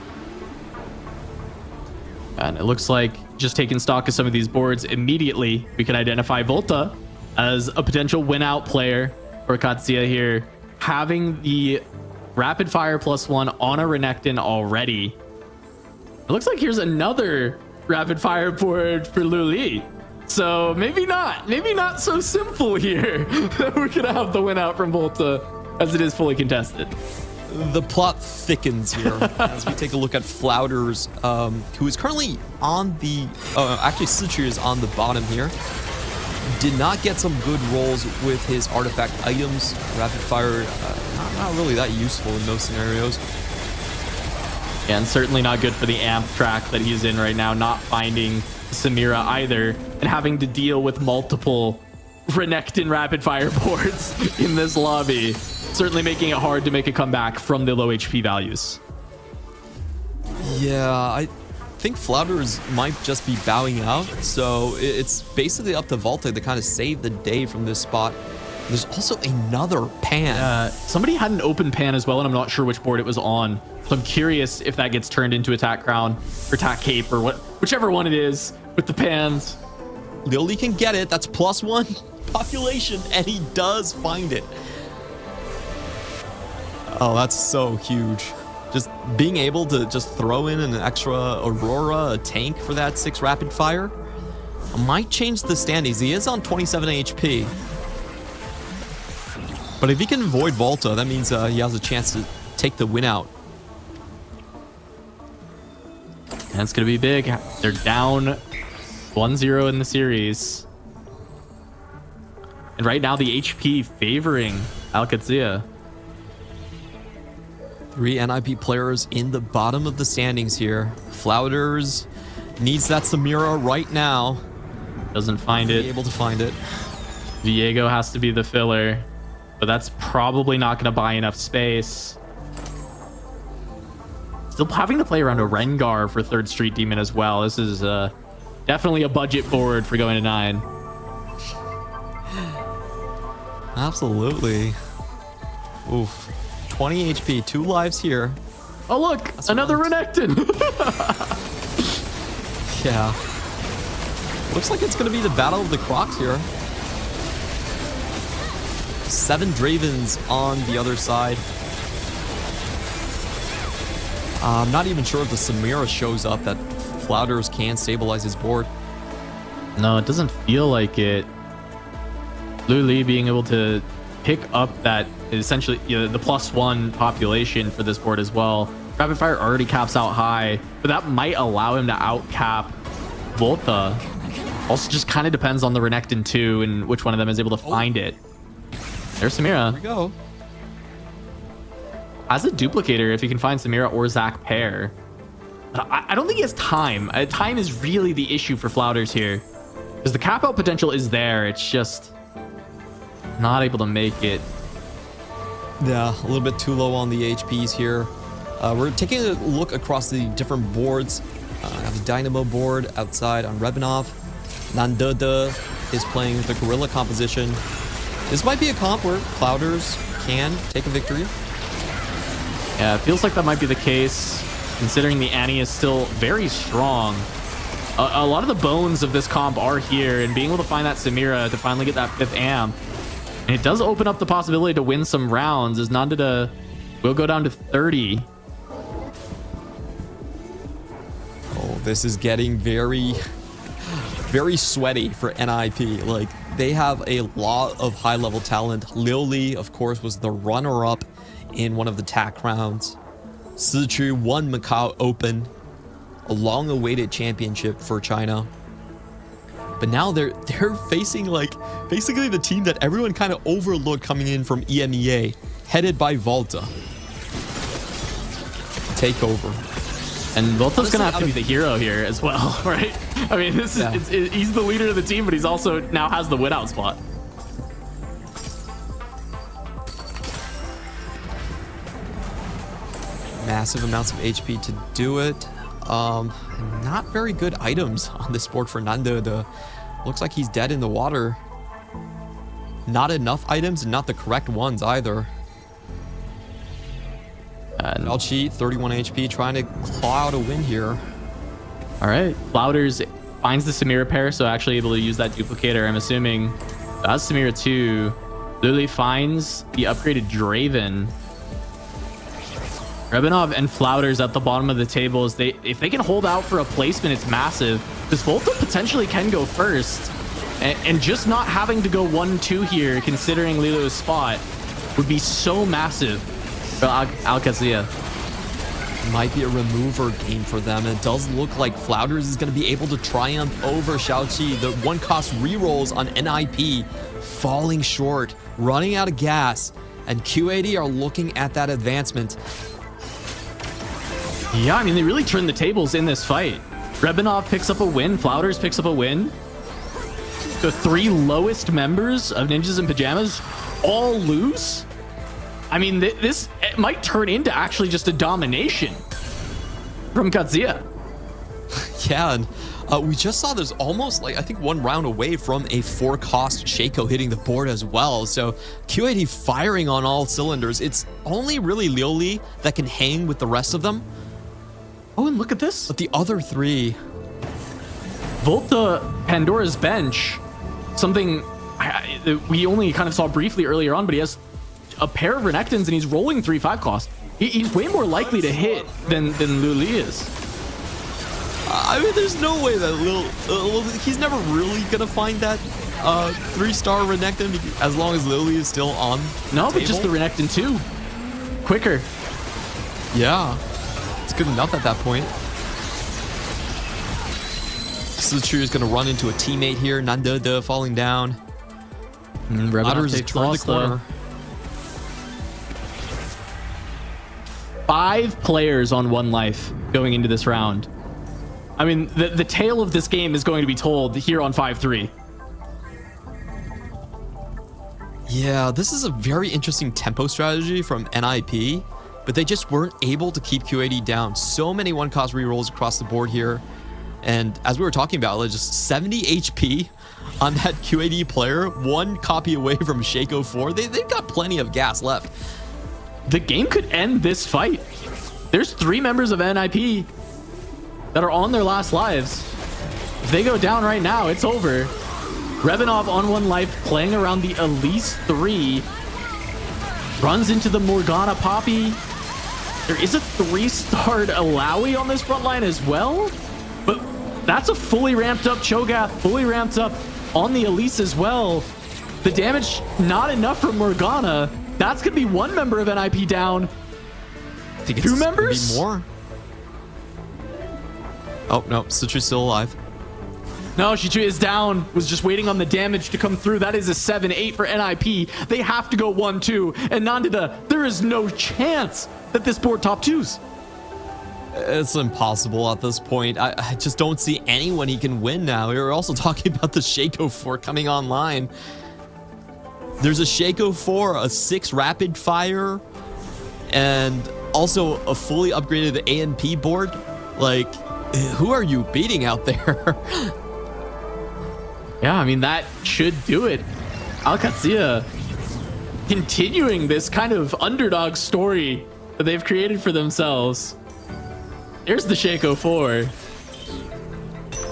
Speaker 6: And it looks like, just taking stock of some of these boards, immediately we can identify Volta as a potential win-out player for Katsuya here. Having the rapid fire +1 on a Renekton already. It looks like here's another rapid fire board for Luli. So maybe not so simple here that we're gonna have the win out from Volta, as it is fully contested.
Speaker 3: The plot thickens here as we take a look at Flouders, who is currently on the, actually Sichu is on the bottom here. Did not get some good rolls with his artifact items. Rapid fire, not really that useful in those scenarios.
Speaker 6: And certainly not good for the amp track that he's in right now, not finding Samira either, and having to deal with multiple Renekton rapid fire boards in this lobby. Certainly making it hard to make a comeback from the low HP values.
Speaker 3: Yeah, I think Flouders might just be bowing out, so it's basically up to Volta to kind of save the day from this spot. There's also another pan.
Speaker 6: Somebody had an open pan as well, and I'm not sure which board it was on. So I'm curious if that gets turned into attack crown or attack cape or whichever one it is with the pans.
Speaker 3: Lily can get it. That's +1 population, and he does find it. Oh, that's so huge. Just being able to just throw in an extra Aurora, a tank for that 6 rapid fire, might change the standings. He is on 27 HP. But if he can avoid Volta, that means he has a chance to take the win out.
Speaker 6: And it's going to be big. They're down 1-0 in the series. And right now, the HP favoring Alcazia.
Speaker 3: 3 NIP players in the bottom of the standings here. Flouders needs that Samira right now.
Speaker 6: Doesn't find it.
Speaker 3: Be able to find it.
Speaker 6: Viego has to be the filler, but that's probably not going to buy enough space. Still having to play around a Rengar for 3rd Street Demon as well. This is definitely a budget board for going to 9.
Speaker 3: Absolutely. Oof. 20 HP, 2 lives here.
Speaker 6: Oh, look, that's another Renekton.
Speaker 3: Yeah. Looks like it's going to be the battle of the Crocs here. 7 Dravens on the other side. I'm not even sure if the Samira shows up that Flouders can stabilize his board.
Speaker 6: No, it doesn't feel like it. Luli being able to pick up that essentially the +1 population for this board as well. Rapid Fire already caps out high, but that might allow him to outcap Volta. Also just kind of depends on the Renekton 2 and which one of them is able to find it. There's Samira.
Speaker 3: There we go.
Speaker 6: As a duplicator, if you can find Samira or Zac pair. I don't think he has time. Time is really the issue for Flouders here. Because the cap out potential is there. It's just not able to make it.
Speaker 3: Yeah, a little bit too low on the HPs here. We're taking a look across the different boards. I have the Dynamo board outside on Rebanov. Nandada is playing the Gorilla composition. This might be a comp where Clouders can take a victory.
Speaker 6: Yeah, it feels like that might be the case, considering the Annie is still very strong. A lot of the bones of this comp are here, and being able to find that Samira to finally get that 5th amp. And it does open up the possibility to win some rounds, as Nandada will go down to 30.
Speaker 3: Oh, this is getting very, very sweaty for NIP. Like, they have a lot of high-level talent. Liuli, of course, was the runner-up in one of the TAC rounds. Sichu won Macau Open, a long-awaited championship for China. But now they're facing like basically the team that everyone kind of overlooked coming in from EMEA, headed by Volta. Takeover.
Speaker 6: And Volta's gonna have to be the hero here as well, right? I mean, this is he's the leader of the team, but he's also now has the win out spot.
Speaker 3: Massive amounts of HP to do it. Not very good items on this board for Nando. Looks like he's dead in the water. Not enough items and not the correct ones either. Alchi, 31 HP, trying to claw out a win here.
Speaker 6: All right, Flouders finds the Samira pair, so actually able to use that duplicator. I'm assuming that's Samira 2. Luli finds the upgraded Draven. Rebanov and Flouders at the bottom of the table. If they can hold out for a placement, it's massive. This Volta potentially can go first. And just not having to go 1-2 here, considering Lilo's spot, would be so massive for Alcazia.
Speaker 3: Might be a remover game for them. And it does look like Flouders is going to be able to triumph over Xiaoqi. The 1-cost rerolls on NIP falling short, running out of gas. And Q80 are looking at that advancement.
Speaker 6: Yeah, I mean, they really turned the tables in this fight. Rebanov picks up a win. Flouders picks up a win. The 3 lowest members of Ninjas in Pajamas all lose. I mean, this it might turn into actually just a domination from Katsuya.
Speaker 3: Yeah, and we just saw there's almost like, I think 1 round away from a 4-cost Shaco hitting the board as well. So Q80 firing on all cylinders. It's only really Liuli that can hang with the rest of them.
Speaker 6: Oh, and look at this.
Speaker 3: But the other 3...
Speaker 6: Volta, Pandora's Bench, something we only kind of saw briefly earlier on, but he has a pair of Renektons and he's rolling 3-5 cost. He's way more likely to hit than Luli is.
Speaker 3: I mean, there's no way that he's never really gonna find that 3-star Renekton as long as Lily is still on.
Speaker 6: No, but just the Renekton 2. Quicker.
Speaker 3: Yeah, it's good enough at that point. Sichu is gonna run into a teammate here. Nanda falling down.
Speaker 6: Rebanov
Speaker 3: takes turned the corner.
Speaker 6: 5 players on 1 life going into this round. I mean, the tale of this game is going to be told here on 5-3.
Speaker 3: Yeah, this is a very interesting tempo strategy from NIP, but they just weren't able to keep Q80 down. So many 1-cost rerolls across the board here. And as we were talking about, like just 70 HP on that Q80 player, 1 copy away from Shaco 4. They've got plenty of gas left.
Speaker 6: The game could end this fight. There's 3 members of NIP that are on their last lives. If they go down right now, it's over. Rebanov on 1 life, playing around the Elise 3. Runs into the Morgana Poppy. There is a 3-starred Alawi on this front line as well. But that's a fully ramped up Cho'Gath, fully ramped up on the Elise as well. The damage, not enough from Morgana. That's going to be one member of NIP down.
Speaker 3: I think it's
Speaker 6: 2 members?
Speaker 3: Be more. Oh, no. Citra's still alive.
Speaker 6: No, she is down. Was just waiting on the damage to come through. That is a 7-8 for NIP. They have to go 1-2. And Nandita, there is no chance that this board top 2s.
Speaker 3: It's impossible at this point. I just don't see anyone he can win now. We were also talking about the Shaco 4 coming online. There's a Shaco 4, a 6 rapid fire, and also a fully upgraded ANP board. Like, who are you beating out there?
Speaker 6: Yeah, I mean, that should do it. Alcazia continuing this kind of underdog story that they've created for themselves. Here's the Shaco 4.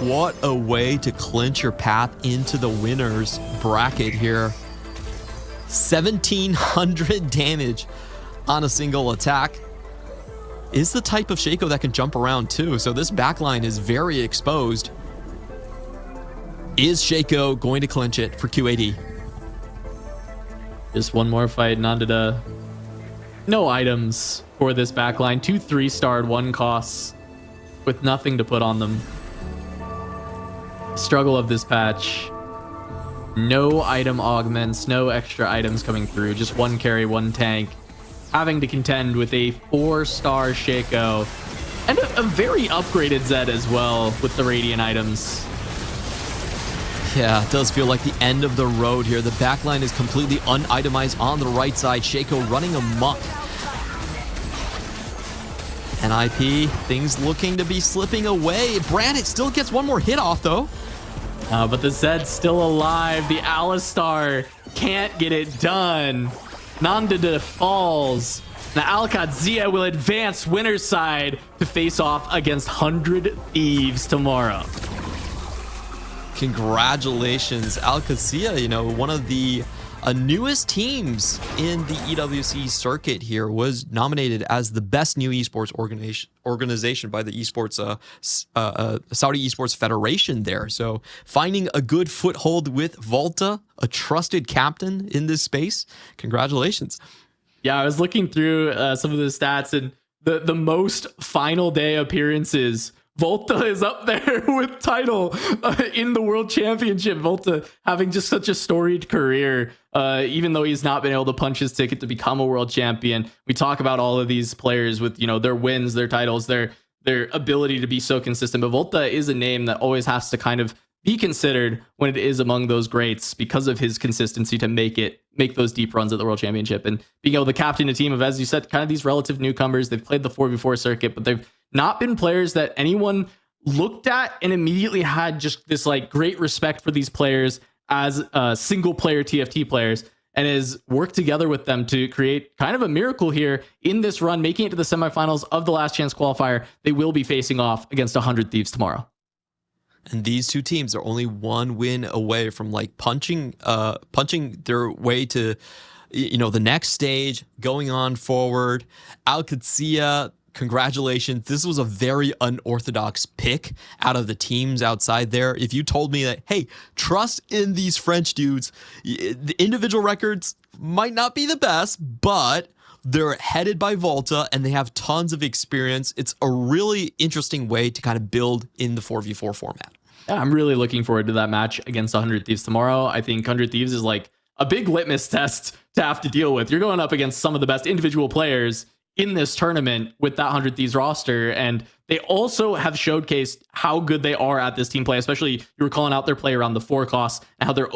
Speaker 3: What a way to clinch your path into the winner's bracket here. 1,700 damage on a single attack. Is the type of Shaco that can jump around too, so this backline is very exposed. Is Shaco going to clinch it for QAD?
Speaker 6: Just one more fight, Nandita. No items for this backline. 2 3-starred 1 costs with nothing to put on them. Struggle of this patch. No item augments, no extra items coming through. Just 1 carry, 1 tank. Having to contend with a 4-star Shaco and a very upgraded Zed as well with the Radiant items.
Speaker 3: Yeah, it does feel like the end of the road here. The backline is completely unitemized on the right side. Shaco running amok. NIP, things looking to be slipping away. Brandit still gets one more hit off though.
Speaker 6: But the Zed's still alive. The Alistar can't get it done. Nandita falls. The Alcazia will advance winner's side to face off against 100 Thieves tomorrow.
Speaker 3: Congratulations, Alcazia, you know, one of the newest teams in the EWC circuit here, was nominated as the best new esports organization by the esports Saudi Esports Federation there. So finding a good foothold with Volta, a trusted captain in this space. Congratulations.
Speaker 6: Yeah, I was looking through some of the stats, and the most final day appearances, Volta is up there with title in the World Championship. Volta having just such a storied career, even though he's not been able to punch his ticket to become a world champion. We talk about all of these players with, you know, their wins, their titles, their ability to be so consistent. But Volta is a name that always has to kind of be considered when it is among those greats because of his consistency to make those deep runs at the World Championship, and being able to captain a team of, as you said, kind of these relative newcomers. They've played the 4v4 circuit, but they've not been players that anyone looked at and immediately had just this like great respect for these players as single player TFT players, and has worked together with them to create kind of a miracle here in this run, making it to the semifinals of the last chance qualifier. They will be facing off against 100 Thieves tomorrow.
Speaker 3: And these two teams are only 1 win away from like punching their way to, you know, the next stage, going on forward. Alcazia, congratulations. This was a very unorthodox pick out of the teams outside there. If you told me that, hey, trust in these French dudes, the individual records might not be the best, but they're headed by Volta and they have tons of experience. It's a really interesting way to kind of build in the 4v4 format.
Speaker 6: Yeah, I'm really looking forward to that match against 100 Thieves tomorrow. I think 100 Thieves is like a big litmus test to have to deal with. You're going up against some of the best individual players in this tournament with that 100 Thieves roster, and they also have showcased how good they are at this team play. Especially, you were calling out their play around the 4 costs and how they're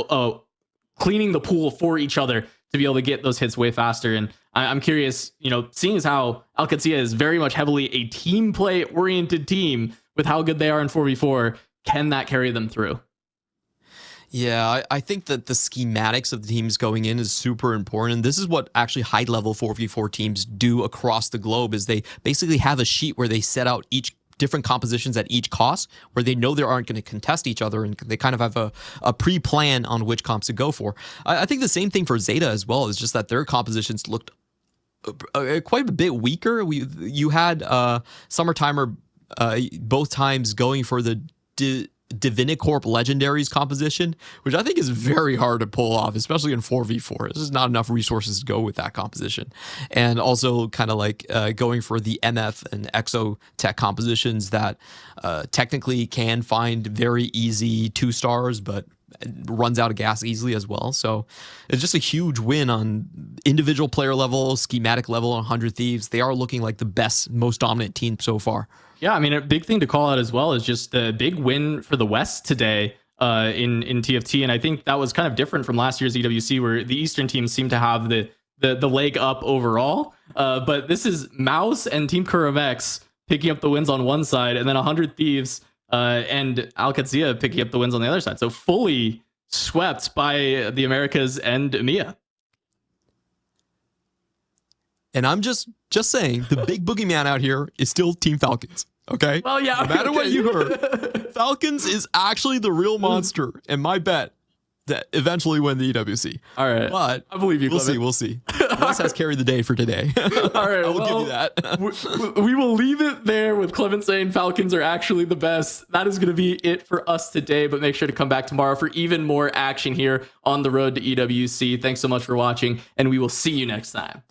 Speaker 6: cleaning the pool for each other to be able to get those hits way faster. And I'm curious, you know, seeing as how Alcazia is very much heavily a team play oriented team with how good they are in 4v4, can that carry them through?
Speaker 3: Yeah, I think that the schematics of the teams going in is super important. This is what actually high-level 4v4 teams do across the globe, is they basically have a sheet where they set out each different compositions at each cost, where they know they aren't going to contest each other, and they kind of have a pre-plan on which comps to go for. I think the same thing for Zeta as well, is just that their compositions looked quite a bit weaker. You had Summertimer both times going for the Divinicorp Legendaries composition, which I think is very hard to pull off, especially in 4v4. There's just not enough resources to go with that composition. And also kind of like going for the MF and Exo Tech compositions that technically can find very easy 2 stars, but runs out of gas easily as well. So it's just a huge win on individual player level, schematic level on 100 Thieves. They are looking like the best, most dominant team so far.
Speaker 6: Yeah, I mean, a big thing to call out as well is just the big win for the West today in TFT. And I think that was kind of different from last year's EWC, where the Eastern teams seem to have the leg up overall. But this is Mouse and Team Kuramex picking up the wins on one side, and then 100 Thieves and Alcazia picking up the wins on the other side. So fully swept by the Americas and EMEA.
Speaker 3: And I'm just saying, the big boogeyman out here is still Team Falcons. Okay.
Speaker 6: Well, yeah.
Speaker 3: No matter what you heard, Falcons is actually the real monster, and my bet that eventually win the EWC.
Speaker 6: All right.
Speaker 3: But
Speaker 6: I believe you.
Speaker 3: We'll see. Wes has carried the day for today.
Speaker 6: All right.
Speaker 3: I will give you that.
Speaker 6: we will leave it there with Clement saying Falcons are actually the best. That is going to be it for us today, but make sure to come back tomorrow for even more action here on the road to EWC. Thanks so much for watching, and we will see you next time.